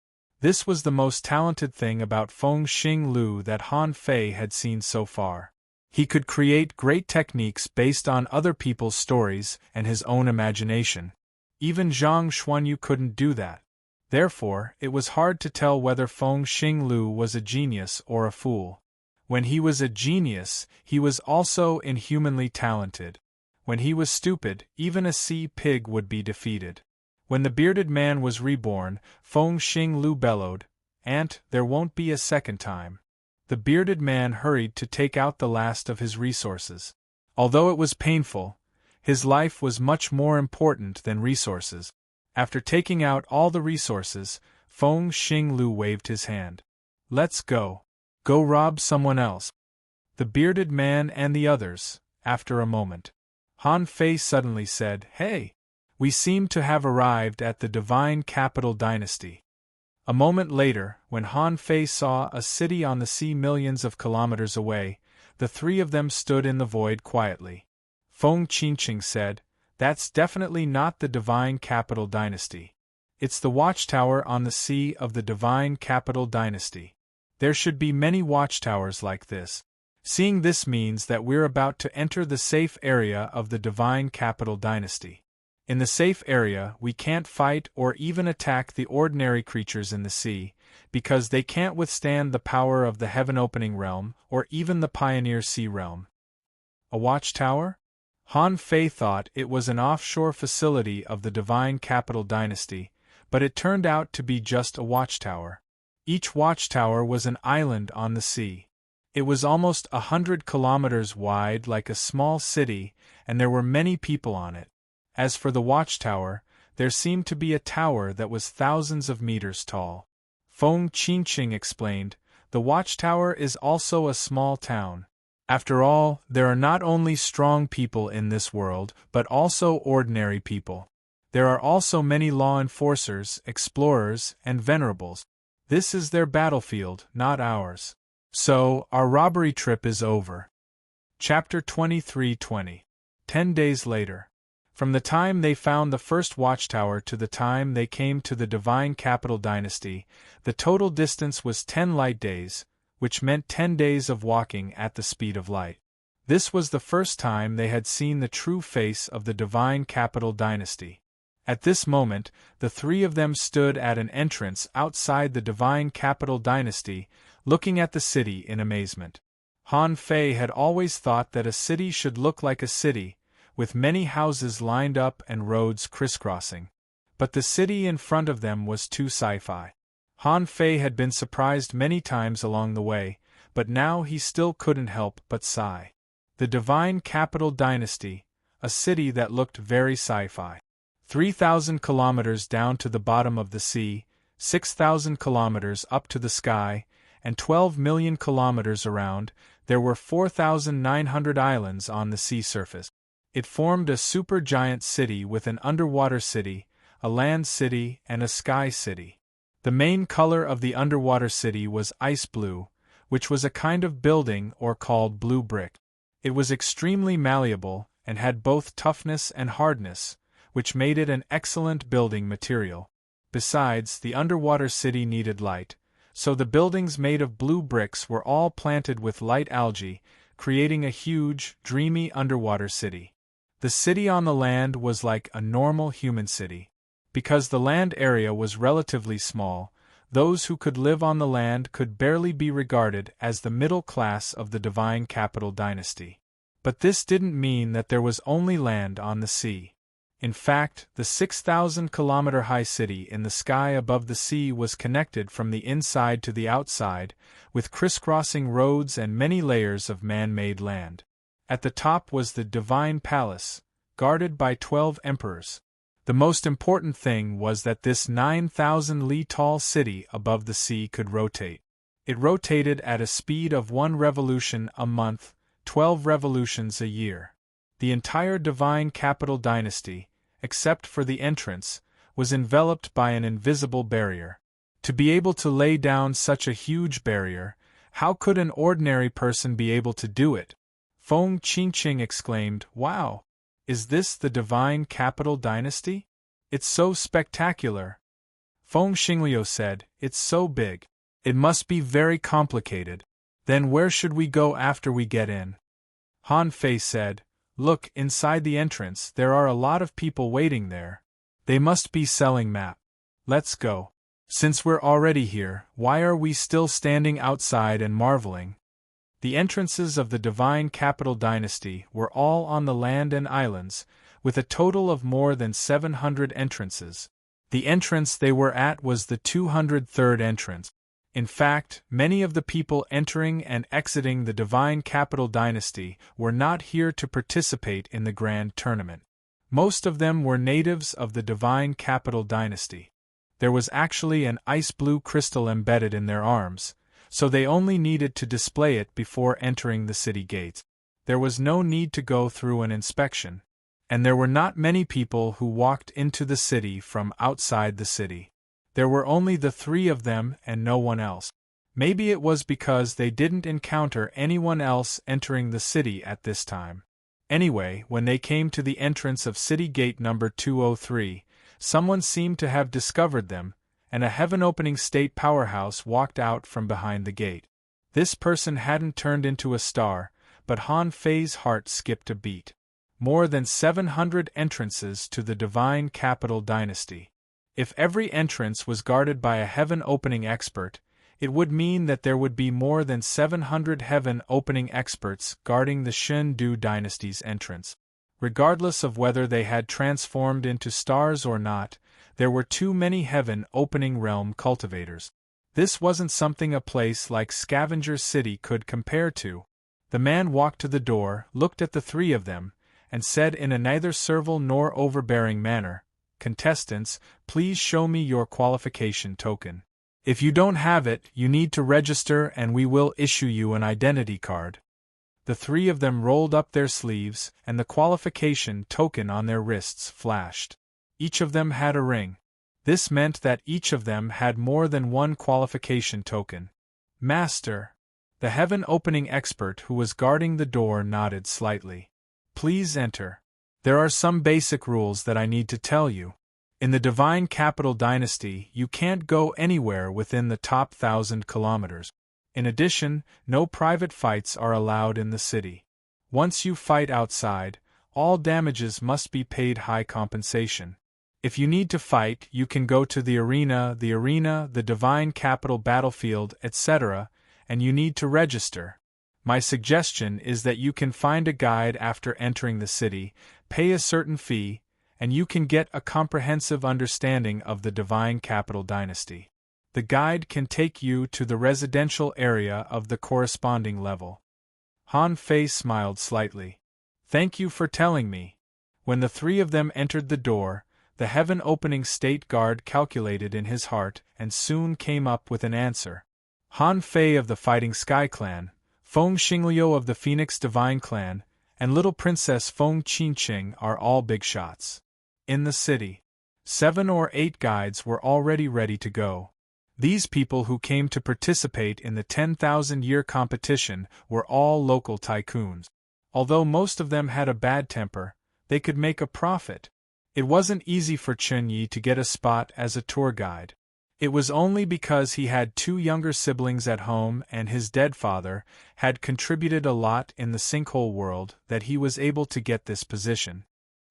This was the most talented thing about Feng Xing Lu that Han Fei had seen so far. He could create great techniques based on other people's stories and his own imagination. Even Zhang Xuanyu couldn't do that. Therefore, it was hard to tell whether Feng Xing Lu was a genius or a fool. When he was a genius, he was also inhumanly talented. When he was stupid, even a sea pig would be defeated. When the bearded man was reborn, Feng Xing Lu bellowed, "Aunt, there won't be a second time." The bearded man hurried to take out the last of his resources. Although it was painful, his life was much more important than resources. After taking out all the resources, Feng Xing Lu waved his hand. "Let's go. Go rob someone else." The bearded man and the others, after a moment. Han Fei suddenly said, "Hey! We seem to have arrived at the divine capital dynasty." A moment later, when Han Fei saw a city on the sea millions of kilometers away, the three of them stood in the void quietly. Feng Qingqing said, "That's definitely not the divine capital dynasty. It's the watchtower on the sea of the divine capital dynasty. There should be many watchtowers like this. Seeing this means that we're about to enter the safe area of the divine capital dynasty. In the safe area, we can't fight or even attack the ordinary creatures in the sea, because they can't withstand the power of the heaven-opening realm or even the pioneer sea realm." A watchtower? Han Fei thought it was an offshore facility of the divine capital dynasty, but it turned out to be just a watchtower. Each watchtower was an island on the sea. It was almost 100 kilometers wide, like a small city, and there were many people on it. As for the watchtower, there seemed to be a tower that was thousands of meters tall. Feng Qingqing explained, "The watchtower is also a small town. After all, there are not only strong people in this world, but also ordinary people. There are also many law enforcers, explorers, and venerables. This is their battlefield, not ours. So, our robbery trip is over." Chapter 23:20. 10 days later. From the time they found the first watchtower to the time they came to the divine capital dynasty, the total distance was 10 light days, which meant 10 days of walking at the speed of light. This was the first time they had seen the true face of the divine capital dynasty. At this moment, the three of them stood at an entrance outside the divine capital dynasty, looking at the city in amazement. Han Fei had always thought that a city should look like a city, with many houses lined up and roads crisscrossing. But the city in front of them was too sci-fi. Han Fei had been surprised many times along the way, but now he still couldn't help but sigh. The divine capital dynasty, a city that looked very sci-fi. 3,000 kilometers down to the bottom of the sea, 6,000 kilometers up to the sky, and 12 million kilometers around, there were 4,900 islands on the sea surface. It formed a supergiant city with an underwater city, a land city, and a sky city. The main color of the underwater city was ice blue, which was a kind of building or called blue brick. It was extremely malleable, and had both toughness and hardness, which made it an excellent building material. Besides, the underwater city needed light, so the buildings made of blue bricks were all planted with light algae, creating a huge, dreamy underwater city. The city on the land was like a normal human city. Because the land area was relatively small, those who could live on the land could barely be regarded as the middle class of the divine capital dynasty. But this didn't mean that there was only land on the sea. In fact, the 6,000-kilometer-high city in the sky above the sea was connected from the inside to the outside, with crisscrossing roads and many layers of man-made land. At the top was the divine palace, guarded by 12 emperors. The most important thing was that this 9,000 li tall city above the sea could rotate. It rotated at a speed of 1 revolution a month, 12 revolutions a year. The entire divine capital dynasty, except for the entrance, was enveloped by an invisible barrier. To be able to lay down such a huge barrier, how could an ordinary person be able to do it? Feng Qingqing exclaimed, "Wow! Is this the divine capital dynasty? It's so spectacular." Feng Xingliu said, "It's so big. It must be very complicated. Then where should we go after we get in?" Han Fei said, "Look, inside the entrance there are a lot of people waiting there. They must be selling map. Let's go. Since we're already here, why are we still standing outside and marveling?" The entrances of the divine capital dynasty were all on the land and islands, with a total of more than 700 entrances. The entrance they were at was the 203rd entrance. In fact, many of the people entering and exiting the divine capital dynasty were not here to participate in the grand tournament. Most of them were natives of the divine capital dynasty. There was actually an ice-blue crystal embedded in their arms, so they only needed to display it before entering the city gates. There was no need to go through an inspection, and there were not many people who walked into the city from outside the city. There were only the 3 of them and no one else. Maybe it was because they didn't encounter anyone else entering the city at this time. Anyway, when they came to the entrance of city gate number 203, someone seemed to have discovered them, and a heaven-opening state powerhouse walked out from behind the gate. This person hadn't turned into a star, but Han Fei's heart skipped a beat. More than 700 entrances to the divine capital dynasty. If every entrance was guarded by a heaven-opening expert, it would mean that there would be more than 700 heaven-opening experts guarding the Shen-Du dynasty's entrance. Regardless of whether they had transformed into stars or not, there were too many heaven-opening realm cultivators. This wasn't something a place like Scavenger City could compare to. The man walked to the door, looked at the 3 of them, and said in a neither servile nor overbearing manner, "Contestants, please show me your qualification token. If you don't have it, you need to register and we will issue you an identity card." The 3 of them rolled up their sleeves, and the qualification token on their wrists flashed. Each of them had a ring. This meant that each of them had more than one qualification token. "Master." The heaven-opening expert who was guarding the door nodded slightly. "Please enter. There are some basic rules that I need to tell you. In the divine capital dynasty, you can't go anywhere within the top 1,000 kilometers. In addition, no private fights are allowed in the city. Once you fight outside, all damages must be paid high compensation. If you need to fight, you can go to the arena, the divine capital battlefield, etc., and you need to register. My suggestion is that you can find a guide after entering the city, pay a certain fee, and you can get a comprehensive understanding of the divine capital dynasty. The guide can take you to the residential area of the corresponding level." Han Fei smiled slightly. "Thank you for telling me." When the 3 of them entered the door, the heaven-opening state guard calculated in his heart and soon came up with an answer. Han Fei of the Fighting Sky Clan, Feng Xingliu of the Phoenix Divine Clan, and little Princess Feng Qingqing are all big shots. In the city, 7 or 8 guides were already ready to go. These people who came to participate in the 10,000-year competition were all local tycoons. Although most of them had a bad temper, they could make a profit. It wasn't easy for Chun Yi to get a spot as a tour guide. It was only because he had 2 younger siblings at home and his dead father had contributed a lot in the sinkhole world that he was able to get this position.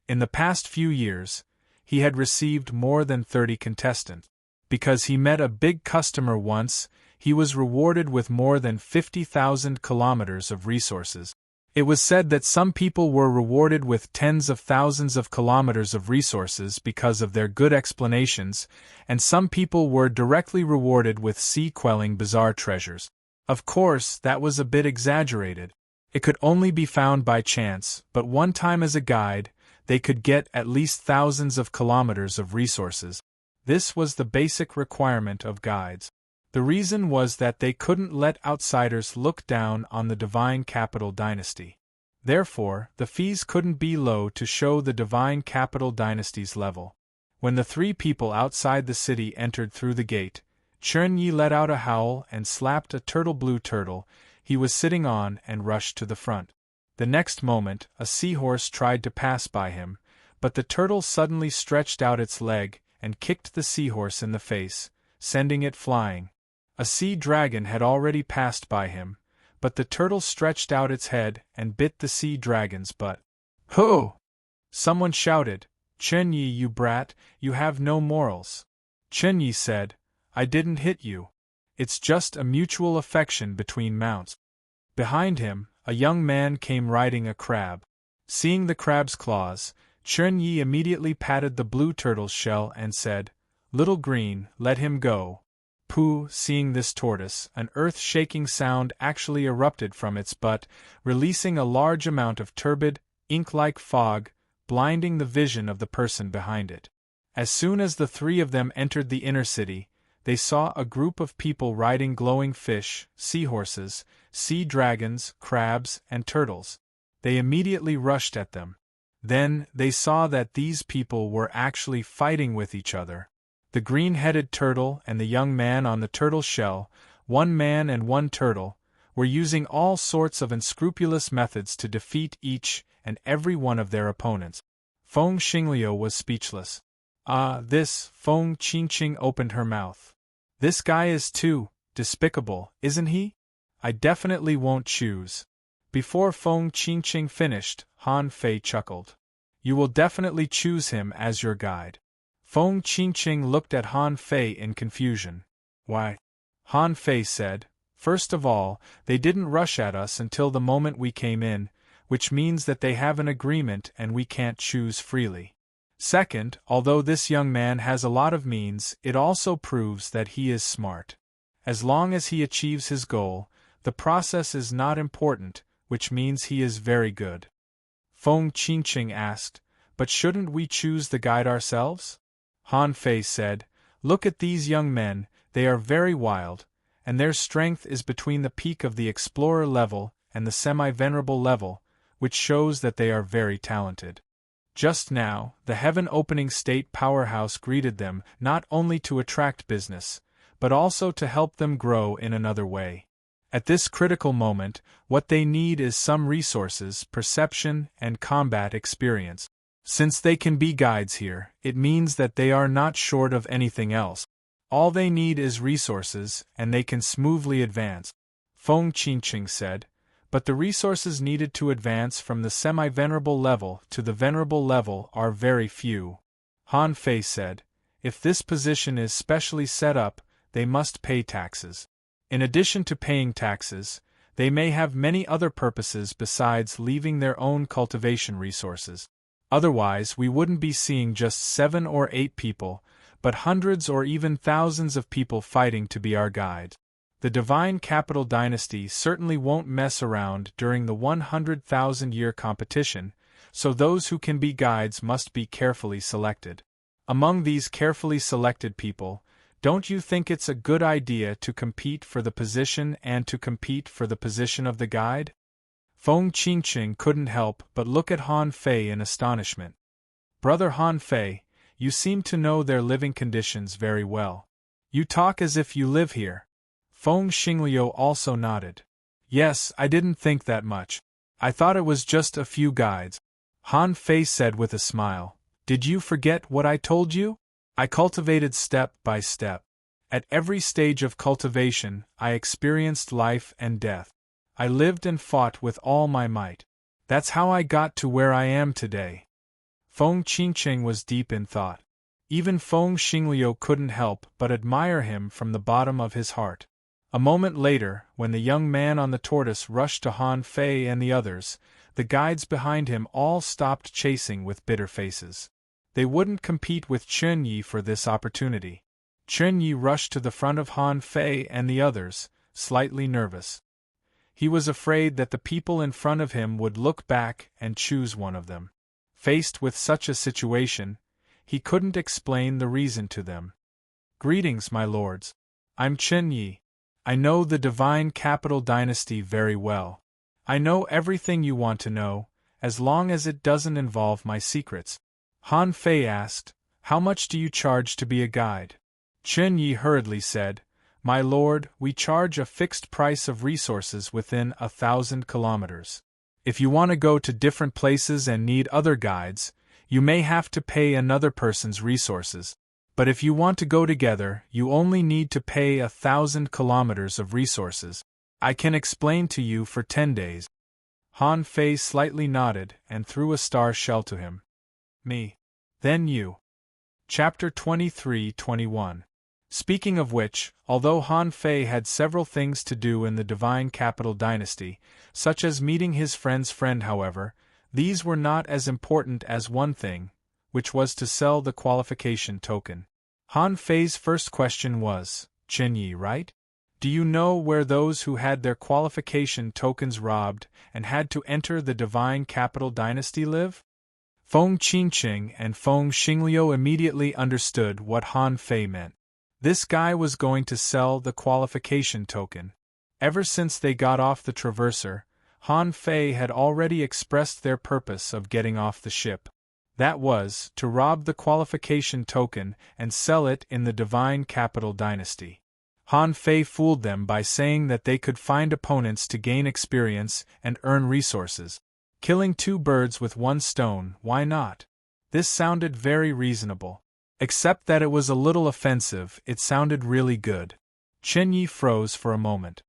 In the past few years, he had received more than 30 contestants. Because he met a big customer once, he was rewarded with more than 50,000 kilometers of resources. It was said that some people were rewarded with tens of thousands of kilometers of resources because of their good explanations, and some people were directly rewarded with sea-quelling bizarre treasures. Of course, that was a bit exaggerated. It could only be found by chance, but one time as a guide, they could get at least thousands of kilometers of resources. This was the basic requirement of guides. The reason was that they couldn't let outsiders look down on the divine capital dynasty. Therefore, the fees couldn't be low to show the divine capital dynasty's level. When the three people outside the city entered through the gate, Chun-Yi let out a howl and slapped a blue turtle he was sitting on and rushed to the front. The next moment, a seahorse tried to pass by him, but the turtle suddenly stretched out its leg and kicked the seahorse in the face, sending it flying. A sea dragon had already passed by him, but the turtle stretched out its head and bit the sea dragon's butt. "Ho!" Someone shouted, "Chun-Yi, you brat, you have no morals." Chun-Yi said, "I didn't hit you. It's just a mutual affection between mounts." Behind him, a young man came riding a crab. Seeing the crab's claws, Chun-Yi immediately patted the blue turtle's shell and said, "Little green, let him go." Pooh, seeing this tortoise, an earth-shaking sound actually erupted from its butt, releasing a large amount of turbid, ink-like fog, blinding the vision of the person behind it. As soon as the three of them entered the inner city, they saw a group of people riding glowing fish, seahorses, sea dragons, crabs, and turtles. They immediately rushed at them. Then, they saw that these people were actually fighting with each other. The green-headed turtle and the young man on the turtle shell, one man and one turtle, were using all sorts of unscrupulous methods to defeat each and every one of their opponents. Feng Xingliu was speechless. Feng Qingqing opened her mouth. "This guy is too despicable, isn't he? I definitely won't choose." Before Feng Qingqing finished, Han Fei chuckled. "You will definitely choose him as your guide." Feng Qingqing looked at Han Fei in confusion. "Why?" Han Fei said, "First of all, they didn't rush at us until the moment we came in, which means that they have an agreement and we can't choose freely. Second, although this young man has a lot of means, it also proves that he is smart. As long as he achieves his goal, the process is not important, which means he is very good." Feng Qingqing asked, "But shouldn't we choose the guide ourselves?" Han Fei said, "Look at these young men, they are very wild, and their strength is between the peak of the explorer level and the semi-venerable level, which shows that they are very talented. Just now, the heaven-opening state powerhouse greeted them not only to attract business, but also to help them grow in another way. At this critical moment, what they need is some resources, perception, and combat experience. Since they can be guides here, it means that they are not short of anything else. All they need is resources, and they can smoothly advance." Feng Qingqing said, "But the resources needed to advance from the semi-venerable level to the venerable level are very few." Han Fei said, "If this position is specially set up, they must pay taxes. In addition to paying taxes, they may have many other purposes besides leaving their own cultivation resources. Otherwise, we wouldn't be seeing just 7 or 8 people, but hundreds or even thousands of people fighting to be our guide. The divine capital dynasty certainly won't mess around during the 100,000-year competition, so those who can be guides must be carefully selected. Among these carefully selected people, don't you think it's a good idea to compete for the position and to compete for the position of the guide?" Feng Qingqing couldn't help but look at Han Fei in astonishment. "Brother Han Fei, you seem to know their living conditions very well. You talk as if you live here." Feng Xingliu also nodded. "Yes, I didn't think that much. I thought it was just a few guides." Han Fei said with a smile, "Did you forget what I told you? I cultivated step by step. At every stage of cultivation, I experienced life and death. I lived and fought with all my might. That's how I got to where I am today." Feng Qingqing was deep in thought. Even Feng Xingliu couldn't help but admire him from the bottom of his heart. A moment later, when the young man on the tortoise rushed to Han Fei and the others, the guides behind him all stopped chasing with bitter faces. They wouldn't compete with Chun-Yi for this opportunity. Chun-Yi rushed to the front of Han Fei and the others, slightly nervous. He was afraid that the people in front of him would look back and choose one of them. Faced with such a situation, he couldn't explain the reason to them. "Greetings, my lords. I'm Chen Yi. I know the divine capital dynasty very well. I know everything you want to know, as long as it doesn't involve my secrets." Han Fei asked, "How much do you charge to be a guide?" Chen Yi hurriedly said, "My lord, we charge a fixed price of resources within 1,000 kilometers. If you want to go to different places and need other guides, you may have to pay another person's resources. But if you want to go together, you only need to pay 1,000 kilometers of resources. I can explain to you for 10 days. Han Fei slightly nodded and threw a star shell to him. "Me. Then you." Chapter 23-21. Speaking of which, although Han Fei had several things to do in the Divine Capital Dynasty, such as meeting his friend's friend, however, these were not as important as one thing, which was to sell the qualification token. Han Fei's first question was, "Chen Yi, right? Do you know where those who had their qualification tokens robbed and had to enter the Divine Capital Dynasty live?" Feng Qingqing and Feng Xingliu immediately understood what Han Fei meant. This guy was going to sell the qualification token. Ever since they got off the Traverser, Han Fei had already expressed their purpose of getting off the ship. That was, to rob the qualification token and sell it in the Divine Capital Dynasty. Han Fei fooled them by saying that they could find opponents to gain experience and earn resources. Killing two birds with one stone, why not? This sounded very reasonable. Except that it was a little offensive, it sounded really good. Chen Yi froze for a moment.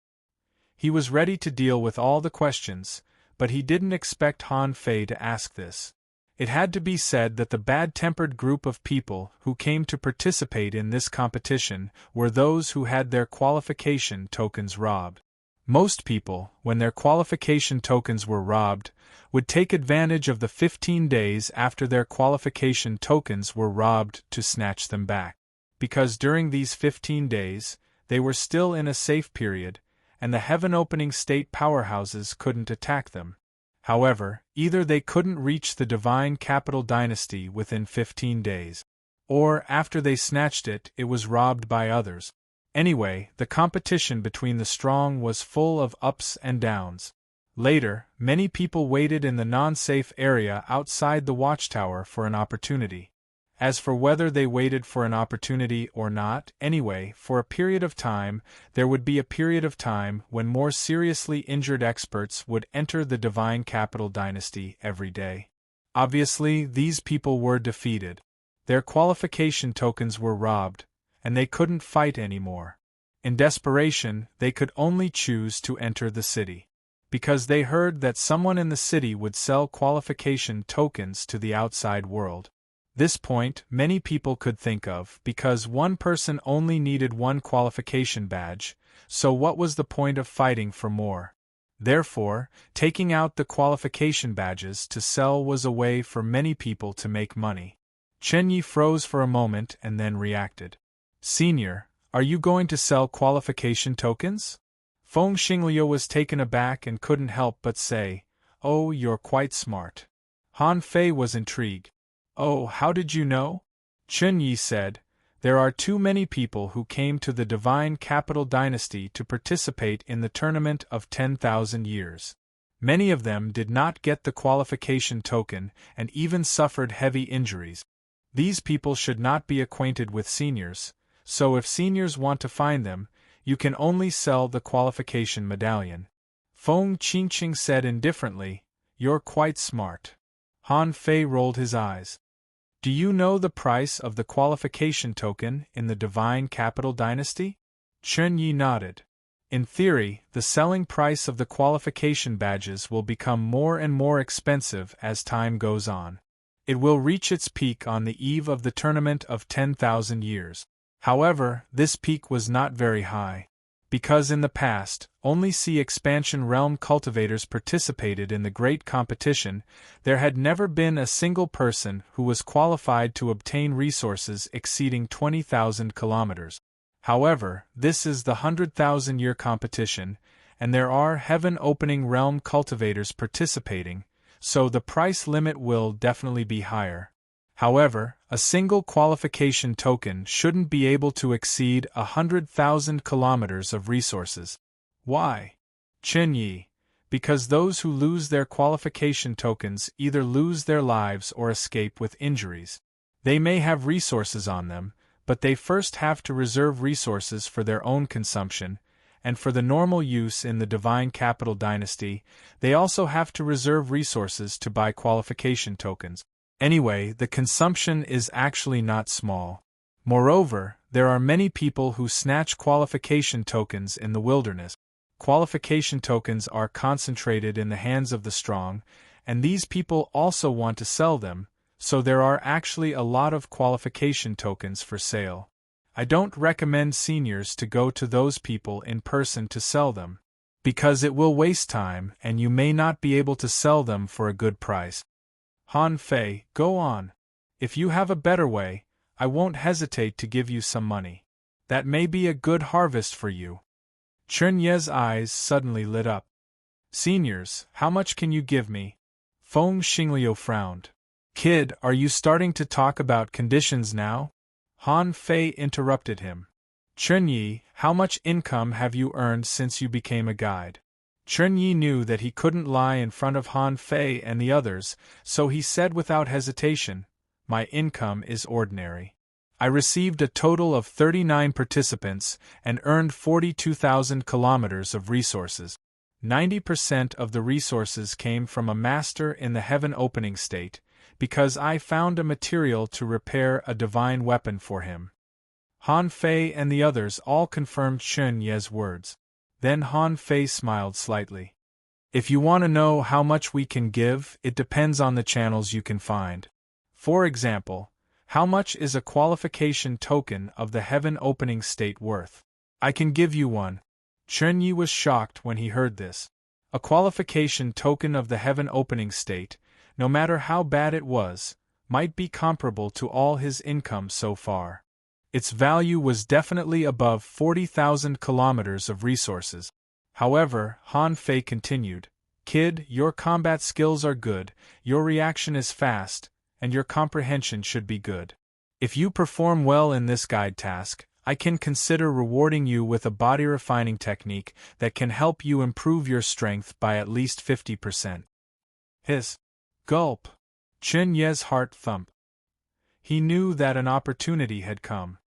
He was ready to deal with all the questions, but he didn't expect Han Fei to ask this. It had to be said that the bad-tempered group of people who came to participate in this competition were those who had their qualification tokens robbed. Most people, when their qualification tokens were robbed, would take advantage of the 15 days after their qualification tokens were robbed to snatch them back. Because during these 15 days, they were still in a safe period, and the heaven-opening state powerhouses couldn't attack them. However, either they couldn't reach the Divine Capital Dynasty within 15 days, or after they snatched it, it was robbed by others. Anyway, the competition between the strong was full of ups and downs. Later, many people waited in the non-safe area outside the watchtower for an opportunity. As for whether they waited for an opportunity or not, anyway, for a period of time, there would be a period of time when more seriously injured experts would enter the Divine Capital Dynasty every day. Obviously, these people were defeated. Their qualification tokens were robbed, and they couldn't fight anymore. In desperation, they could only choose to enter the city. Because they heard that someone in the city would sell qualification tokens to the outside world. This point many people could think of, because one person only needed one qualification badge, so what was the point of fighting for more? Therefore, taking out the qualification badges to sell was a way for many people to make money. Chen Yi froze for a moment and then reacted. "Senior, are you going to sell qualification tokens?" Feng Xingliu was taken aback and couldn't help but say, "Oh, you're quite smart." Han Fei was intrigued. "Oh, how did you know?" Chen Yi said, "There are too many people who came to the Divine Capital Dynasty to participate in the tournament of 10,000 years. Many of them did not get the qualification token and even suffered heavy injuries. These people should not be acquainted with seniors, so if seniors want to find them, you can only sell the qualification medallion." Feng Qingqing said indifferently, "You're quite smart." Han Fei rolled his eyes. "Do you know the price of the qualification token in the Divine Capital Dynasty?" Chen Yi nodded. "In theory, the selling price of the qualification badges will become more and more expensive as time goes on. It will reach its peak on the eve of the tournament of 10,000 years. However, this peak was not very high. Because in the past, only Sea Expansion Realm cultivators participated in the great competition, there had never been a single person who was qualified to obtain resources exceeding 20,000 kilometers. However, this is the 100,000-year competition, and there are heaven-opening realm cultivators participating, so the price limit will definitely be higher. However, a single qualification token shouldn't be able to exceed 100,000 kilometers of resources. Why? Chinyi. Because those who lose their qualification tokens either lose their lives or escape with injuries. They may have resources on them, but they first have to reserve resources for their own consumption, and for the normal use in the Divine Capital Dynasty, they also have to reserve resources to buy qualification tokens. Anyway, the consumption is actually not small. Moreover, there are many people who snatch qualification tokens in the wilderness. Qualification tokens are concentrated in the hands of the strong, and these people also want to sell them, so there are actually a lot of qualification tokens for sale. I don't recommend seniors to go to those people in person to sell them, because it will waste time and you may not be able to sell them for a good price. Han Fei, go on. If you have a better way, I won't hesitate to give you some money. That may be a good harvest for you. Chen Ye's eyes suddenly lit up. Seniors, how much can you give me? Feng Xingliu frowned. Kid, are you starting to talk about conditions now? Han Fei interrupted him. Chen Yi, how much income have you earned since you became a guide? Chen Yi knew that he couldn't lie in front of Han Fei and the others, so he said without hesitation, My income is ordinary. I received a total of 39 participants and earned 42,000 kilometers of resources. 90% of the resources came from a master in the heaven opening state, because I found a material to repair a divine weapon for him. Han Fei and the others all confirmed Chen Ye's words. Then Han Fei smiled slightly. If you want to know how much we can give, it depends on the channels you can find. For example, how much is a qualification token of the heaven opening state worth? I can give you one. Chen Yi was shocked when he heard this. A qualification token of the heaven opening state, no matter how bad it was, might be comparable to all his income so far. Its value was definitely above 40,000 kilometers of resources. However, Han Fei continued, Kid, your combat skills are good, your reaction is fast, and your comprehension should be good. If you perform well in this guide task, I can consider rewarding you with a body refining technique that can help you improve your strength by at least 50%. Hiss. Gulp. Chen Ye's heart thumped. He knew that an opportunity had come.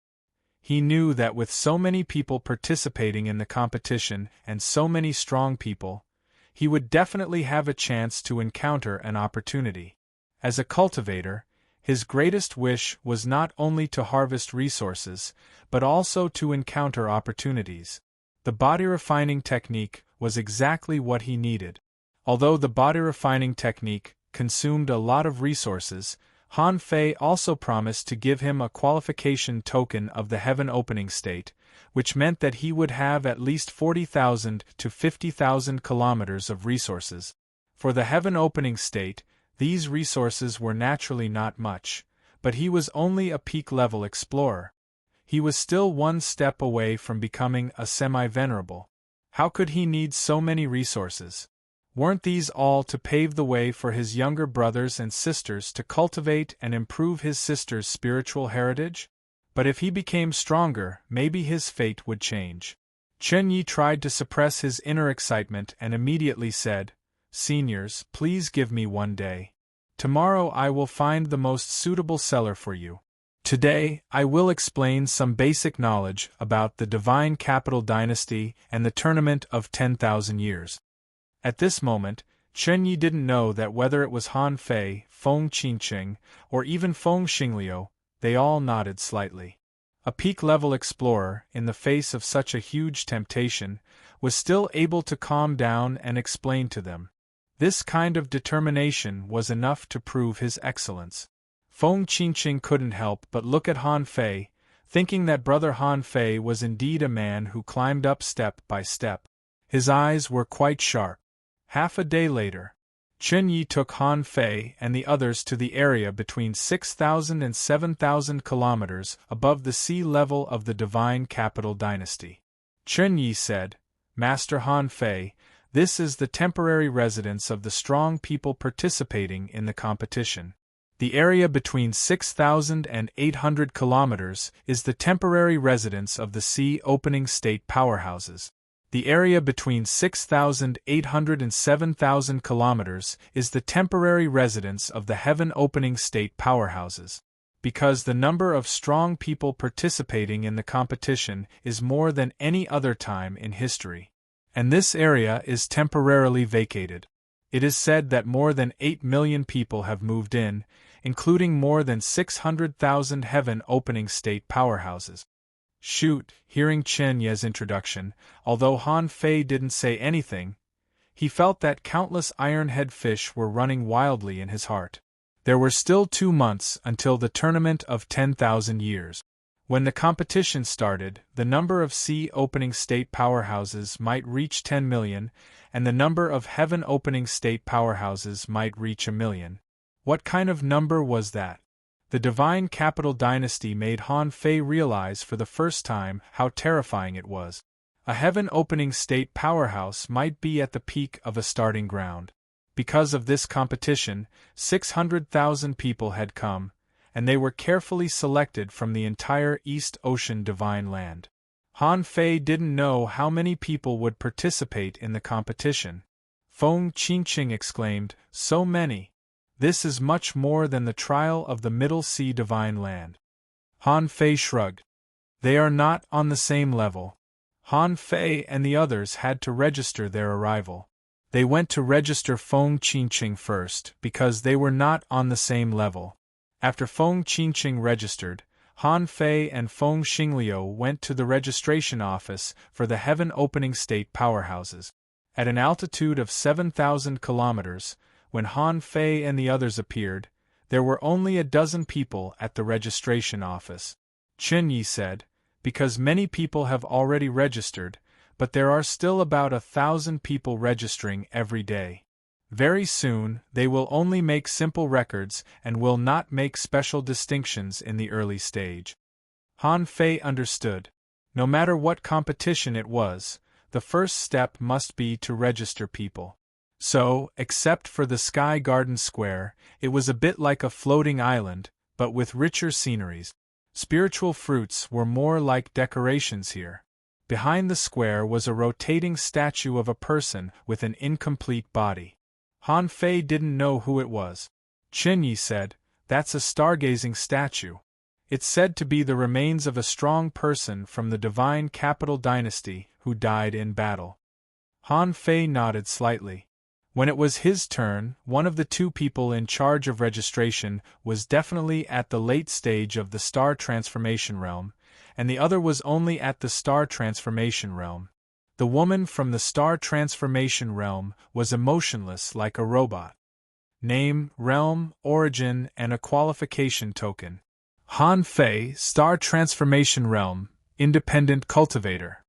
He knew that with so many people participating in the competition and so many strong people, he would definitely have a chance to encounter an opportunity. As a cultivator, his greatest wish was not only to harvest resources, but also to encounter opportunities. The body refining technique was exactly what he needed. Although the body refining technique consumed a lot of resources, Han Fei also promised to give him a qualification token of the heaven opening state, which meant that he would have at least 40,000 to 50,000 kilometers of resources. For the heaven opening state, these resources were naturally not much, but he was only a peak-level explorer. He was still one step away from becoming a semi-venerable. How could he need so many resources? Weren't these all to pave the way for his younger brothers and sisters to cultivate and improve his sister's spiritual heritage? But if he became stronger, maybe his fate would change. Chen Yi tried to suppress his inner excitement and immediately said, Seniors, please give me one day. Tomorrow I will find the most suitable seller for you. Today, I will explain some basic knowledge about the Divine Capital Dynasty and the Tournament of 10,000 Years. At this moment, Chen Yi didn't know that whether it was Han Fei, Feng Qingqing, or even Feng Xingliu, they all nodded slightly. A peak-level explorer, in the face of such a huge temptation, was still able to calm down and explain to them. This kind of determination was enough to prove his excellence. Feng Qingqing couldn't help but look at Han Fei, thinking that brother Han Fei was indeed a man who climbed up step by step. His eyes were quite sharp. Half a day later, Chen Yi took Han Fei and the others to the area between 6,000 and 7,000 kilometers above the sea level of the Divine Capital Dynasty. Chen Yi said, Master Han Fei, This is the temporary residence of the strong people participating in the competition. The area between 6,000 and 800 kilometers is the temporary residence of the sea opening state powerhouses. The area between 6,800 and 7,000 kilometers is the temporary residence of the heaven opening state powerhouses. Because the number of strong people participating in the competition is more than any other time in history. And this area is temporarily vacated. It is said that more than 8 million people have moved in, including more than 600,000 heaven opening state powerhouses. Shoot, hearing Chen Ye's introduction, although Han Fei didn't say anything, he felt that countless iron-head fish were running wildly in his heart. There were still 2 months until the tournament of 10,000 years. When the competition started, the number of sea opening state powerhouses might reach 10 million, and the number of heaven opening state powerhouses might reach 1 million. What kind of number was that? The divine capital dynasty made Han Fei realize for the first time how terrifying it was. A heaven opening state powerhouse might be at the peak of a starting ground. Because of this competition, 600,000 people had come, and they were carefully selected from the entire East Ocean divine land. Han Fei didn't know how many people would participate in the competition. Feng Qingqing exclaimed, "So many! This is much more than the trial of the Middle Sea divine land." Han Fei shrugged. "They are not on the same level." Han Fei and the others had to register their arrival. They went to register Feng Qingqing first because they were not on the same level. After Feng Qingqing registered, Han Fei and Feng Xingliu went to the registration office for the heaven opening state powerhouses. At an altitude of 7,000 kilometers, when Han Fei and the others appeared, there were only a dozen people at the registration office. Chen Yi said, "Because many people have already registered, but there are still about 1,000 people registering every day. Very soon, they will only make simple records and will not make special distinctions in the early stage." Han Fei understood. No matter what competition it was, the first step must be to register people. So, except for the Sky Garden Square, it was a bit like a floating island, but with richer sceneries. Spiritual fruits were more like decorations here. Behind the square was a rotating statue of a person with an incomplete body. Han Fei didn't know who it was. Chen Yi said, "That's a stargazing statue. It's said to be the remains of a strong person from the divine capital dynasty who died in battle." Han Fei nodded slightly. When it was his turn, one of the 2 people in charge of registration was definitely at the late stage of the star transformation realm, and the other was only at the star transformation realm. The woman from the star transformation realm was emotionless like a robot. Name, realm, origin, and a qualification token. Han Fei, star transformation realm, independent cultivator.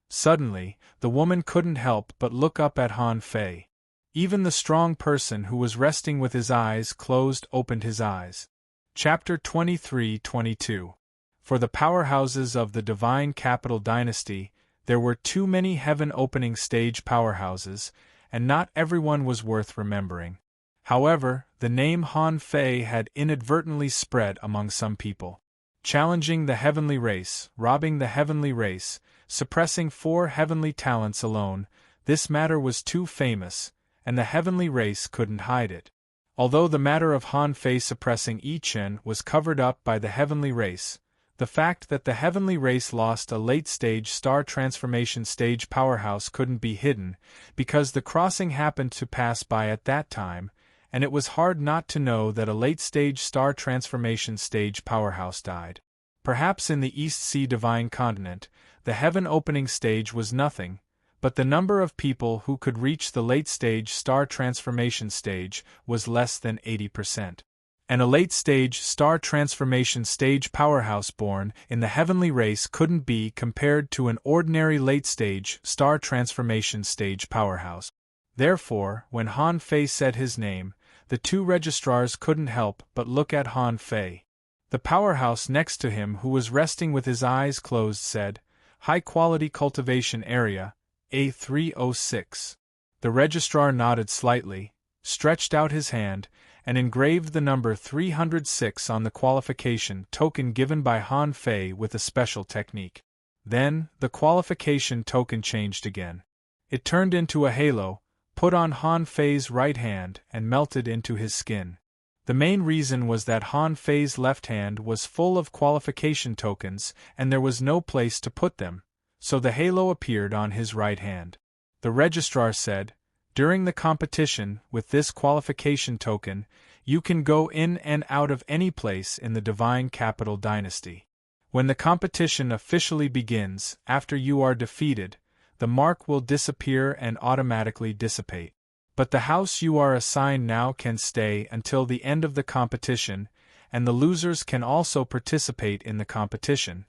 Suddenly, the woman couldn't help but look up at Han Fei. Even the strong person who was resting with his eyes closed opened his eyes. Chapter 23-22. For the powerhouses of the divine capital dynasty, there were too many heaven-opening stage powerhouses, and not everyone was worth remembering. However, the name Han Fei had inadvertently spread among some people. Challenging the heavenly race, robbing the heavenly race, suppressing 4 heavenly talents alone, this matter was too famous, and the heavenly race couldn't hide it. Although the matter of Han Fei suppressing Yi Chen was covered up by the heavenly race, the fact that the heavenly race lost a late-stage star transformation stage powerhouse couldn't be hidden, because the crossing happened to pass by at that time, and it was hard not to know that a late-stage star transformation stage powerhouse died. Perhaps in the East Sea Divine Continent, the heaven-opening stage was nothing, but the number of people who could reach the late-stage star transformation stage was less than 80%. And a late-stage star transformation stage powerhouse born in the heavenly race couldn't be compared to an ordinary late-stage star transformation stage powerhouse. Therefore, when Han Fei said his name, the 2 registrars couldn't help but look at Han Fei. The powerhouse next to him, who was resting with his eyes closed, said, "High-quality cultivation area, A306. The registrar nodded slightly, stretched out his hand, and engraved the number 306 on the qualification token given by Han Fei with a special technique. Then, the qualification token changed again. It turned into a halo, put on Han Fei's right hand, and melted into his skin. The main reason was that Han Fei's left hand was full of qualification tokens and there was no place to put them, so the halo appeared on his right hand. The registrar said, "During the competition, with this qualification token, you can go in and out of any place in the Divine Capital Dynasty. When the competition officially begins, after you are defeated, the mark will disappear and automatically dissipate. But the house you are assigned now can stay until the end of the competition, and the losers can also participate in the competition."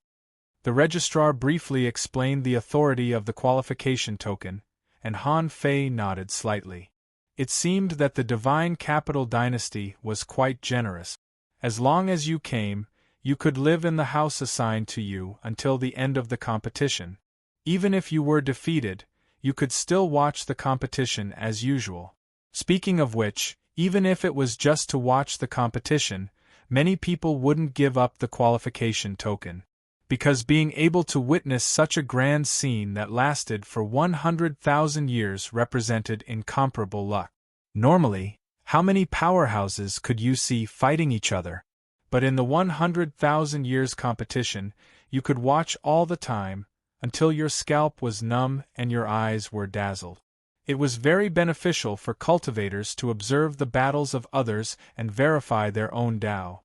The registrar briefly explained the authority of the qualification token, and Han Fei nodded slightly. It seemed that the Divine Capital Dynasty was quite generous. As long as you came, you could live in the house assigned to you until the end of the competition. Even if you were defeated, you could still watch the competition as usual. Speaking of which, even if it was just to watch the competition, many people wouldn't give up the qualification token. Because being able to witness such a grand scene that lasted for 100,000 years represented incomparable luck. Normally, how many powerhouses could you see fighting each other? But in the 100,000 years competition, you could watch all the time, until your scalp was numb and your eyes were dazzled. It was very beneficial for cultivators to observe the battles of others and verify their own Tao.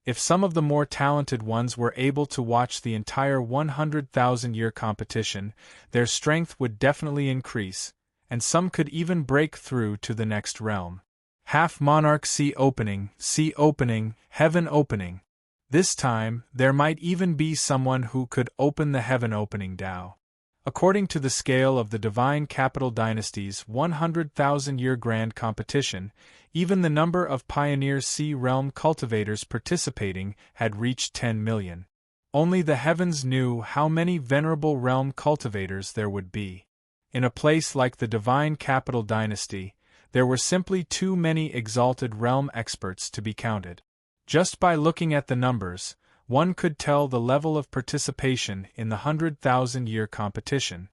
If some of the more talented ones were able to watch the entire 100,000-year competition, their strength would definitely increase, and some could even break through to the next realm. Half Monarch Sea opening, heaven opening. This time, there might even be someone who could open the heaven opening Tao. According to the scale of the Divine Capital Dynasty's 100,000-year grand competition, even the number of Pioneer Sea Realm cultivators participating had reached 10 million. Only the heavens knew how many venerable realm cultivators there would be. In a place like the Divine Capital Dynasty, there were simply too many exalted realm experts to be counted. Just by looking at the numbers, one could tell the level of participation in the 100,000-year competition.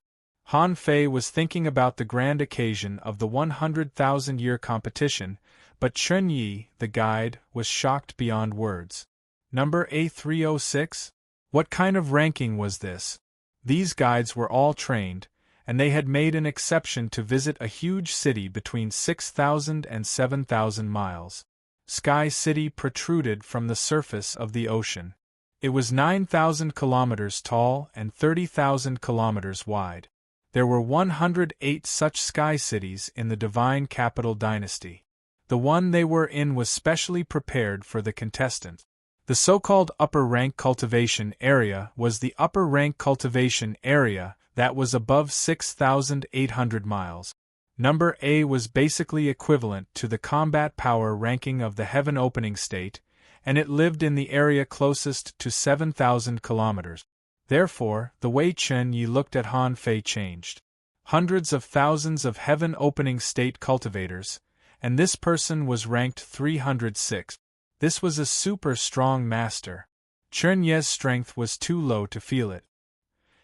Han Fei was thinking about the grand occasion of the 100,000-year competition, but Chun Yi, the guide, was shocked beyond words. Number A306? What kind of ranking was this? These guides were all trained, and they had made an exception to visit a huge city between 6,000 and 7,000 miles. Sky City protruded from the surface of the ocean. It was 9,000 kilometers tall and 30,000 kilometers wide. There were 108 such sky cities in the Divine Capital Dynasty. The one they were in was specially prepared for the contestants. The so-called upper rank cultivation area was the upper rank cultivation area that was above 6,800 miles. Number A was basically equivalent to the combat power ranking of the heaven opening state, and it lived in the area closest to 7,000 kilometers. Therefore, the way Chun Yi looked at Han Fei changed. Hundreds of thousands of heaven opening state cultivators, and this person was ranked 306. This was a super strong master. Chun Yi's strength was too low to feel it.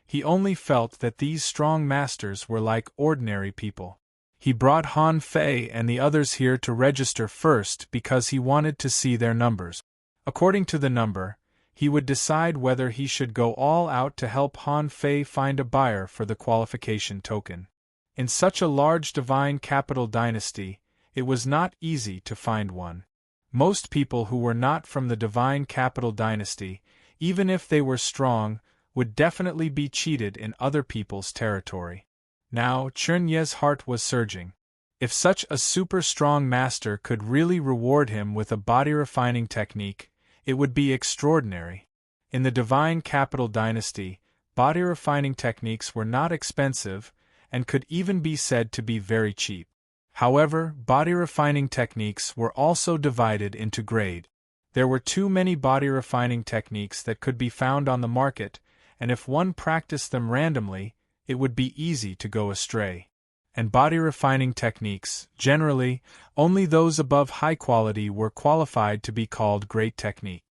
He only felt that these strong masters were like ordinary people. He brought Han Fei and the others here to register first because he wanted to see their numbers. According to the number, he would decide whether he should go all out to help Han Fei find a buyer for the qualification token. In such a large Divine Capital Dynasty, it was not easy to find one. Most people who were not from the Divine Capital Dynasty, even if they were strong, would definitely be cheated in other people's territory. Now, Chun Yi's heart was surging. If such a super strong master could really reward him with a body refining technique, it would be extraordinary. In the Divine Capital Dynasty, body refining techniques were not expensive and could even be said to be very cheap. However, body refining techniques were also divided into grade. There were too many body refining techniques that could be found on the market, and if one practiced them randomly, it would be easy to go astray. And body refining techniques, generally, only those above high quality were qualified to be called great technique.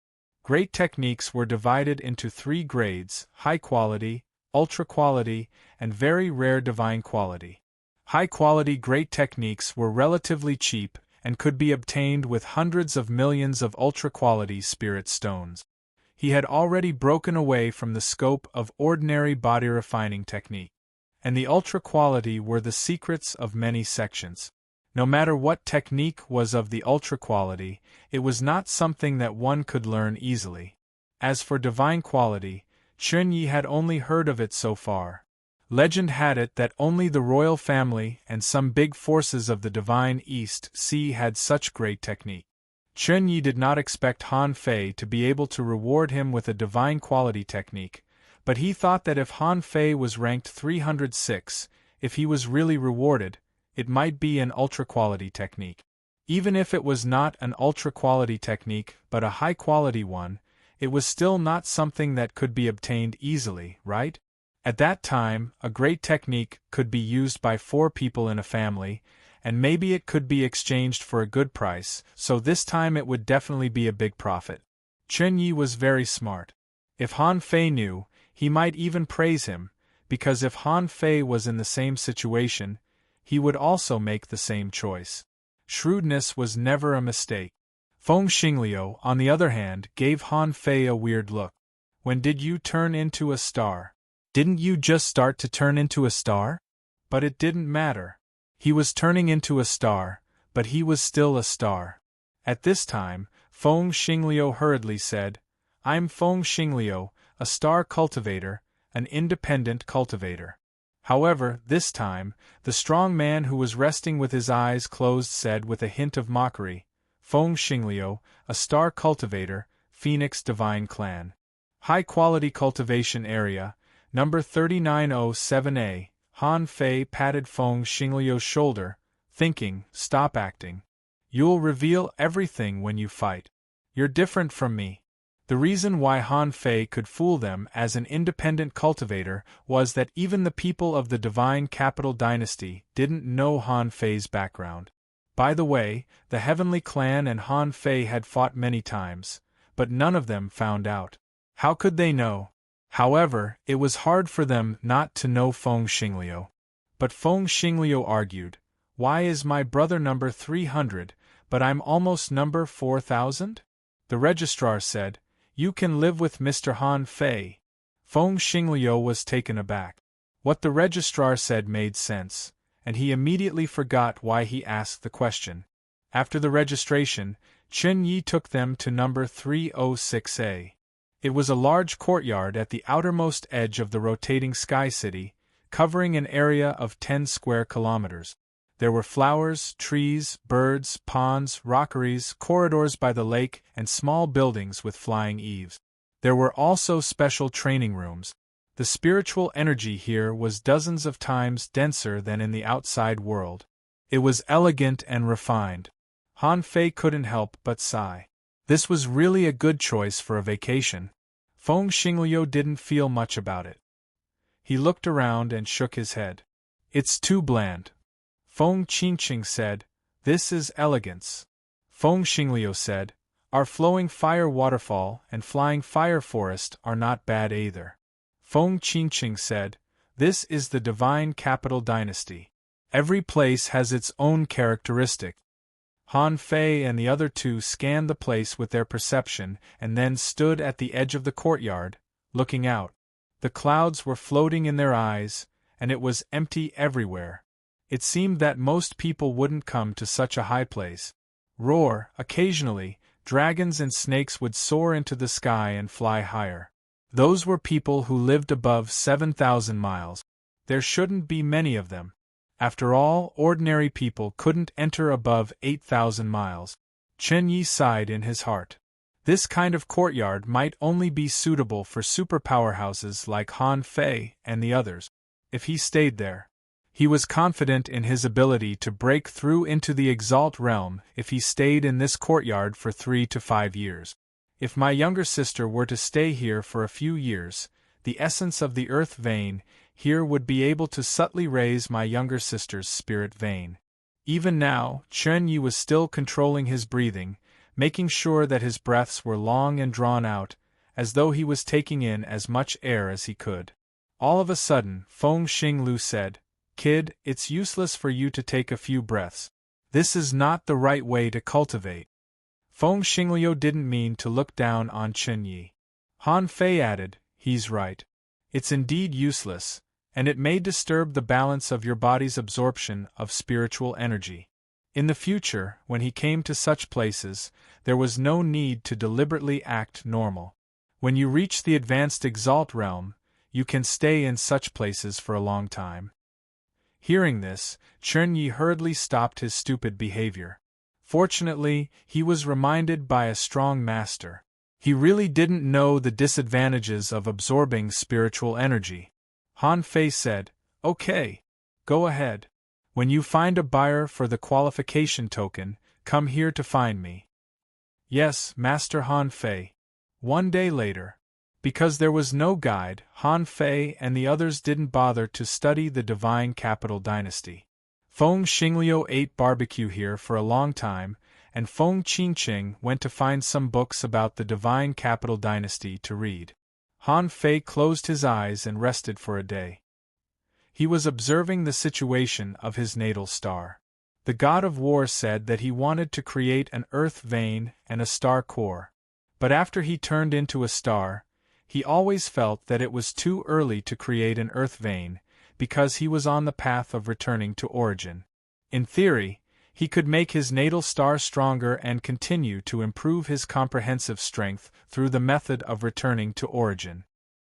Great techniques were divided into 3 grades: high quality, ultra quality, and very rare divine quality. High quality great techniques were relatively cheap and could be obtained with hundreds of millions of ultra quality spirit stones. He had already broken away from the scope of ordinary body refining technique, and the ultra quality were the secrets of many sections. No matter what technique was of the ultra quality, it was not something that one could learn easily. As for divine quality, Chunyi had only heard of it so far. Legend had it that only the royal family and some big forces of the divine East Sea had such great technique. Chunyi did not expect Han Fei to be able to reward him with a divine quality technique, but he thought that if Han Fei was ranked 306, if he was really rewarded, it might be an ultra-quality technique. Even if it was not an ultra-quality technique but a high-quality one, it was still not something that could be obtained easily, right? At that time, a great technique could be used by 4 people in a family, and maybe it could be exchanged for a good price, so this time it would definitely be a big profit. Chunyi was very smart. If Han Fei knew, he might even praise him, because if Han Fei was in the same situation, he would also make the same choice. Shrewdness was never a mistake. Feng Xingliu, on the other hand, gave Han Fei a weird look. When did you turn into a star? Didn't you just start to turn into a star? But it didn't matter. He was turning into a star, but he was still a star. At this time, Feng Xingliu hurriedly said, "I'm Feng Xingliu, a star cultivator, an independent cultivator." However, this time, the strong man who was resting with his eyes closed said with a hint of mockery, "Feng Xingliu, a star cultivator, Phoenix Divine Clan. High-quality cultivation area, number 3907A." Han Fei patted Feng Xingliu's shoulder, thinking, "Stop acting. You'll reveal everything when you fight. You're different from me." The reason why Han Fei could fool them as an independent cultivator was that even the people of the Divine Capital Dynasty didn't know Han Fei's background. By the way, the Heavenly Clan and Han Fei had fought many times, but none of them found out. How could they know? However, it was hard for them not to know Feng Xingliu. But Feng Xingliu argued, "Why is my brother number 300, but I'm almost number 4000? The registrar said, "You can live with Mr. Han Fei." Feng Xingliu was taken aback. What the registrar said made sense, and he immediately forgot why he asked the question. After the registration, Chunyi took them to number 306A. It was a large courtyard at the outermost edge of the rotating Sky City, covering an area of 10 square kilometers. There were flowers, trees, birds, ponds, rockeries, corridors by the lake, and small buildings with flying eaves. There were also special training rooms. The spiritual energy here was dozens of times denser than in the outside world. It was elegant and refined. Han Fei couldn't help but sigh. This was really a good choice for a vacation. Feng Xingliu didn't feel much about it. He looked around and shook his head. "It's too bland." Feng Qingqing said, "This is elegance." Feng Xingliu said, "Our flowing fire waterfall and flying fire forest are not bad either." Feng Qingqing said, "This is the Divine Capital Dynasty. Every place has its own characteristic." Han Fei and the other 2 scanned the place with their perception and then stood at the edge of the courtyard, looking out. The clouds were floating in their eyes, and it was empty everywhere. It seemed that most people wouldn't come to such a high place. Occasionally, dragons and snakes would soar into the sky and fly higher. Those were people who lived above 7,000 miles. There shouldn't be many of them. After all, ordinary people couldn't enter above 8,000 miles. Chunyi sighed in his heart. This kind of courtyard might only be suitable for superpowerhouses like Han Fei and the others. If he stayed there, he was confident in his ability to break through into the Exalt realm if he stayed in this courtyard for 3 to 5 years. If my younger sister were to stay here for a few years, the essence of the earth vein, here would be able to subtly raise my younger sister's spirit vein. Even now, Chen Yi was still controlling his breathing, making sure that his breaths were long and drawn out, as though he was taking in as much air as he could. All of a sudden, Feng Xinglu said, "Kid, it's useless for you to take a few breaths. This is not the right way to cultivate." Feng Xinglu didn't mean to look down on Chen Yi. Han Fei added, "He's right. It's indeed useless, and it may disturb the balance of your body's absorption of spiritual energy." In the future, when he came to such places, there was no need to deliberately act normal. When you reach the advanced Exalt realm, you can stay in such places for a long time. Hearing this, Chen Yi hurriedly stopped his stupid behavior. Fortunately, he was reminded by a strong master. He really didn't know the disadvantages of absorbing spiritual energy. Han Fei said, "Okay. Go ahead. When you find a buyer for the qualification token, come here to find me." "Yes, Master Han Fei." One day later. Because there was no guide, Han Fei and the others didn't bother to study the Divine Capital Dynasty. Feng Xinglu ate barbecue here for a long time, and Feng Qingqing went to find some books about the Divine Capital Dynasty to read. Han Fei closed his eyes and rested for a day. He was observing the situation of his natal star. The god of war said that he wanted to create an earth vein and a star core. But after he turned into a star, he always felt that it was too early to create an earth vein, because he was on the path of returning to origin. In theory, he could make his natal star stronger and continue to improve his comprehensive strength through the method of returning to origin.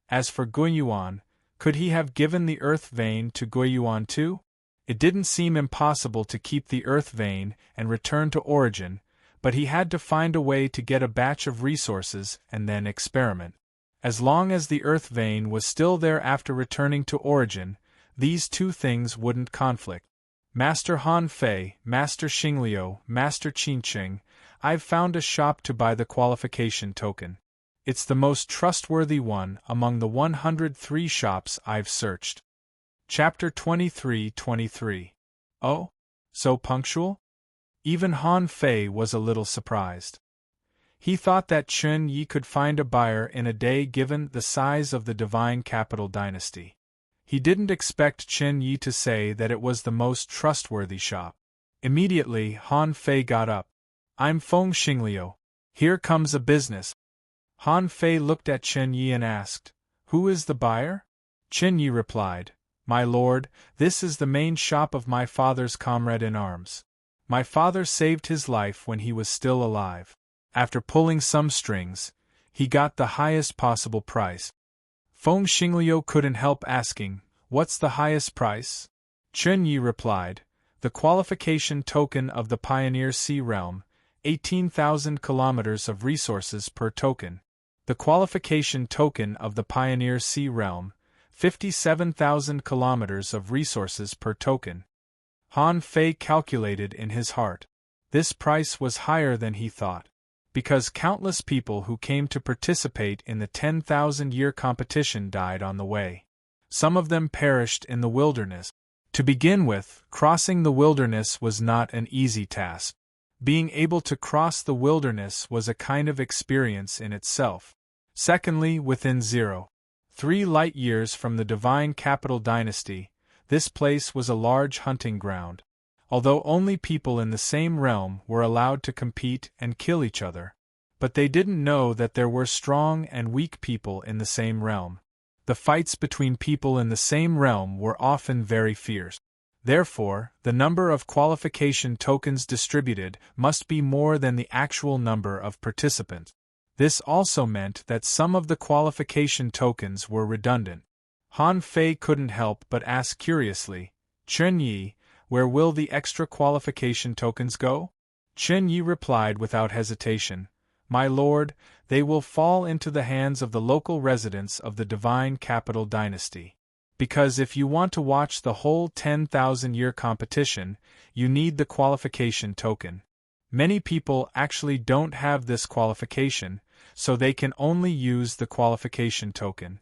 As for Guiyuan, could he have given the earth vein to Guiyuan too? It didn't seem impossible to keep the earth vein and return to origin, but he had to find a way to get a batch of resources and then experiment. As long as the earth vein was still there after returning to origin, these two things wouldn't conflict. "Master Han Fei, Master Xinglu, Master Qingqing, I've found a shop to buy the qualification token. It's the most trustworthy one among the 103 shops I've searched." Chapter 23:23. Oh? So punctual? Even Han Fei was a little surprised. He thought that Chen Yi could find a buyer in a day given the size of the Divine Capital Dynasty. He didn't expect Chen Yi to say that it was the most trustworthy shop. Immediately, Han Fei got up. "I'm Feng Xinglu. Here comes a business." Han Fei looked at Chen Yi and asked, "Who is the buyer?" Chen Yi replied, "My lord, this is the main shop of my father's comrade in arms. My father saved his life when he was still alive. After pulling some strings, he got the highest possible price." Feng Xinglu couldn't help asking, "What's the highest price?" Chen Yi replied, "The qualification token of the Pioneer Sea Realm, 18,000 kilometers of resources per token. The qualification token of the Pioneer Sea Realm, 57,000 kilometers of resources per token." Han Fei calculated in his heart. This price was higher than he thought. Because countless people who came to participate in the 10,000-year competition died on the way. Some of them perished in the wilderness. To begin with, crossing the wilderness was not an easy task. Being able to cross the wilderness was a kind of experience in itself. Secondly, within 0.3 light-years from the Divine Capital Dynasty, this place was a large hunting ground. Although only people in the same realm were allowed to compete and kill each other. But they didn't know that there were strong and weak people in the same realm. The fights between people in the same realm were often very fierce. Therefore, the number of qualification tokens distributed must be more than the actual number of participants. This also meant that some of the qualification tokens were redundant. Han Fei couldn't help but ask curiously, "Chen Yi, where will the extra qualification tokens go?" Chen Yi replied without hesitation, "My lord, they will fall into the hands of the local residents of the Divine Capital Dynasty. Because if you want to watch the whole 10,000-year competition, you need the qualification token. Many people actually don't have this qualification, so they can only use the qualification token."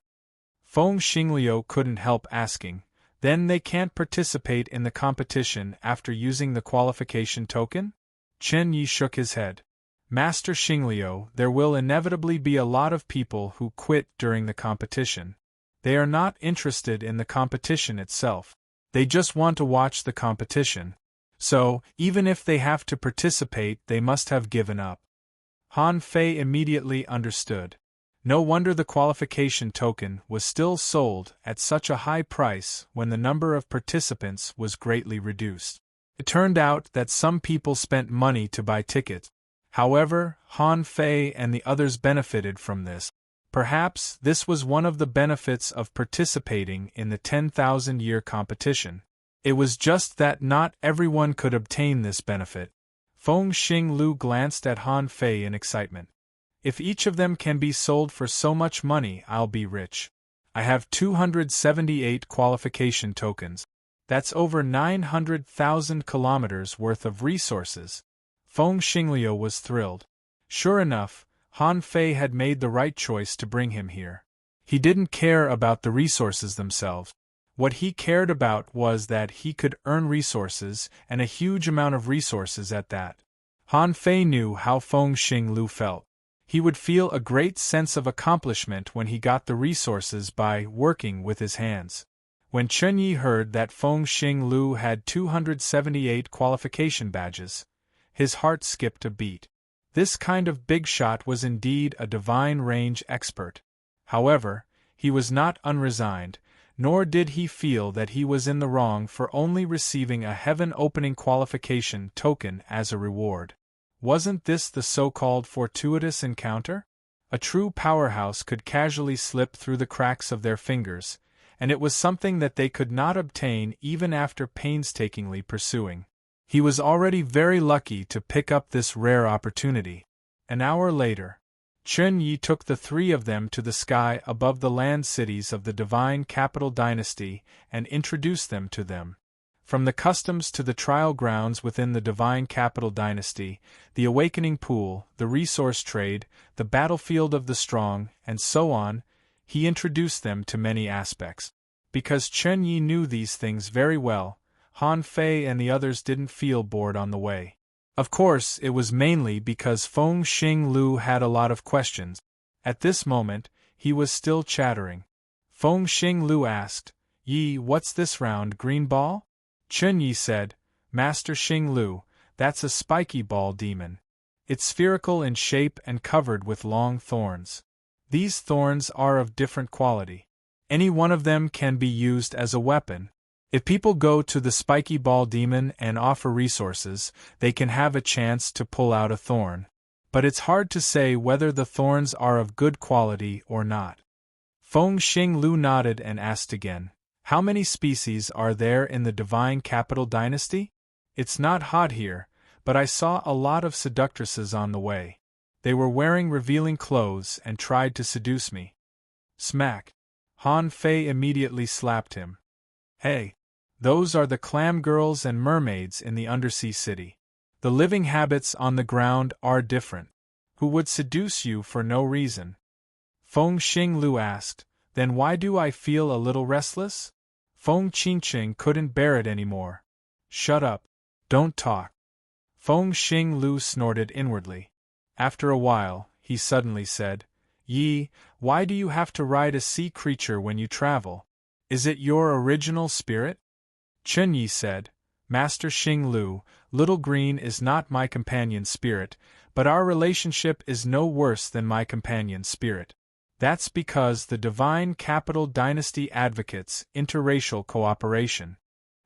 Feng Xingliu couldn't help asking, then they can't participate in the competition after using the qualification token? Chen Yi shook his head. Master Xingliu, there will inevitably be a lot of people who quit during the competition. They are not interested in the competition itself. They just want to watch the competition. So, even if they have to participate, they must have given up. Han Fei immediately understood. No wonder the qualification token was still sold at such a high price when the number of participants was greatly reduced. It turned out that some people spent money to buy tickets. However, Han Fei and the others benefited from this. Perhaps this was one of the benefits of participating in the 10,000-year competition. It was just that not everyone could obtain this benefit. Feng Xinglu glanced at Han Fei in excitement. If each of them can be sold for so much money, I'll be rich. I have 278 qualification tokens. That's over 900,000 kilometers worth of resources. Feng Xingliu was thrilled. Sure enough, Han Fei had made the right choice to bring him here. He didn't care about the resources themselves. What he cared about was that he could earn resources, and a huge amount of resources at that. Han Fei knew how Feng Xinglu felt. He would feel a great sense of accomplishment when he got the resources by working with his hands. When Chen Yi heard that Feng Xinglu had 278 qualification badges, his heart skipped a beat. This kind of big shot was indeed a divine range expert. However, he was not unresigned, nor did he feel that he was in the wrong for only receiving a heaven-opening qualification token as a reward. Wasn't this the so-called fortuitous encounter? A true powerhouse could casually slip through the cracks of their fingers, and it was something that they could not obtain even after painstakingly pursuing. He was already very lucky to pick up this rare opportunity. An hour later, Chen Yi took the three of them to the sky above the land cities of the Divine Capital Dynasty and introduced them to them. From the customs to the trial grounds within the Divine Capital Dynasty, the Awakening Pool, the resource trade, the battlefield of the strong, and so on, he introduced them to many aspects. Because Chen Yi knew these things very well, Han Fei and the others didn't feel bored on the way. Of course, it was mainly because Feng Xinglu had a lot of questions. At this moment, he was still chattering. Feng Xinglu asked, "Yi, what's this round green ball?" Chen Yi said, "Master Xinglu, that's a spiky ball demon. It's spherical in shape and covered with long thorns. These thorns are of different quality. Any one of them can be used as a weapon. If people go to the spiky ball demon and offer resources, they can have a chance to pull out a thorn. But it's hard to say whether the thorns are of good quality or not." Feng Xinglu nodded and asked again, "How many species are there in the Divine Capital Dynasty? It's not hot here, but I saw a lot of seductresses on the way. They were wearing revealing clothes and tried to seduce me." Smack! Han Fei immediately slapped him. "Hey! Those are the clam girls and mermaids in the undersea city. The living habits on the ground are different. Who would seduce you for no reason?" Feng Xinglu asked, "Then why do I feel a little restless?" Feng Qingqing couldn't bear it anymore. "Shut up. Don't talk." Feng Xinglu snorted inwardly. After a while, he suddenly said, "Yi, why do you have to ride a sea creature when you travel? Is it your original spirit?" Chen Yi said, "Master Xinglu, Little Green is not my companion spirit, but our relationship is no worse than my companion spirit. That's because the Divine Capital Dynasty advocates interracial cooperation.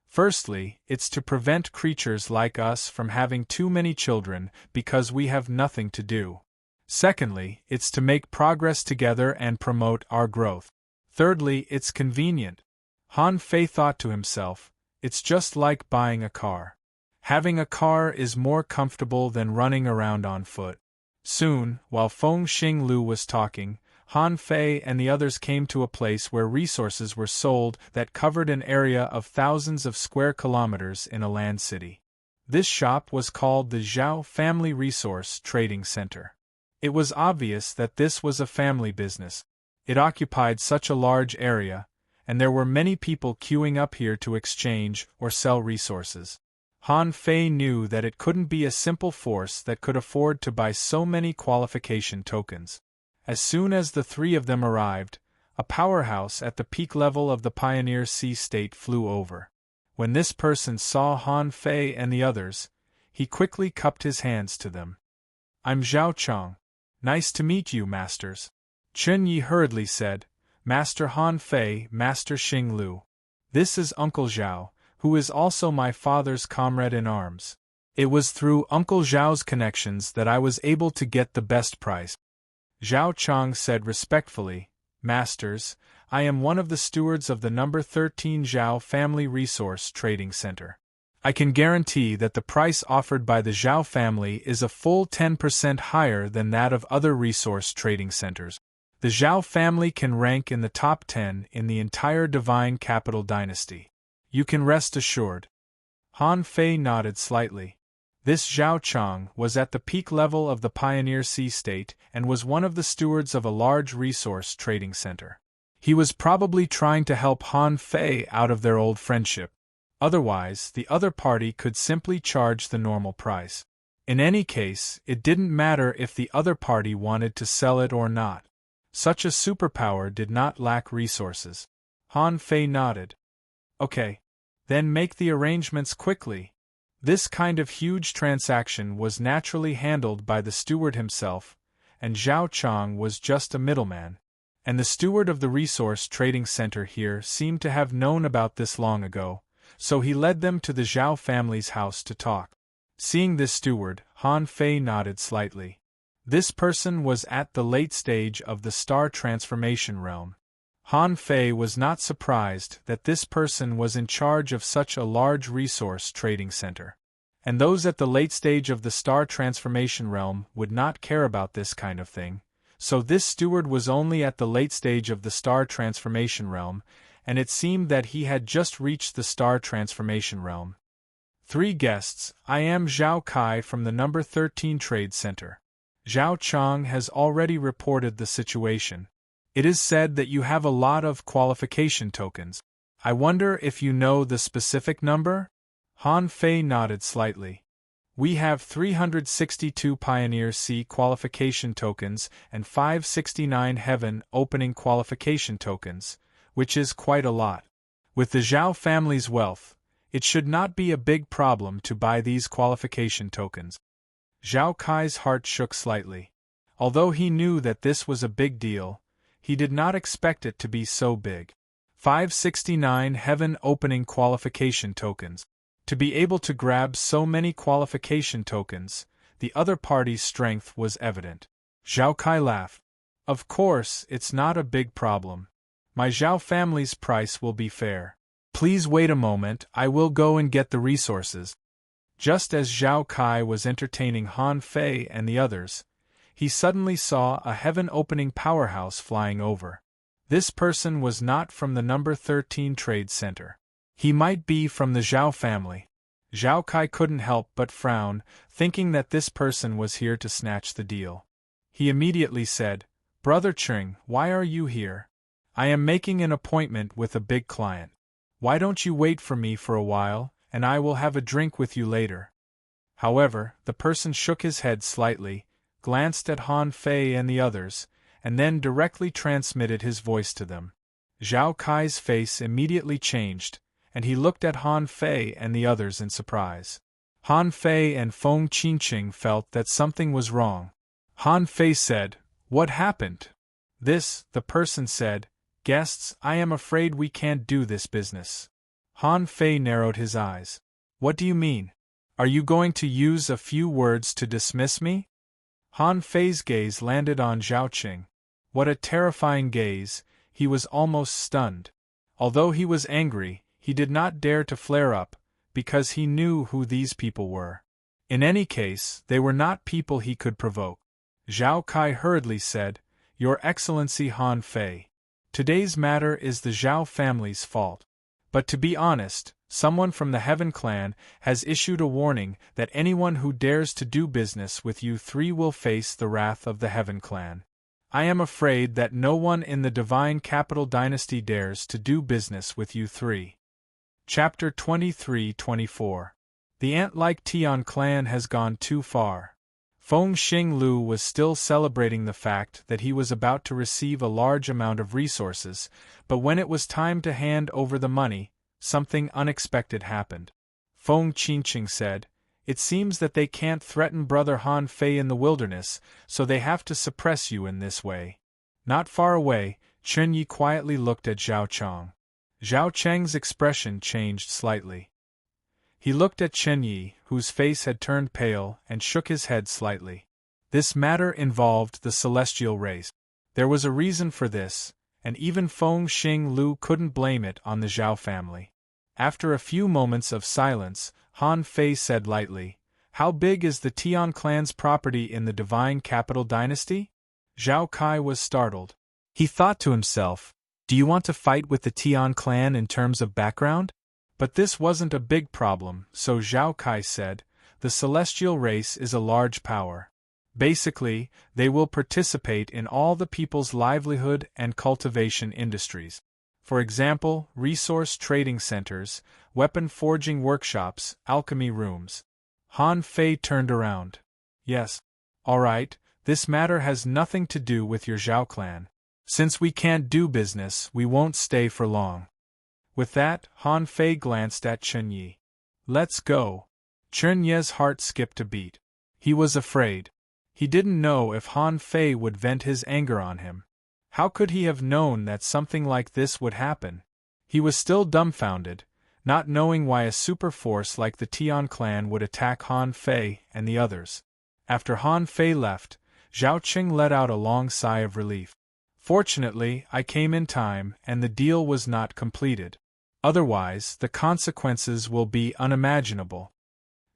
Firstly, it's to prevent creatures like us from having too many children because we have nothing to do. Secondly, it's to make progress together and promote our growth. Thirdly, it's convenient." Han Fei thought to himself, "It's just like buying a car. Having a car is more comfortable than running around on foot." Soon, while Feng Xinglu was talking, Han Fei and the others came to a place where resources were sold that covered an area of thousands of square kilometers in a land city. This shop was called the Zhao Family Resource Trading Center. It was obvious that this was a family business. It occupied such a large area, and there were many people queuing up here to exchange or sell resources. Han Fei knew that it couldn't be a simple force that could afford to buy so many qualification tokens. As soon as the three of them arrived, a powerhouse at the peak level of the Pioneer Sea State flew over. When this person saw Han Fei and the others, he quickly cupped his hands to them. "I'm Zhao Chang. Nice to meet you, masters." Chun Yi hurriedly said, "Master Han Fei, Master Xing Lu. This is Uncle Zhao, who is also my father's comrade in arms. It was through Uncle Zhao's connections that I was able to get the best price." Zhao Chang said respectfully, "Masters, I am one of the stewards of the number 13 Zhao Family Resource Trading Center. I can guarantee that the price offered by the Zhao family is a full 10% higher than that of other resource trading centers. The Zhao family can rank in the top 10 in the entire Divine Capital Dynasty. You can rest assured." Han Fei nodded slightly. This Zhao Chang was at the peak level of the Pioneer Sea State and was one of the stewards of a large resource trading center. He was probably trying to help Han Fei out of their old friendship. Otherwise, the other party could simply charge the normal price. In any case, it didn't matter if the other party wanted to sell it or not. Such a superpower did not lack resources. Han Fei nodded. "Okay. Then make the arrangements quickly." This kind of huge transaction was naturally handled by the steward himself, and Zhao Chang was just a middleman. And the steward of the resource trading center here seemed to have known about this long ago, so he led them to the Zhao family's house to talk. Seeing this steward, Han Fei nodded slightly. This person was at the late stage of the star transformation realm. Han Fei was not surprised that this person was in charge of such a large resource trading center. And those at the late stage of the star transformation realm would not care about this kind of thing, so this steward was only at the late stage of the star transformation realm, and it seemed that he had just reached the star transformation realm. "Three guests, I am Zhao Kai from the number 13 Trade Center. Zhao Chang has already reported the situation. It is said that you have a lot of qualification tokens. I wonder if you know the specific number?" Han Fei nodded slightly. "We have 362 Pioneer Sea qualification tokens and 569 Heaven opening qualification tokens, which is quite a lot. With the Zhao family's wealth, it should not be a big problem to buy these qualification tokens." Zhao Kai's heart shook slightly. Although he knew that this was a big deal, he did not expect it to be so big. 569 Heaven opening qualification tokens. To be able to grab so many qualification tokens, the other party's strength was evident. Zhao Kai laughed. "Of course, it's not a big problem. My Zhao family's price will be fair. Please wait a moment, I will go and get the resources." Just as Zhao Kai was entertaining Han Fei and the others, he suddenly saw a heaven-opening powerhouse flying over. This person was not from the number 13 Trade Center. He might be from the Zhao family. Zhao Kai couldn't help but frown, thinking that this person was here to snatch the deal. He immediately said, "Brother Cheng, why are you here? I am making an appointment with a big client. Why don't you wait for me for a while, and I will have a drink with you later?" However, the person shook his head slightly, glanced at Han Fei and the others, and then directly transmitted his voice to them. Zhao Kai's face immediately changed, and he looked at Han Fei and the others in surprise. Han Fei and Feng Qingqing felt that something was wrong. Han Fei said, "What happened?" "This," the person said, "Guests, I am afraid we can't do this business." Han Fei narrowed his eyes. "What do you mean? Are you going to use a few words to dismiss me?" Han Fei's gaze landed on Zhao Qing. What a terrifying gaze, he was almost stunned. Although he was angry, he did not dare to flare up, because he knew who these people were. In any case, they were not people he could provoke. Zhao Kai hurriedly said, "Your Excellency Han Fei. Today's matter is the Zhao family's fault. But to be honest, someone from the Heaven clan has issued a warning that anyone who dares to do business with you three will face the wrath of the Heaven clan. I am afraid that no one in the Divine Capital Dynasty dares to do business with you three. Chapter 23-24. The ant-like Tian clan has gone too far. Feng Xinglu was still celebrating the fact that he was about to receive a large amount of resources, but when it was time to hand over the money, something unexpected happened. Feng Qingqing said, "It seems that they can't threaten Brother Han Fei in the wilderness, so they have to suppress you in this way." Not far away, Chen Yi quietly looked at Zhao Chang. Zhao Cheng's expression changed slightly. He looked at Chen Yi, whose face had turned pale, and shook his head slightly. This matter involved the celestial race. There was a reason for this, and even Feng Xinglu couldn't blame it on the Zhao family. After a few moments of silence, Han Fei said lightly, "How big is the Tian clan's property in the Divine Capital Dynasty?" Zhao Kai was startled. He thought to himself, "Do you want to fight with the Tian clan in terms of background?" But this wasn't a big problem, so Zhao Kai said, "The celestial race is a large power. Basically, they will participate in all the people's livelihood and cultivation industries. For example, resource trading centers, weapon forging workshops, alchemy rooms." Han Fei turned around. "Yes. All right, this matter has nothing to do with your Zhao clan. Since we can't do business, we won't stay for long." With that, Han Fei glanced at Chen Yi. "Let's go." Chen Yi's heart skipped a beat. He was afraid. He didn't know if Han Fei would vent his anger on him. How could he have known that something like this would happen? He was still dumbfounded, not knowing why a super force like the Tian clan would attack Han Fei and the others. After Han Fei left, Zhao Qing let out a long sigh of relief. "Fortunately, I came in time and the deal was not completed. Otherwise, the consequences will be unimaginable."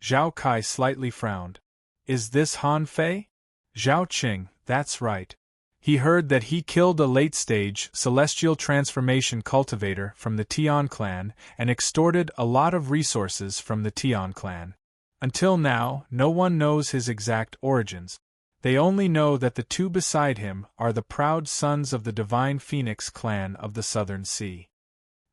Zhao Kai slightly frowned. "Is this Han Fei?" "Zhao Qing, that's right. He heard that he killed a late-stage celestial transformation cultivator from the Tian clan and extorted a lot of resources from the Tian clan. Until now, no one knows his exact origins. They only know that the two beside him are the proud sons of the Divine Phoenix clan of the Southern Sea."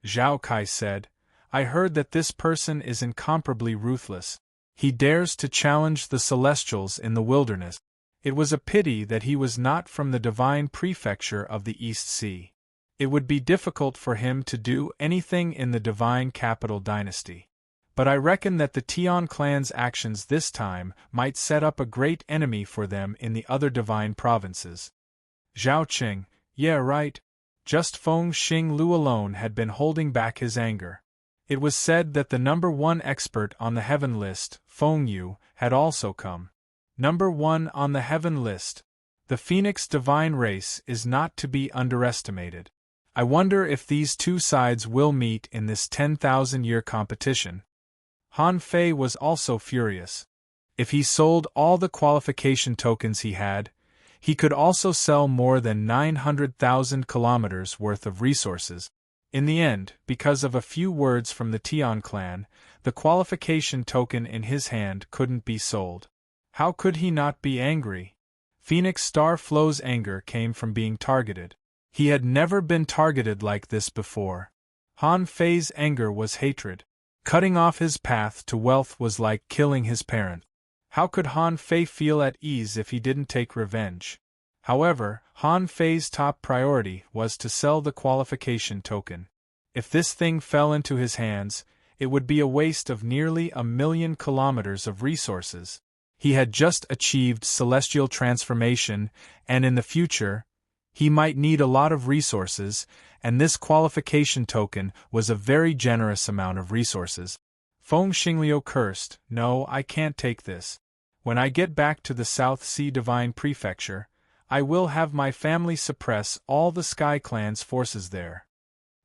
Zhao Kai said, "I heard that this person is incomparably ruthless. He dares to challenge the Celestials in the wilderness. It was a pity that he was not from the Divine Prefecture of the East Sea. It would be difficult for him to do anything in the Divine Capital Dynasty. But I reckon that the Tian clan's actions this time might set up a great enemy for them in the other divine provinces." Zhao Qing, "Yeah, right." Just Feng Xinglu alone had been holding back his anger. It was said that the number one expert on the heaven list, Feng Yu, had also come. Number one on the heaven list. The Phoenix divine race is not to be underestimated. I wonder if these two sides will meet in this 10,000-year competition. Han Fei was also furious. If he sold all the qualification tokens he had, he could also sell more than 900,000 kilometers worth of resources. In the end, because of a few words from the Tian clan, the qualification token in his hand couldn't be sold. How could he not be angry? Phoenix Star Flow's anger came from being targeted. He had never been targeted like this before. Han Fei's anger was hatred. Cutting off his path to wealth was like killing his parent. How could Han Fei feel at ease if he didn't take revenge? However, Han Fei's top priority was to sell the qualification token. If this thing fell into his hands, it would be a waste of nearly 1,000,000 kilometers of resources. He had just achieved celestial transformation, and in the future, he might need a lot of resources, and this qualification token was a very generous amount of resources. Feng Xingliu cursed, "No, I can't take this. When I get back to the South Sea Divine Prefecture, I will have my family suppress all the Sky Clan's forces there."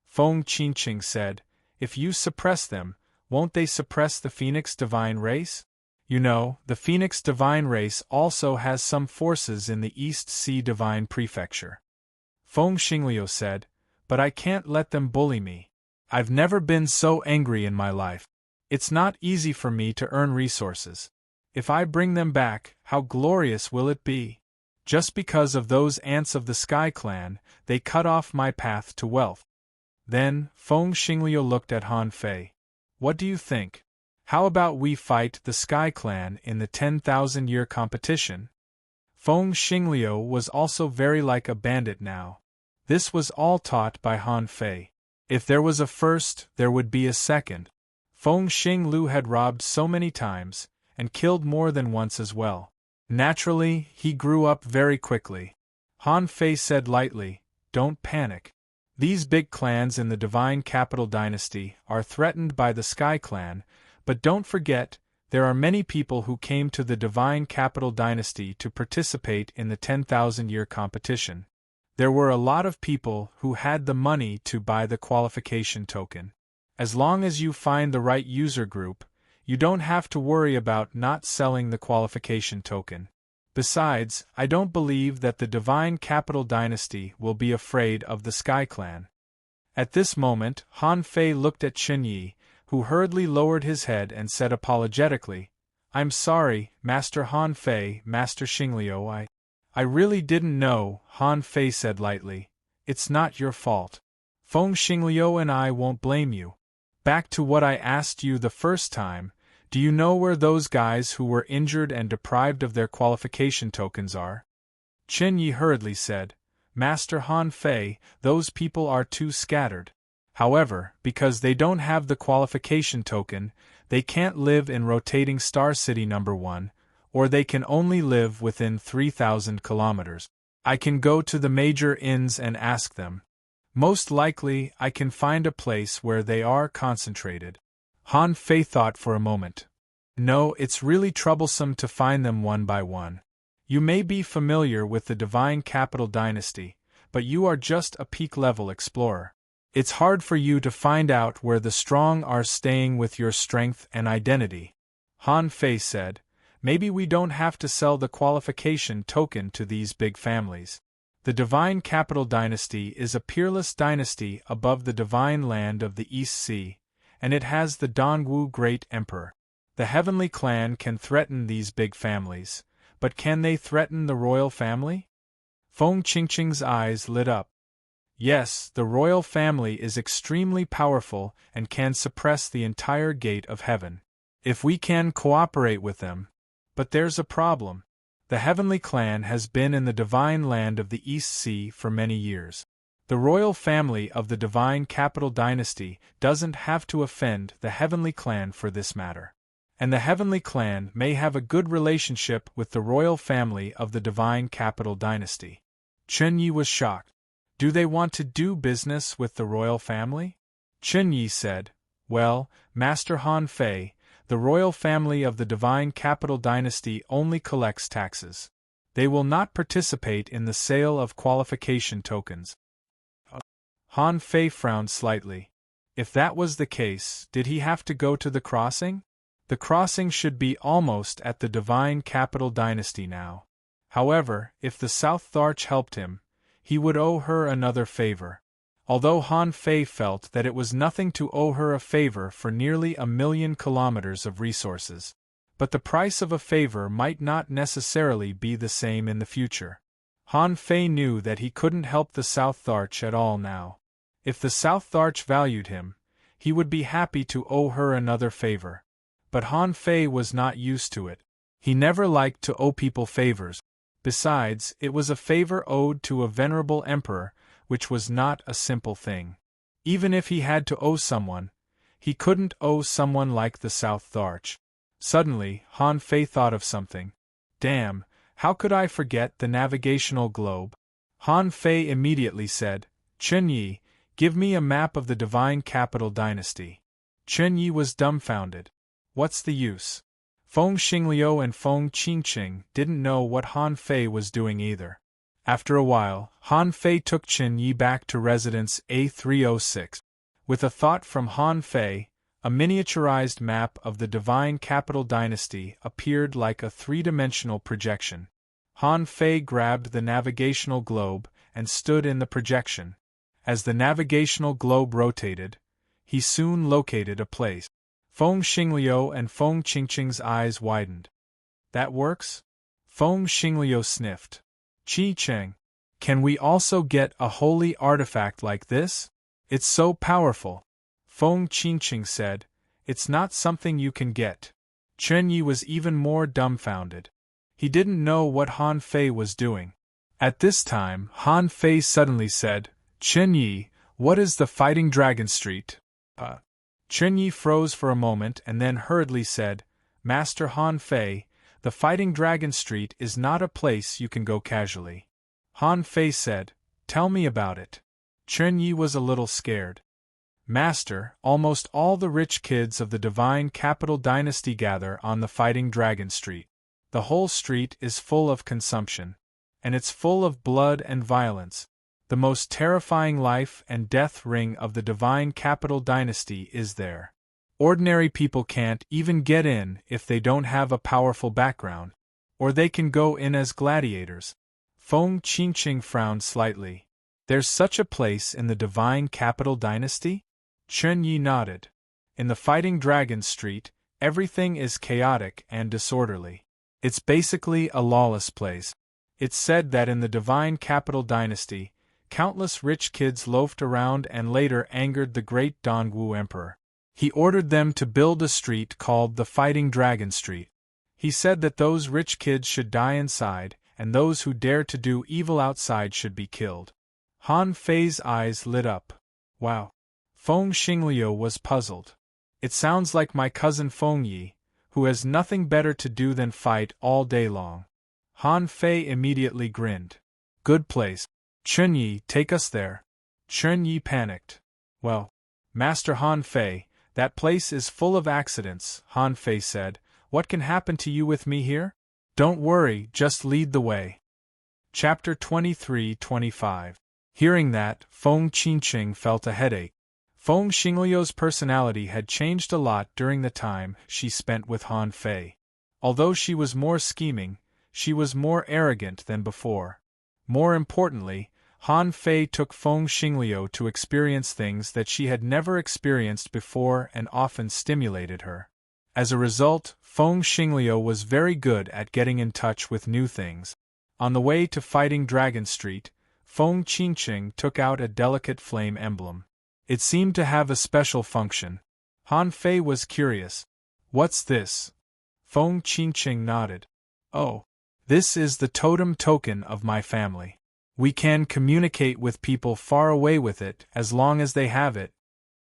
Feng Qingqing said, "If you suppress them, won't they suppress the Phoenix Divine Race? You know, the Phoenix Divine Race also has some forces in the East Sea Divine Prefecture." Feng Xingliu said, "But I can't let them bully me. I've never been so angry in my life. It's not easy for me to earn resources. If I bring them back, how glorious will it be?" Just because of those ants of the Sky Clan, they cut off my path to wealth. Then, Feng Xingliu looked at Han Fei. What do you think? How about we fight the Sky Clan in the 10,000-year competition? Feng Xingliu was also very like a bandit now. This was all taught by Han Fei. If there was a first, there would be a second. Feng Xingliu had robbed so many times, and killed more than once as well. Naturally, he grew up very quickly. Han Fei said lightly, "Don't panic. These big clans in the Divine Capital Dynasty are threatened by the Sky Clan, but don't forget, there are many people who came to the Divine Capital Dynasty to participate in the 10,000-year competition. There were a lot of people who had the money to buy the qualification token. As long as you find the right user group, you don't have to worry about not selling the qualification token. Besides, I don't believe that the Divine Capital Dynasty will be afraid of the Sky Clan." At this moment, Han Fei looked at Qin Yi, who hurriedly lowered his head and said apologetically, "I'm sorry, Master Han Fei, Master Xingliu, I really didn't know," Han Fei said lightly. "It's not your fault. Feng Xingliu and I won't blame you. Back to what I asked you the first time, do you know where those guys who were injured and deprived of their qualification tokens are?" Qin Yi hurriedly said, "Master Han Fei, those people are too scattered. However, because they don't have the qualification token, they can't live in rotating Star City number 1, or they can only live within 3,000 kilometers. I can go to the major inns and ask them. Most likely, I can find a place where they are concentrated." Han Fei thought for a moment. "No, it's really troublesome to find them one by one. You may be familiar with the Divine Capital Dynasty, but you are just a peak-level explorer. It's hard for you to find out where the strong are staying with your strength and identity." Han Fei said, "Maybe we don't have to sell the qualification token to these big families. The Divine Capital Dynasty is a peerless dynasty above the divine land of the East Sea, and it has the Dongwu Great Emperor. The Heavenly Clan can threaten these big families, but can they threaten the royal family?" Feng Qingqing's eyes lit up. "Yes, the royal family is extremely powerful and can suppress the entire gate of heaven. If we can cooperate with them. But there's a problem. The Heavenly Clan has been in the divine land of the East Sea for many years. The royal family of the Divine Capital Dynasty doesn't have to offend the Heavenly Clan for this matter. And the Heavenly Clan may have a good relationship with the royal family of the Divine Capital Dynasty." Qin Yi was shocked. "Do they want to do business with the royal family?" Qin Yi said, "Well, Master Han Fei, the royal family of the Divine Capital Dynasty only collects taxes. They will not participate in the sale of qualification tokens." Han Fei frowned slightly. If that was the case, did he have to go to the crossing? The crossing should be almost at the Divine Capital Dynasty now. However, if the South Tharch helped him, he would owe her another favor. Although Han Fei felt that it was nothing to owe her a favor for nearly 1,000,000 kilometers of resources. But the price of a favor might not necessarily be the same in the future. Han Fei knew that he couldn't help the South Tharch at all now. If the South Tharch valued him, he would be happy to owe her another favor. But Han Fei was not used to it. He never liked to owe people favors. Besides, it was a favor owed to a venerable emperor, which was not a simple thing. Even if he had to owe someone, he couldn't owe someone like the South Tharch. Suddenly, Han Fei thought of something. "Damn, how could I forget the navigational globe?" Han Fei immediately said, "Qin Yi, give me a map of the Divine Capital Dynasty." Qin Yi was dumbfounded. What's the use? Feng Xingliu and Feng Qingqing didn't know what Han Fei was doing either. After a while, Han Fei took Qin Yi back to residence A306. With a thought from Han Fei, a miniaturized map of the Divine Capital Dynasty appeared like a three-dimensional projection. Han Fei grabbed the navigational globe and stood in the projection. As the navigational globe rotated, he soon located a place. Feng Xingliu and Feng Qingqing's eyes widened. "That works?" Feng Xingliu sniffed. Chi Cheng, can we also get a holy artifact like this? It's so powerful. Feng Qingqing said, it's not something you can get. Chen Yi was even more dumbfounded. He didn't know what Han Fei was doing. At this time, Han Fei suddenly said, Chen Yi, what is the Fighting Dragon Street? Chen Yi froze for a moment and then hurriedly said, Master Han Fei, the Fighting Dragon Street is not a place you can go casually. Han Fei said, tell me about it. Chen Yi was a little scared. Master, almost all the rich kids of the Divine Capital Dynasty gather on the Fighting Dragon Street. The whole street is full of consumption. And it's full of blood and violence. The most terrifying life and death ring of the Divine Capital Dynasty is there. Ordinary people can't even get in if they don't have a powerful background. Or they can go in as gladiators. Feng Qingqing frowned slightly. There's such a place in the Divine Capital Dynasty? Chen Yi nodded. In the Fighting Dragon Street, everything is chaotic and disorderly. It's basically a lawless place. It's said that in the Divine Capital Dynasty, countless rich kids loafed around and later angered the great Dongwu Emperor. He ordered them to build a street called the Fighting Dragon Street. He said that those rich kids should die inside, and those who dared to do evil outside should be killed. Han Fei's eyes lit up. Wow. Feng Xingliu was puzzled. It sounds like my cousin Feng Yi, who has nothing better to do than fight all day long. Han Fei immediately grinned. Good place. Chen Yi, take us there. Chen Yi panicked. Well, Master Han Fei, that place is full of accidents, Han Fei said. What can happen to you with me here? Don't worry, just lead the way. Chapter 23-25. Hearing that, Feng Qingqing felt a headache. Feng Xingliu's personality had changed a lot during the time she spent with Han Fei. Although she was more scheming, she was more arrogant than before. More importantly, Han Fei took Feng Xingliu to experience things that she had never experienced before and often stimulated her. As a result, Feng Xingliu was very good at getting in touch with new things. On the way to Fighting Dragon Street, Feng Qingqing took out a delicate flame emblem. It seemed to have a special function. Han Fei was curious. What's this? Feng Qingqing nodded. Oh. This is the totem token of my family. We can communicate with people far away with it as long as they have it.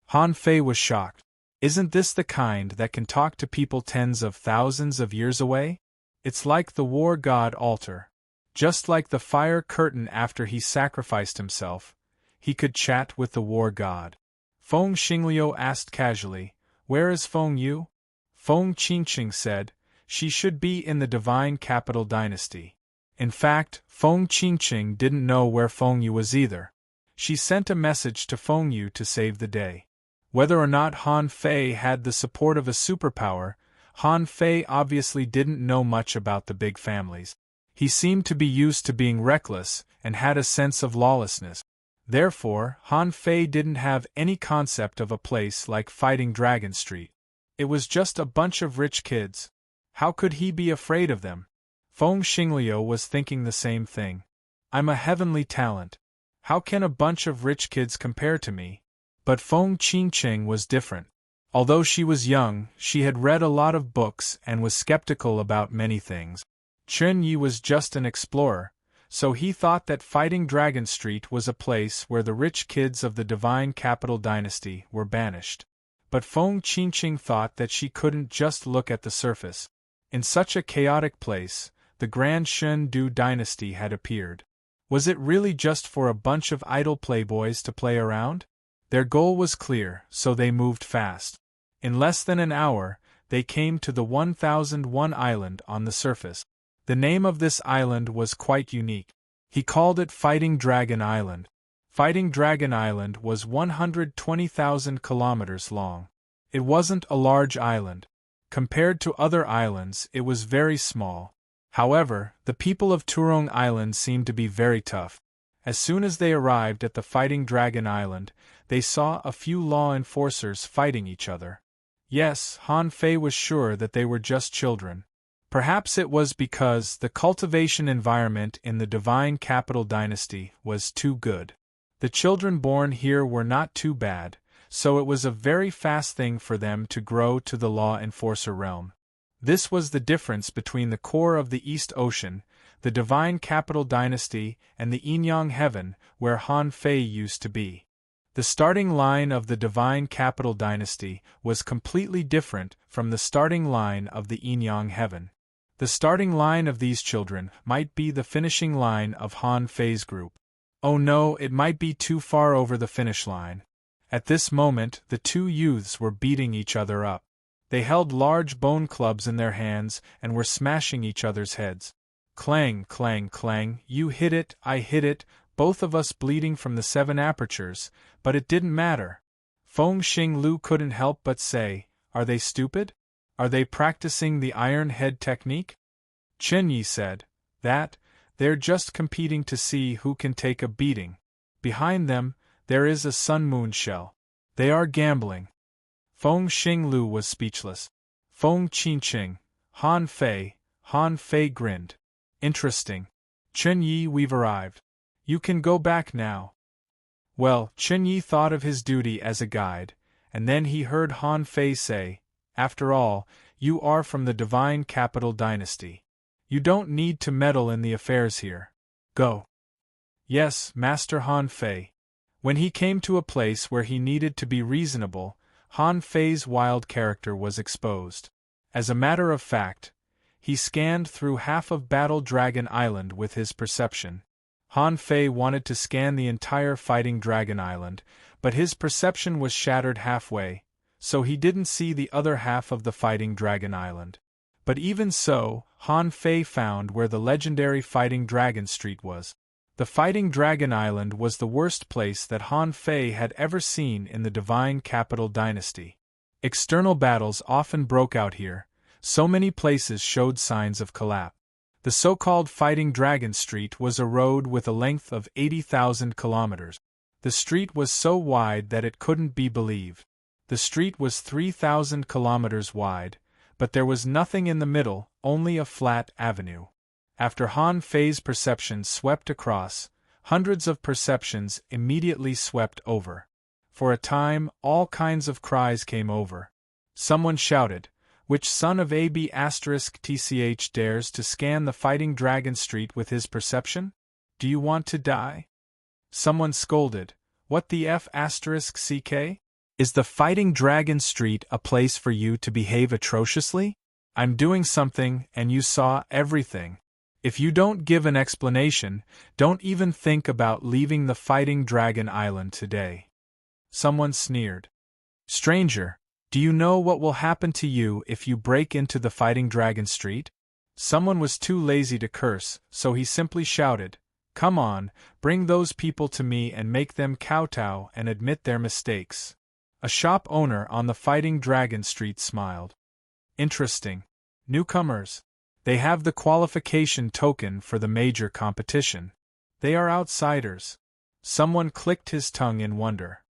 Han Fei was shocked. Isn't this the kind that can talk to people tens of thousands of years away? It's like the war god altar. Just like the fire curtain after he sacrificed himself, he could chat with the war god. Feng Xingliu asked casually, Where is Feng Yu? Feng Qingqing said, She should be in the Divine Capital Dynasty. In fact, Feng Qingqing didn't know where Feng Yu was either. She sent a message to Feng Yu to save the day. Whether or not Han Fei had the support of a superpower, Han Fei obviously didn't know much about the big families. He seemed to be used to being reckless and had a sense of lawlessness. Therefore, Han Fei didn't have any concept of a place like Fighting Dragon Street. It was just a bunch of rich kids. How could he be afraid of them? Feng Xingliu was thinking the same thing. I'm a heavenly talent. How can a bunch of rich kids compare to me? But Feng Qingqing was different. Although she was young, she had read a lot of books and was skeptical about many things. Chen Yi was just an explorer, so he thought that Fighting Dragon Street was a place where the rich kids of the Divine Capital Dynasty were banished. But Feng Qingqing thought that she couldn't just look at the surface. In such a chaotic place, the Grand Shen Du dynasty had appeared. Was it really just for a bunch of idle playboys to play around? Their goal was clear, so they moved fast. In less than an hour, they came to the 1001 island on the surface. The name of this island was quite unique. He called it Fighting Dragon Island. Fighting Dragon Island was 120,000 kilometers long. It wasn't a large island. Compared to other islands, it was very small. However, the people of Turong Island seemed to be very tough. As soon as they arrived at the Fighting Dragon Island, they saw a few law enforcers fighting each other. Yes, Han Fei was sure that they were just children. Perhaps it was because the cultivation environment in the divine capital dynasty was too good. The children born here were not too bad, so it was a very fast thing for them to grow to the law enforcer realm. This was the difference between the core of the East Ocean, the divine capital dynasty, and the Inyang heaven, where Han Fei used to be. The starting line of the divine capital dynasty was completely different from the starting line of the Inyang heaven. The starting line of these children might be the finishing line of Han Fei's group. Oh no, it might be too far over the finish line. At this moment, the two youths were beating each other up. They held large bone clubs in their hands and were smashing each other's heads. Clang, clang, clang, you hit it, I hit it, both of us bleeding from the 7 apertures, but it didn't matter. Feng Xinglu couldn't help but say, "Are they stupid? Are they practicing the iron head technique?" Chen Yi said, they're just competing to see who can take a beating. Behind them, there is a sun-moon shell. They are gambling. Feng Xinglu was speechless. Feng Qinqing, Han Fei grinned. Interesting. Chen Yi, we've arrived. You can go back now. Well, Chen Yi thought of his duty as a guide, and then he heard Han Fei say, "After all, you are from the divine capital dynasty. You don't need to meddle in the affairs here. Go." Yes, Master Han Fei. When he came to a place where he needed to be reasonable, Han Fei's wild character was exposed. As a matter of fact, he scanned through half of Battle Dragon Island with his perception. Han Fei wanted to scan the entire Fighting Dragon Island, but his perception was shattered halfway, so he didn't see the other half of the Fighting Dragon Island. But even so, Han Fei found where the legendary Fighting Dragon Street was. The Fighting Dragon Island was the worst place that Han Fei had ever seen in the Divine Capital Dynasty. External battles often broke out here, so many places showed signs of collapse. The so-called Fighting Dragon Street was a road with a length of 80,000 kilometers. The street was so wide that it couldn't be believed. The street was 3,000 kilometers wide, but there was nothing in the middle, only a flat avenue. After Han Fei's perception swept across, hundreds of perceptions immediately swept over. For a time, all kinds of cries came over. Someone shouted, "Which son of AB *TCH dares to scan the Fighting Dragon Street with his perception? Do you want to die?" Someone scolded, "What the F *CK? Is the Fighting Dragon Street a place for you to behave atrociously? I'm doing something and you saw everything. If you don't give an explanation, don't even think about leaving the Fighting Dragon Island today." Someone sneered. "Stranger, do you know what will happen to you if you break into the Fighting Dragon Street?" Someone was too lazy to curse, so he simply shouted, "Come on, bring those people to me and make them kowtow and admit their mistakes." A shop owner on the Fighting Dragon Street smiled. "Interesting. Newcomers. They have the qualification token for the major competition. They are outsiders." Someone clicked his tongue in wonder.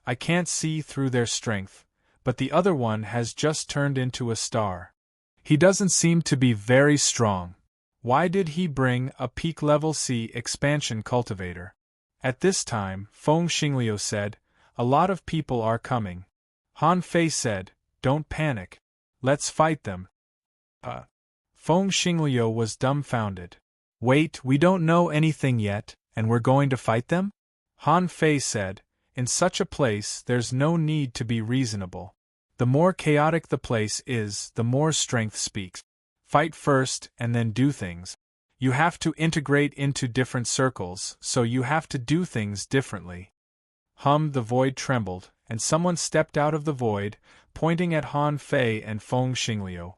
"I can't see through their strength, but the other one has just turned into a star. He doesn't seem to be very strong. Why did he bring a peak-level C expansion cultivator?" At this time, Feng Xingliu said, "A lot of people are coming." Han Fei said, "Don't panic. Let's fight them." Feng Xingliu was dumbfounded. "Wait, we don't know anything yet, and we're going to fight them?" Han Fei said, "In such a place there's no need to be reasonable. The more chaotic the place is, the more strength speaks. Fight first and then do things. You have to integrate into different circles, so you have to do things differently." The void trembled, and someone stepped out of the void, pointing at Han Fei and Feng Xingliu.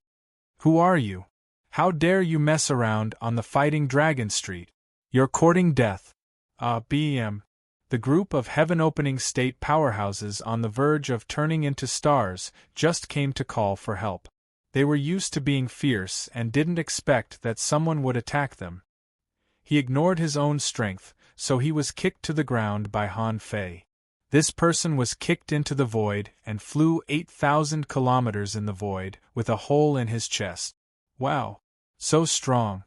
"Who are you? How dare you mess around on the Fighting Dragon Street? You're courting death." BM. The group of heaven-opening state powerhouses on the verge of turning into stars just came to call for help. They were used to being fierce and didn't expect that someone would attack them. He ignored his own strength, so he was kicked to the ground by Han Fei. This person was kicked into the void and flew 8,000 kilometers in the void, with a hole in his chest. Wow! So strong.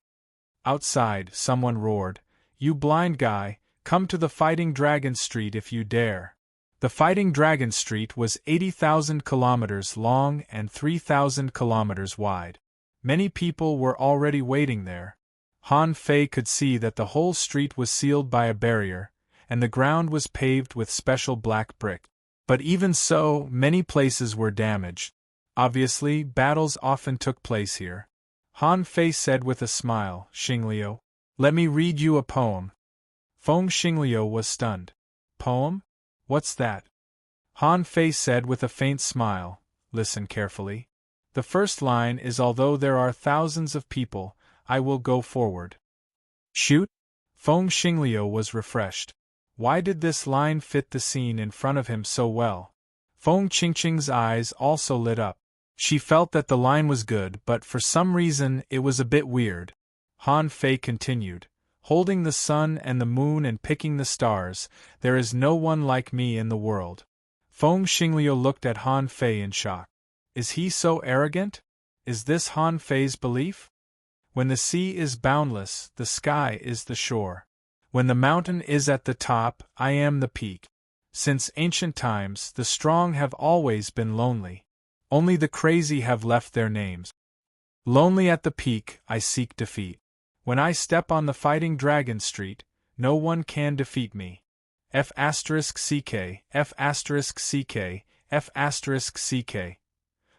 Outside, someone roared, "You blind guy, come to the Fighting Dragon Street if you dare." The Fighting Dragon Street was 80,000 kilometers long and 3,000 kilometers wide. Many people were already waiting there. Han Fei could see that the whole street was sealed by a barrier, and the ground was paved with special black brick. But even so, many places were damaged. Obviously, battles often took place here. Han Fei said with a smile, "Xingliu, let me read you a poem." Feng Xingliu was stunned. "Poem? What's that?" Han Fei said with a faint smile, "Listen carefully. The first line is, although there are thousands of people, I will go forward." "Shoot?" Feng Xingliu was refreshed. Why did this line fit the scene in front of him so well? Feng Qingqing's eyes also lit up. She felt that the line was good, but for some reason it was a bit weird. Han Fei continued, "Holding the sun and the moon and picking the stars, there is no one like me in the world." Feng Xingliu looked at Han Fei in shock. Is he so arrogant? Is this Han Fei's belief? When the sea is boundless, the sky is the shore. When the mountain is at the top, I am the peak. Since ancient times, the strong have always been lonely. Only the crazy have left their names. Lonely at the peak, I seek defeat. When I step on the Fighting Dragon Street, no one can defeat me. F***ck, F***ck, F***ck.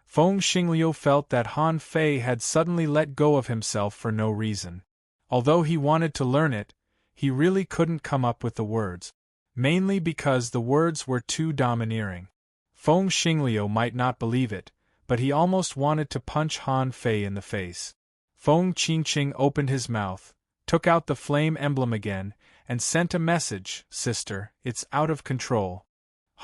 Feng Xingliu felt that Han Fei had suddenly let go of himself for no reason. Although he wanted to learn it, he really couldn't come up with the words. Mainly because the words were too domineering. Feng Xingliu might not believe it, but he almost wanted to punch Han Fei in the face. Feng Qingqing opened his mouth, took out the flame emblem again, and sent a message, "Sister, it's out of control.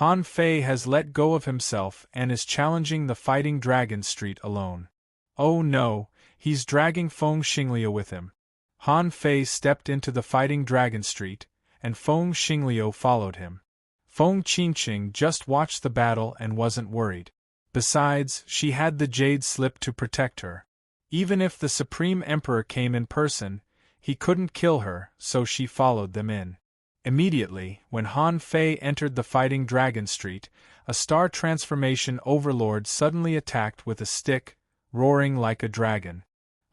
Han Fei has let go of himself and is challenging the Fighting Dragon Street alone." Oh no, he's dragging Feng Xingliu with him. Han Fei stepped into the Fighting Dragon Street, and Feng Xingliu followed him. Feng Qingqing just watched the battle and wasn't worried. Besides, she had the jade slip to protect her. Even if the Supreme Emperor came in person, he couldn't kill her, so she followed them in. Immediately, when Han Fei entered the Fighting Dragon Street, a star transformation overlord suddenly attacked with a stick, roaring like a dragon.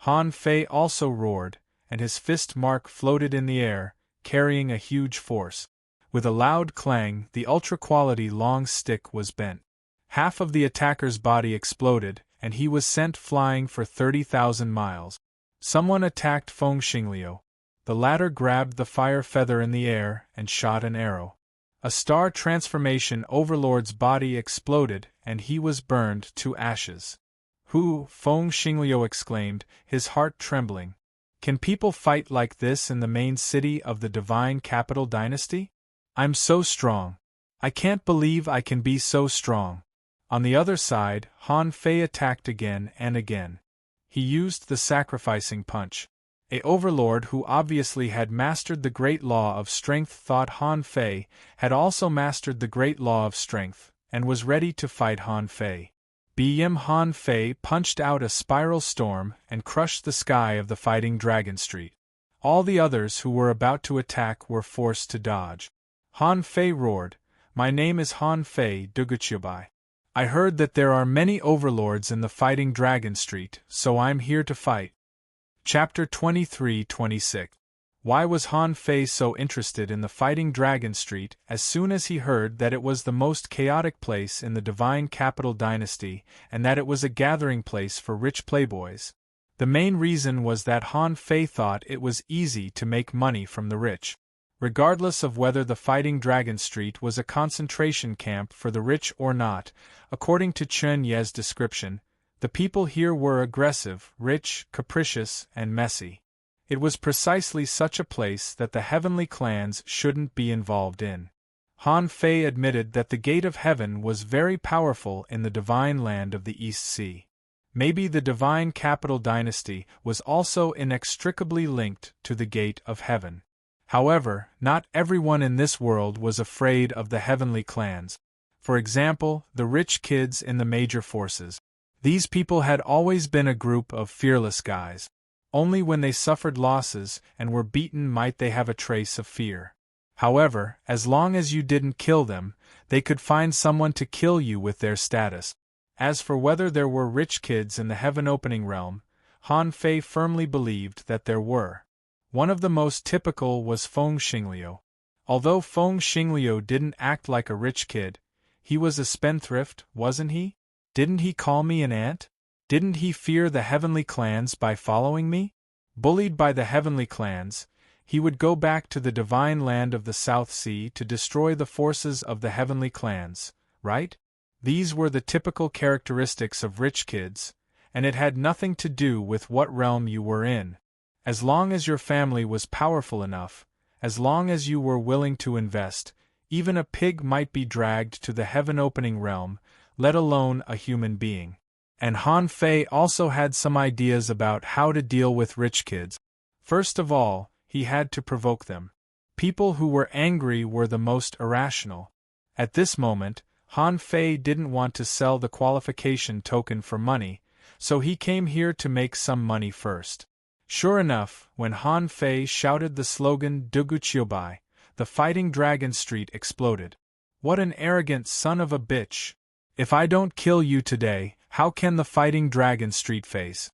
Han Fei also roared, and his fist mark floated in the air, carrying a huge force. With a loud clang, the ultra-quality long stick was bent. Half of the attacker's body exploded, and he was sent flying for 30,000 miles. Someone attacked Feng Xingliu. The latter grabbed the fire feather in the air and shot an arrow. A star transformation overlord's body exploded, and he was burned to ashes. "Who?" Feng Xingliu exclaimed, his heart trembling. "Can people fight like this in the main city of the divine capital dynasty? I'm so strong. I can't believe I can be so strong." On the other side, Han Fei attacked again and again. He used the sacrificing punch. A overlord who obviously had mastered the great law of strength thought Han Fei had also mastered the great law of strength, and was ready to fight Han Fei. Han Fei punched out a spiral storm and crushed the sky of the Fighting Dragon Street. All the others who were about to attack were forced to dodge. Han Fei roared, "My name is Han Fei Duguqiubai. I heard that there are many overlords in the Fighting Dragon Street, so I'm here to fight." Chapter 23-26. Why was Han Fei so interested in the Fighting Dragon Street as soon as he heard that it was the most chaotic place in the divine capital dynasty and that it was a gathering place for rich playboys? The main reason was that Han Fei thought it was easy to make money from the rich. Regardless of whether the Fighting Dragon Street was a concentration camp for the rich or not, according to Chen Ye's description, the people here were aggressive, rich, capricious, and messy. It was precisely such a place that the heavenly clans shouldn't be involved in. Han Fei admitted that the Gate of Heaven was very powerful in the divine land of the East Sea. Maybe the divine capital dynasty was also inextricably linked to the Gate of Heaven. However, not everyone in this world was afraid of the heavenly clans. For example, the rich kids in the major forces. These people had always been a group of fearless guys. Only when they suffered losses and were beaten might they have a trace of fear. However, as long as you didn't kill them, they could find someone to kill you with their status. As for whether there were rich kids in the heaven-opening realm, Han Fei firmly believed that there were. One of the most typical was Feng Xingliu. Although Feng Xingliu didn't act like a rich kid, he was a spendthrift, wasn't he? Didn't he call me an ant? Didn't he fear the heavenly clans by following me? Bullied by the heavenly clans, he would go back to the divine land of the South Sea to destroy the forces of the heavenly clans, right? These were the typical characteristics of rich kids, and it had nothing to do with what realm you were in. As long as your family was powerful enough, as long as you were willing to invest, even a pig might be dragged to the heaven-opening realm, let alone a human being. And Han Fei also had some ideas about how to deal with rich kids. First of all, he had to provoke them. People who were angry were the most irrational. At this moment, Han Fei didn't want to sell the qualification token for money, so he came here to make some money first. Sure enough, when Han Fei shouted the slogan Duguchiobai, the Fighting Dragon Street exploded. What an arrogant son of a bitch! If I don't kill you today, how can the Fighting Dragon Street face?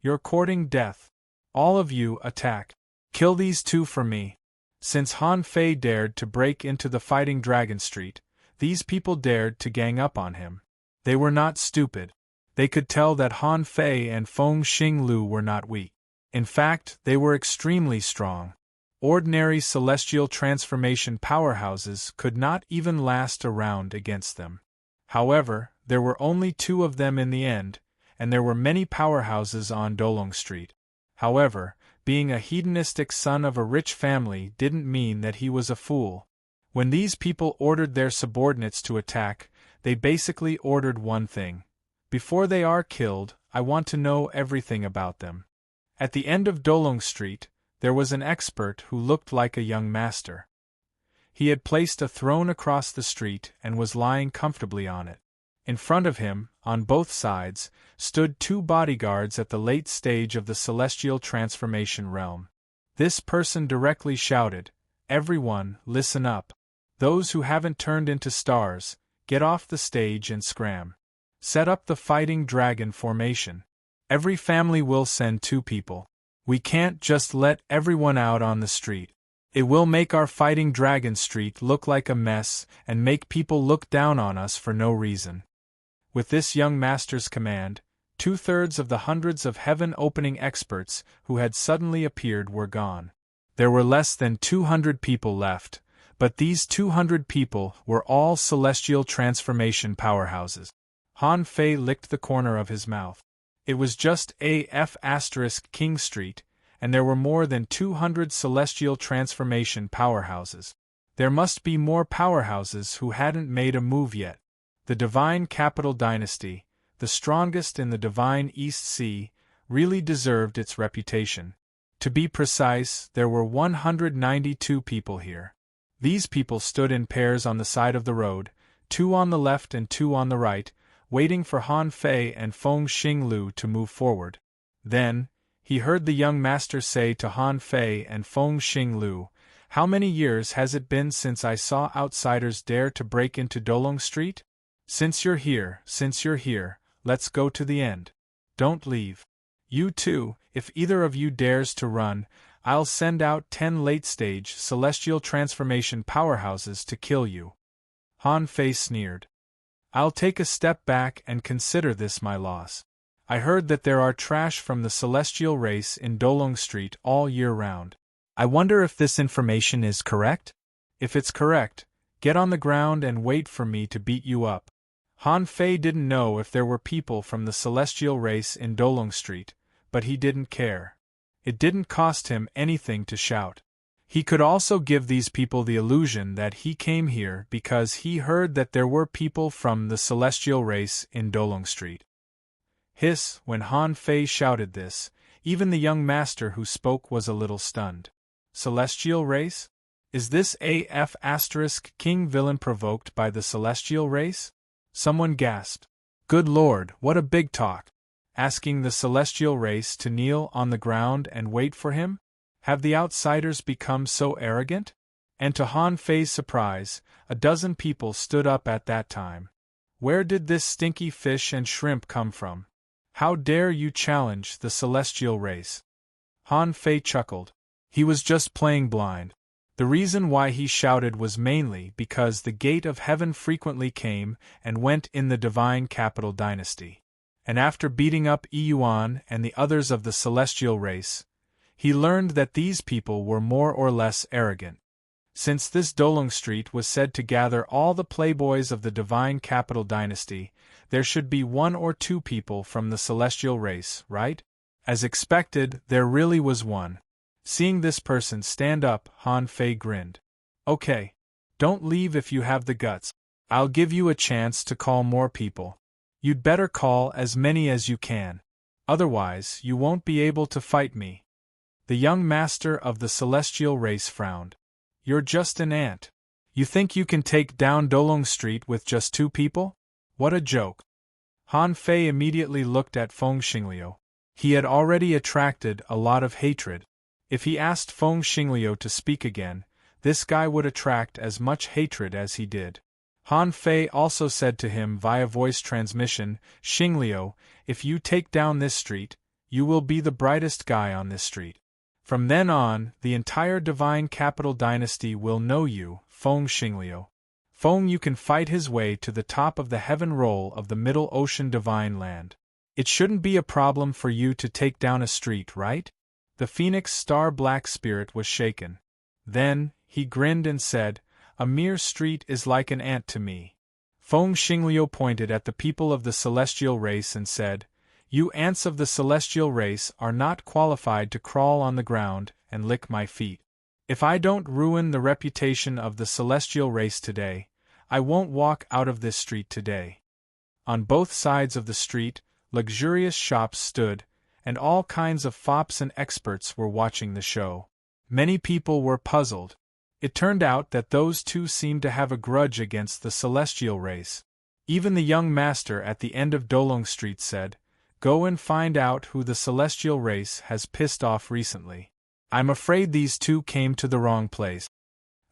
You're courting death. All of you attack. Kill these two for me. Since Han Fei dared to break into the Fighting Dragon Street, these people dared to gang up on him. They were not stupid. They could tell that Han Fei and Feng Xinglu were not weak. In fact, they were extremely strong. Ordinary celestial transformation powerhouses could not even last a round against them. However, there were only 2 of them in the end, and there were many powerhouses on Dolong Street. However, being a hedonistic son of a rich family didn't mean that he was a fool. When these people ordered their subordinates to attack, they basically ordered one thing. Before they are killed, I want to know everything about them. At the end of Dolong Street, there was an expert who looked like a young master. He had placed a throne across the street and was lying comfortably on it. In front of him, on both sides, stood 2 bodyguards at the late stage of the celestial transformation realm. This person directly shouted, "Everyone, listen up. Those who haven't turned into stars, get off the stage and scram. Set up the Fighting Dragon formation. Every family will send 2 people. We can't just let everyone out on the street. It will make our Fighting Dragon Street look like a mess and make people look down on us for no reason." With this young master's command, 2/3 of the hundreds of heaven-opening experts who had suddenly appeared were gone. There were less than 200 people left, but these 200 people were all celestial transformation powerhouses. Han Fei licked the corner of his mouth. It was just King Street, and there were more than 200 celestial transformation powerhouses. There must be more powerhouses who hadn't made a move yet. The Divine Capital Dynasty, the strongest in the Divine East Sea, really deserved its reputation. To be precise, there were 192 people here. These people stood in pairs on the side of the road, 2 on the left and 2 on the right, waiting for Han Fei and Feng Xinglu to move forward. Then, he heard the young master say to Han Fei and Feng Xinglu, "How many years has it been since I saw outsiders dare to break into Dolong Street? Since you're here, let's go to the end. Don't leave. You too, if either of you dares to run, I'll send out 10 late-stage celestial transformation powerhouses to kill you." Han Fei sneered. "I'll take a step back and consider this my loss. I heard that there are trash from the celestial race in Dolong Street all year round. I wonder if this information is correct? If it's correct, get on the ground and wait for me to beat you up." Han Fei didn't know if there were people from the celestial race in Dolong Street, but he didn't care. It didn't cost him anything to shout. He could also give these people the illusion that he came here because he heard that there were people from the celestial race in Dolong Street. Hiss, when Han Fei shouted this, even the young master who spoke was a little stunned. Celestial race? Is this King villain provoked by the celestial race? Someone gasped. Good Lord, what a big talk! asking the celestial race to kneel on the ground and wait for him? Have the outsiders become so arrogant? And to Han Fei's surprise, a dozen people stood up at that time. Where did this stinky fish and shrimp come from? How dare you challenge the celestial race? Han Fei chuckled. He was just playing blind. The reason why he shouted was mainly because the gate of heaven frequently came and went in the divine capital dynasty. And after beating up Yuan and the others of the celestial race, he learned that these people were more or less arrogant. Since this Dolong Street was said to gather all the playboys of the divine capital dynasty, there should be 1 or 2 people from the celestial race, right? As expected, there really was one. Seeing this person stand up, Han Fei grinned. Okay. Don't leave if you have the guts. I'll give you a chance to call more people. You'd better call as many as you can. Otherwise, you won't be able to fight me. The young master of the celestial race frowned. You're just an ant. You think you can take down Dolong Street with just 2 people? What a joke. Han Fei immediately looked at Feng Xingliu. He had already attracted a lot of hatred. If he asked Feng Xingliu to speak again, this guy would attract as much hatred as he did. Han Fei also said to him via voice transmission, Xingliu, if you take down this street, you will be the brightest guy on this street. From then on, the entire divine capital dynasty will know you, Feng Xingliu. Feng, you can fight his way to the top of the heaven roll of the Middle Ocean divine land. It shouldn't be a problem for you to take down a street, right? The Phoenix Star Black Spirit was shaken. Then, he grinned and said, a mere street is like an ant to me. Feng Xingliu pointed at the people of the celestial race and said, you ants of the celestial race are not qualified to crawl on the ground and lick my feet. If I don't ruin the reputation of the celestial race today, I won't walk out of this street today. On both sides of the street, luxurious shops stood, and all kinds of fops and experts were watching the show. Many people were puzzled. It turned out that those 2 seemed to have a grudge against the celestial race. Even the young master at the end of Dolong Street said, go and find out who the celestial race has pissed off recently. I'm afraid these 2 came to the wrong place.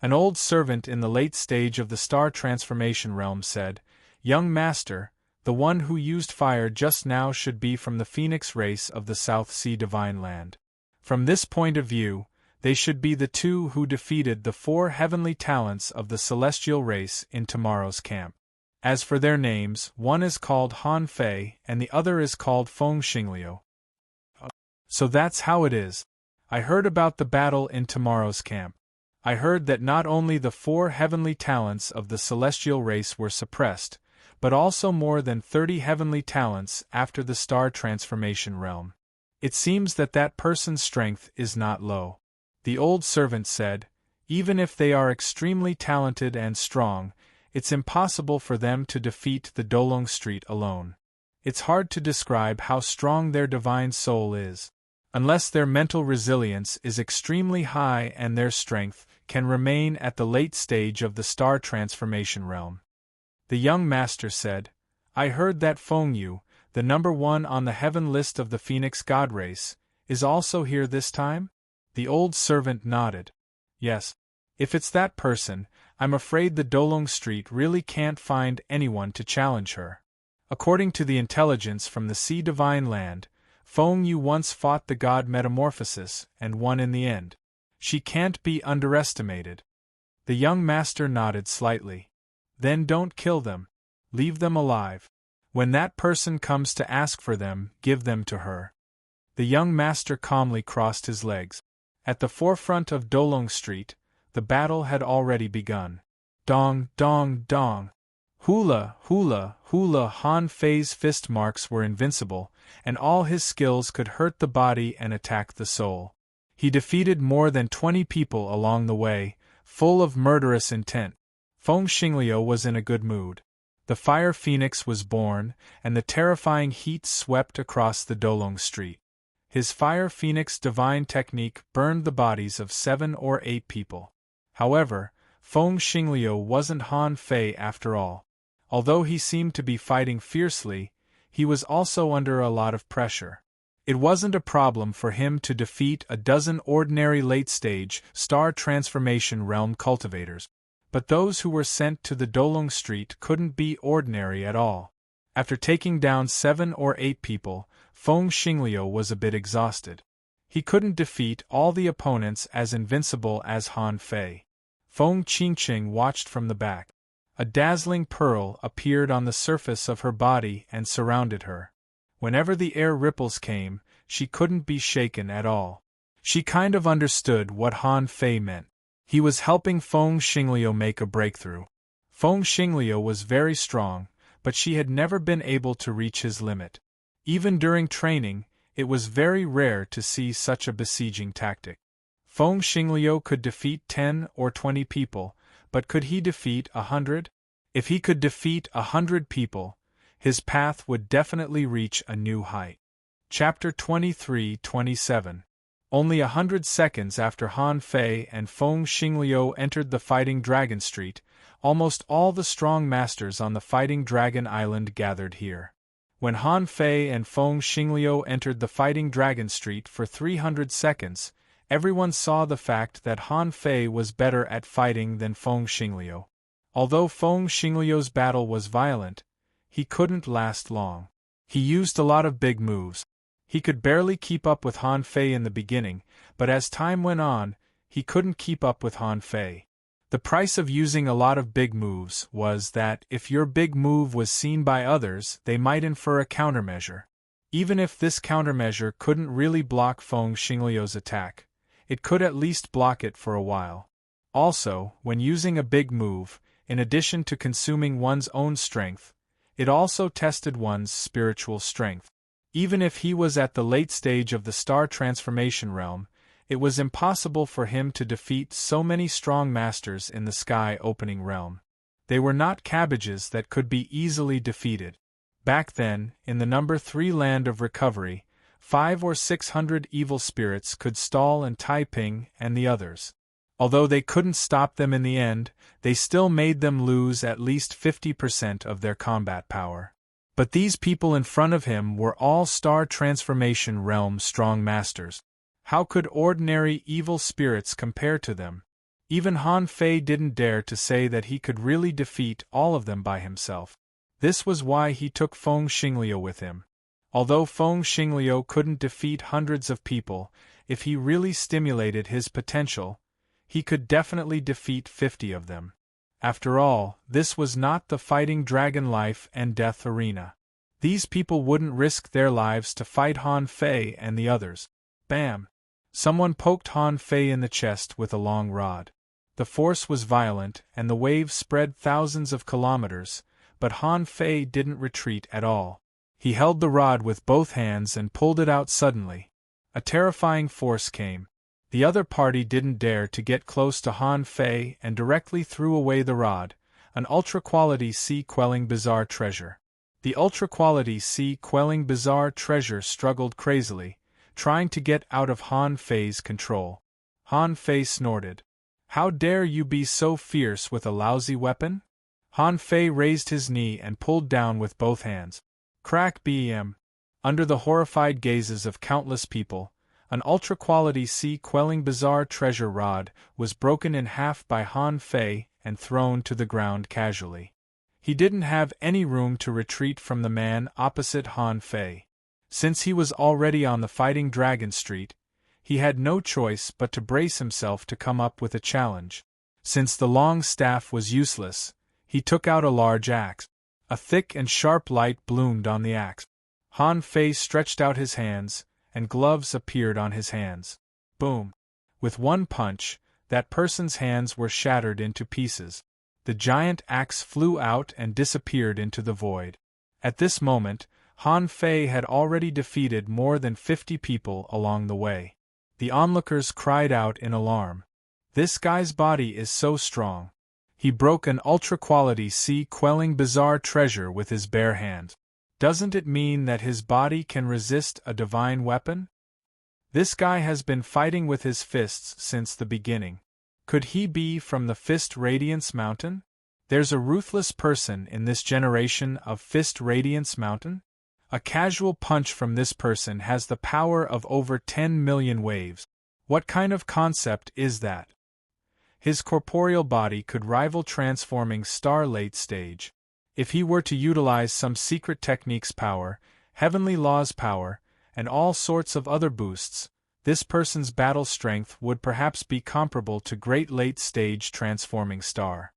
An old servant in the late stage of the star transformation realm said, young master, the one who used fire just now should be from the Phoenix race of the South Sea Divine Land. From this point of view, they should be the 2 who defeated the 4 heavenly talents of the celestial race in tomorrow's camp. As for their names, one is called Han Fei and the other is called Feng Xingliu. So that's how it is. I heard about the battle in tomorrow's camp. I heard that not only the 4 heavenly talents of the celestial race were suppressed, but also more than 30 heavenly talents after the star transformation realm. It seems that that person's strength is not low. The old servant said, even if they are extremely talented and strong, it's impossible for them to defeat the Dolong Street alone. It's hard to describe how strong their divine soul is. Unless their mental resilience is extremely high and their strength can remain at the late stage of the star transformation realm. The young master said, I heard that Feng Yu, the number 1 on the heaven list of the Phoenix God race, is also here this time? The old servant nodded. Yes. If it's that person, I'm afraid the Dolong Street really can't find anyone to challenge her. According to the intelligence from the Sea Divine Land, Feng Yu once fought the god Metamorphosis and won in the end. She can't be underestimated. The young master nodded slightly. Then don't kill them. Leave them alive. When that person comes to ask for them, give them to her. The young master calmly crossed his legs. At the forefront of Dolong Street, the battle had already begun. Dong, dong, dong. Hula, hula, hula. Han Fei's fist marks were invincible, and all his skills could hurt the body and attack the soul. He defeated more than 20 people along the way, full of murderous intent. Feng Xingliu was in a good mood. The Fire Phoenix was born, and the terrifying heat swept across the Dolong Street. His Fire Phoenix divine technique burned the bodies of 7 or 8 people. However, Feng Xingliu wasn't Han Fei after all. Although he seemed to be fighting fiercely, he was also under a lot of pressure. It wasn't a problem for him to defeat a dozen ordinary late-stage star transformation realm cultivators. But those who were sent to the Dolung Street couldn't be ordinary at all. After taking down 7 or 8 people, Feng Xingliu was a bit exhausted. He couldn't defeat all the opponents as invincible as Han Fei. Feng Qingqing watched from the back. A dazzling pearl appeared on the surface of her body and surrounded her. Whenever the air ripples came, she couldn't be shaken at all. She kind of understood what Han Fei meant. He was helping Feng Xingliu make a breakthrough. Feng Xingliu was very strong, but she had never been able to reach his limit. Even during training, it was very rare to see such a besieging tactic. Feng Xingliu could defeat 10 or 20 people, but could he defeat 100? If he could defeat 100 people, his path would definitely reach a new height. Chapter 23-27. Only 100 seconds after Han Fei and Feng Xingliu entered the Fighting Dragon Street, almost all the strong masters on the Fighting Dragon Island gathered here. When Han Fei and Feng Xingliu entered the Fighting Dragon Street for 300 seconds, everyone saw the fact that Han Fei was better at fighting than Feng Xingliu. Although Feng Xingliu's battle was violent, he couldn't last long. He used a lot of big moves. He could barely keep up with Han Fei in the beginning, but as time went on, he couldn't keep up with Han Fei. The price of using a lot of big moves was that if your big move was seen by others, they might infer a countermeasure. Even if this countermeasure couldn't really block Feng Xingliu's attack, it could at least block it for a while. Also, when using a big move, in addition to consuming one's own strength, it also tested one's spiritual strength. Even if he was at the late stage of the star transformation realm, it was impossible for him to defeat so many strong masters in the sky opening realm. They were not cabbages that could be easily defeated. Back then, in the number 3 land of recovery, 500 or 600 evil spirits could stall and Taiping and the others. Although they couldn't stop them in the end, they still made them lose at least 50% of their combat power. But these people in front of him were all Star Transformation Realm strong masters. How could ordinary evil spirits compare to them? Even Han Fei didn't dare to say that he could really defeat all of them by himself. This was why he took Feng Xingliu with him. Although Feng Xingliu couldn't defeat hundreds of people, if he really stimulated his potential, he could definitely defeat 50 of them. After all, this was not the Fighting Dragon life and death arena. These people wouldn't risk their lives to fight Han Fei and the others. Bam! Someone poked Han Fei in the chest with a long rod. The force was violent and the waves spread thousands of kilometers, but Han Fei didn't retreat at all. He held the rod with both hands and pulled it out suddenly. A terrifying force came. The other party didn't dare to get close to Han Fei and directly threw away the rod, an ultra-quality sea-quelling bizarre treasure. The ultra-quality sea-quelling bizarre treasure struggled crazily, trying to get out of Han Fei's control. Han Fei snorted. "How dare you be so fierce with a lousy weapon?" Han Fei raised his knee and pulled down with both hands. Crack bam! Under the horrified gazes of countless people, an ultra-quality sea-quelling bizarre treasure rod was broken in half by Han Fei and thrown to the ground casually. He didn't have any room to retreat from the man opposite Han Fei. Since he was already on the Fighting Dragon Street, he had no choice but to brace himself to come up with a challenge. Since the long staff was useless, he took out a large axe. A thick and sharp light bloomed on the axe. Han Fei stretched out his hands, and gloves appeared on his hands. Boom! With one punch, that person's hands were shattered into pieces. The giant axe flew out and disappeared into the void. At this moment, Han Fei had already defeated more than 50 people along the way. The onlookers cried out in alarm. "This guy's body is so strong. He broke an ultra-quality sea-quelling bizarre treasure with his bare hand. Doesn't it mean that his body can resist a divine weapon? This guy has been fighting with his fists since the beginning. Could he be from the Fist Radiance Mountain? There's a ruthless person in this generation of Fist Radiance Mountain? A casual punch from this person has the power of over 10 million waves. What kind of concept is that? His corporeal body could rival transforming star late stage. If he were to utilize some secret technique's power, heavenly law's power, and all sorts of other boosts, this person's battle strength would perhaps be comparable to great late stage transforming star.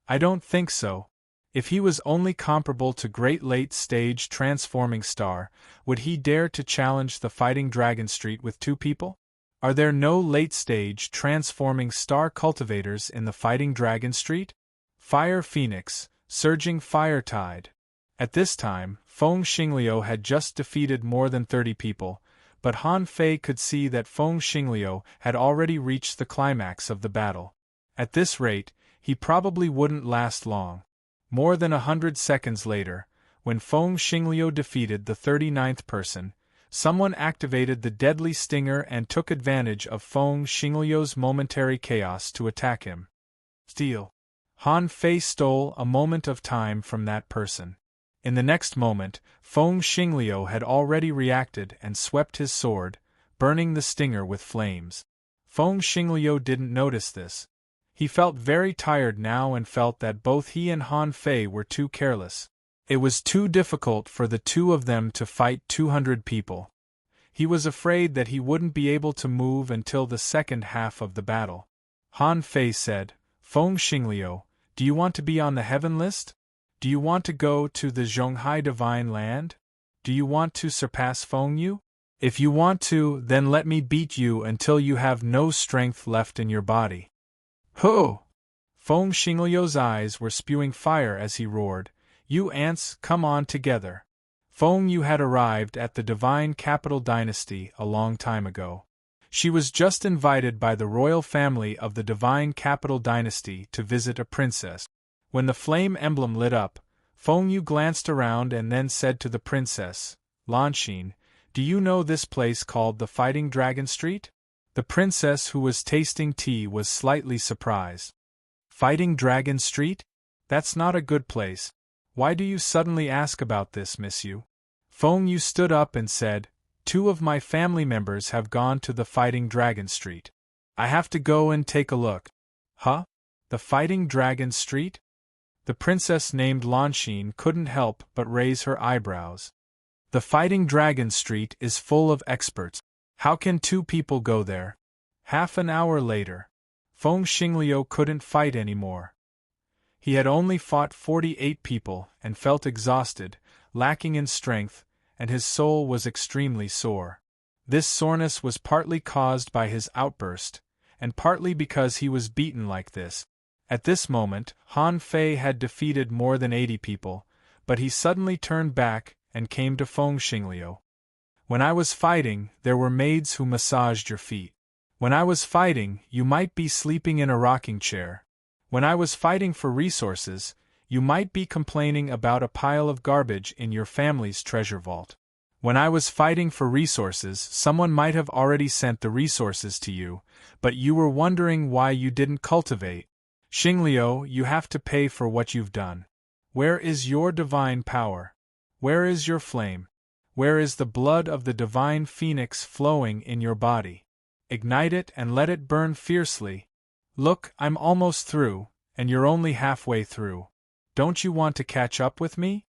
I don't think so. If he was only comparable to great late stage transforming star, would he dare to challenge the Fighting Dragon Street with 2 people? Are there no late stage transforming star cultivators in the Fighting Dragon Street? Fire Phoenix, surging fire tide. At this time, Feng Xingliu had just defeated more than 30 people, but Han Fei could see that Feng Xingliu had already reached the climax of the battle. At this rate, he probably wouldn't last long. More than 100 seconds later, when Feng Xingliu defeated the 39th person, someone activated the deadly stinger and took advantage of Feng Xingliu's momentary chaos to attack him. Steal. Han Fei stole a moment of time from that person. In the next moment, Feng Xingliu had already reacted and swept his sword, burning the stinger with flames. Feng Xingliu didn't notice this. He felt very tired now and felt that both he and Han Fei were too careless. It was too difficult for the 2 of them to fight 200 people. He was afraid that he wouldn't be able to move until the second half of the battle. Han Fei said, "Feng Xingliu, do you want to be on the heaven list? Do you want to go to the Zhonghai Divine Land? Do you want to surpass Feng Yu? If you want to, then let me beat you until you have no strength left in your body." "Ho!" Feng Xingliu's eyes were spewing fire as he roared, "You ants, come on together." Feng Yu had arrived at the Divine Capital Dynasty a long time ago. She was just invited by the royal family of the Divine Capital Dynasty to visit a princess. When the flame emblem lit up, Feng Yu glanced around and then said to the princess, "Lanxin, do you know this place called the Fighting Dragon Street?" The princess who was tasting tea was slightly surprised. "Fighting Dragon Street? That's not a good place. Why do you suddenly ask about this, Miss Yu?" Feng Yu stood up and said, "2 of my family members have gone to the Fighting Dragon Street. I have to go and take a look." "Huh? The Fighting Dragon Street?" The princess named Lanxin couldn't help but raise her eyebrows. "The Fighting Dragon Street is full of experts. How can 2 people go there?" Half an hour later, Feng Xingliu couldn't fight anymore. He had only fought 48 people and felt exhausted, lacking in strength, and his soul was extremely sore. This soreness was partly caused by his outburst, and partly because he was beaten like this. At this moment, Han Fei had defeated more than 80 people, but he suddenly turned back and came to Feng Xingliu. "When I was fighting, there were maids who massaged your feet. When I was fighting, you might be sleeping in a rocking chair. When I was fighting for resources, you might be complaining about a pile of garbage in your family's treasure vault. When I was fighting for resources, someone might have already sent the resources to you, but you were wondering why you didn't cultivate. Xingliu, you have to pay for what you've done. Where is your divine power? Where is your flame? Where is the blood of the divine phoenix flowing in your body? Ignite it and let it burn fiercely. Look, I'm almost through, and you're only halfway through. Don't you want to catch up with me?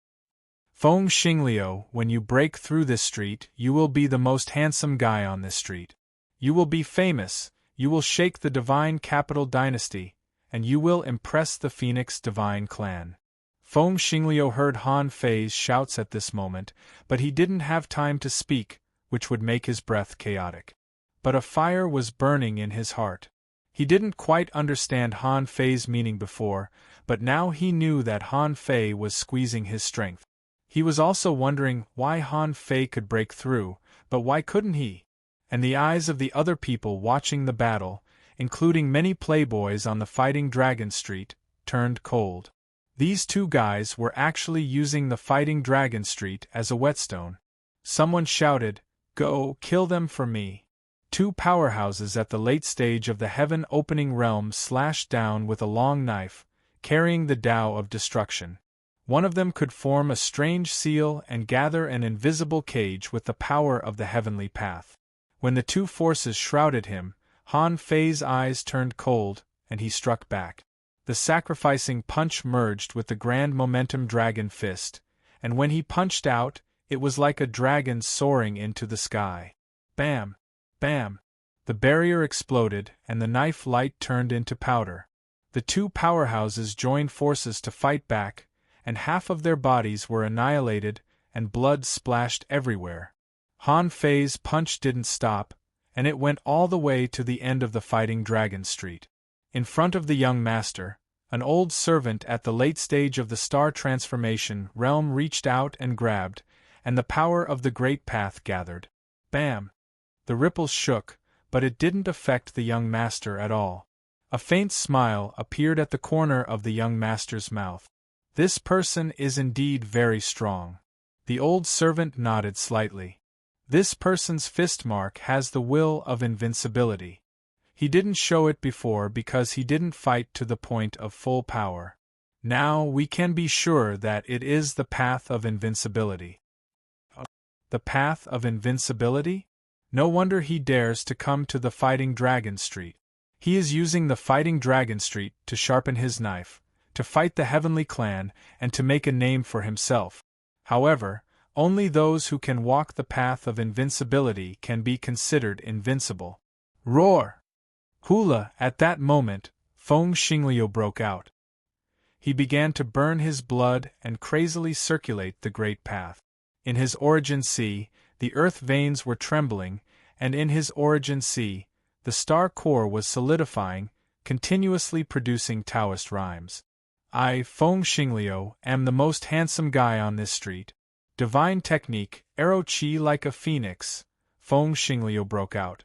Feng Xingliu, when you break through this street, you will be the most handsome guy on this street. You will be famous, you will shake the Divine Capital Dynasty, and you will impress the Phoenix Divine Clan." Feng Xingliu heard Han Fei's shouts at this moment, but he didn't have time to speak, which would make his breath chaotic. But a fire was burning in his heart. He didn't quite understand Han Fei's meaning before, but now he knew that Han Fei was squeezing his strength. He was also wondering why Han Fei could break through, but why couldn't he? And the eyes of the other people watching the battle, including many playboys on the Fighting Dragon Street, turned cold. These 2 guys were actually using the Fighting Dragon Street as a whetstone. Someone shouted, "Go, kill them for me." 2 powerhouses at the late stage of the heaven-opening realm slashed down with a long knife, carrying the Tao of destruction. One of them could form a strange seal and gather an invisible cage with the power of the heavenly path. When the two forces shrouded him, Han Fei's eyes turned cold, and he struck back. The sacrificing punch merged with the grand momentum dragon fist, and when he punched out, it was like a dragon soaring into the sky. Bam! Bam! The barrier exploded, and the knife light turned into powder. The two powerhouses joined forces to fight back, and half of their bodies were annihilated, and blood splashed everywhere. Han Fei's punch didn't stop, and it went all the way to the end of the Fighting Dragon Street. In front of the young master, an old servant at the late stage of the star transformation realm reached out and grabbed, and the power of the great path gathered. Bam! The ripples shook, but it didn't affect the young master at all. A faint smile appeared at the corner of the young master's mouth. This person is indeed very strong. The old servant nodded slightly. This person's fist mark has the will of invincibility. He didn't show it before because he didn't fight to the point of full power. Now we can be sure that it is the path of invincibility. The path of invincibility? No wonder he dares to come to the Fighting Dragon Street. He is using the Fighting Dragon Street to sharpen his knife, to fight the Heavenly Clan, and to make a name for himself. However, only those who can walk the path of invincibility can be considered invincible. Roar! Hula! At that moment, Feng Xingliu broke out. He began to burn his blood and crazily circulate the great path. In his origin sea, the earth veins were trembling, and in his origin sea, the star core was solidifying, continuously producing Taoist rhymes. I, Feng Xingliu, am the most handsome guy on this street. Divine technique, arrow chi like a phoenix, Feng Xingliu broke out.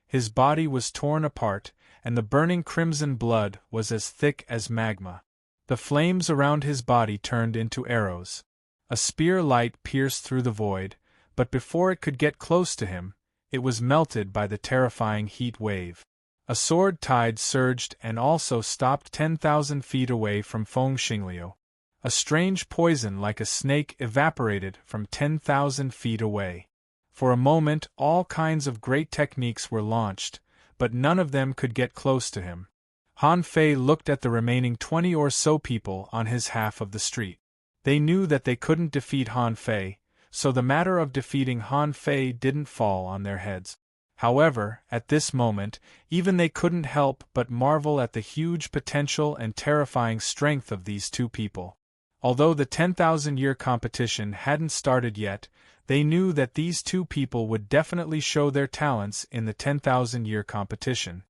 His body was torn apart, and the burning crimson blood was as thick as magma. The flames around his body turned into arrows. A spear light pierced through the void, but before it could get close to him, it was melted by the terrifying heat wave. A sword tide surged and also stopped 10,000 feet away from Feng Xingliu. A strange poison like a snake evaporated from 10,000 feet away. For a moment all kinds of great techniques were launched, but none of them could get close to him. Han Fei looked at the remaining 20 or so people on his half of the street. They knew that they couldn't defeat Han Fei, so the matter of defeating Han Fei didn't fall on their heads. However, at this moment, even they couldn't help but marvel at the huge potential and terrifying strength of these two people. Although the 10,000-year competition hadn't started yet, they knew that these two people would definitely show their talents in the 10,000-year competition.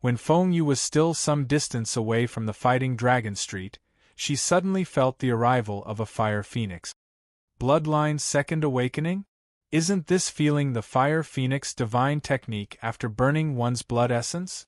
When Feng Yu was still some distance away from the Fighting Dragon Street, she suddenly felt the arrival of a fire phoenix. Bloodline's second awakening? Isn't this feeling the fire phoenix divine technique after burning one's blood essence?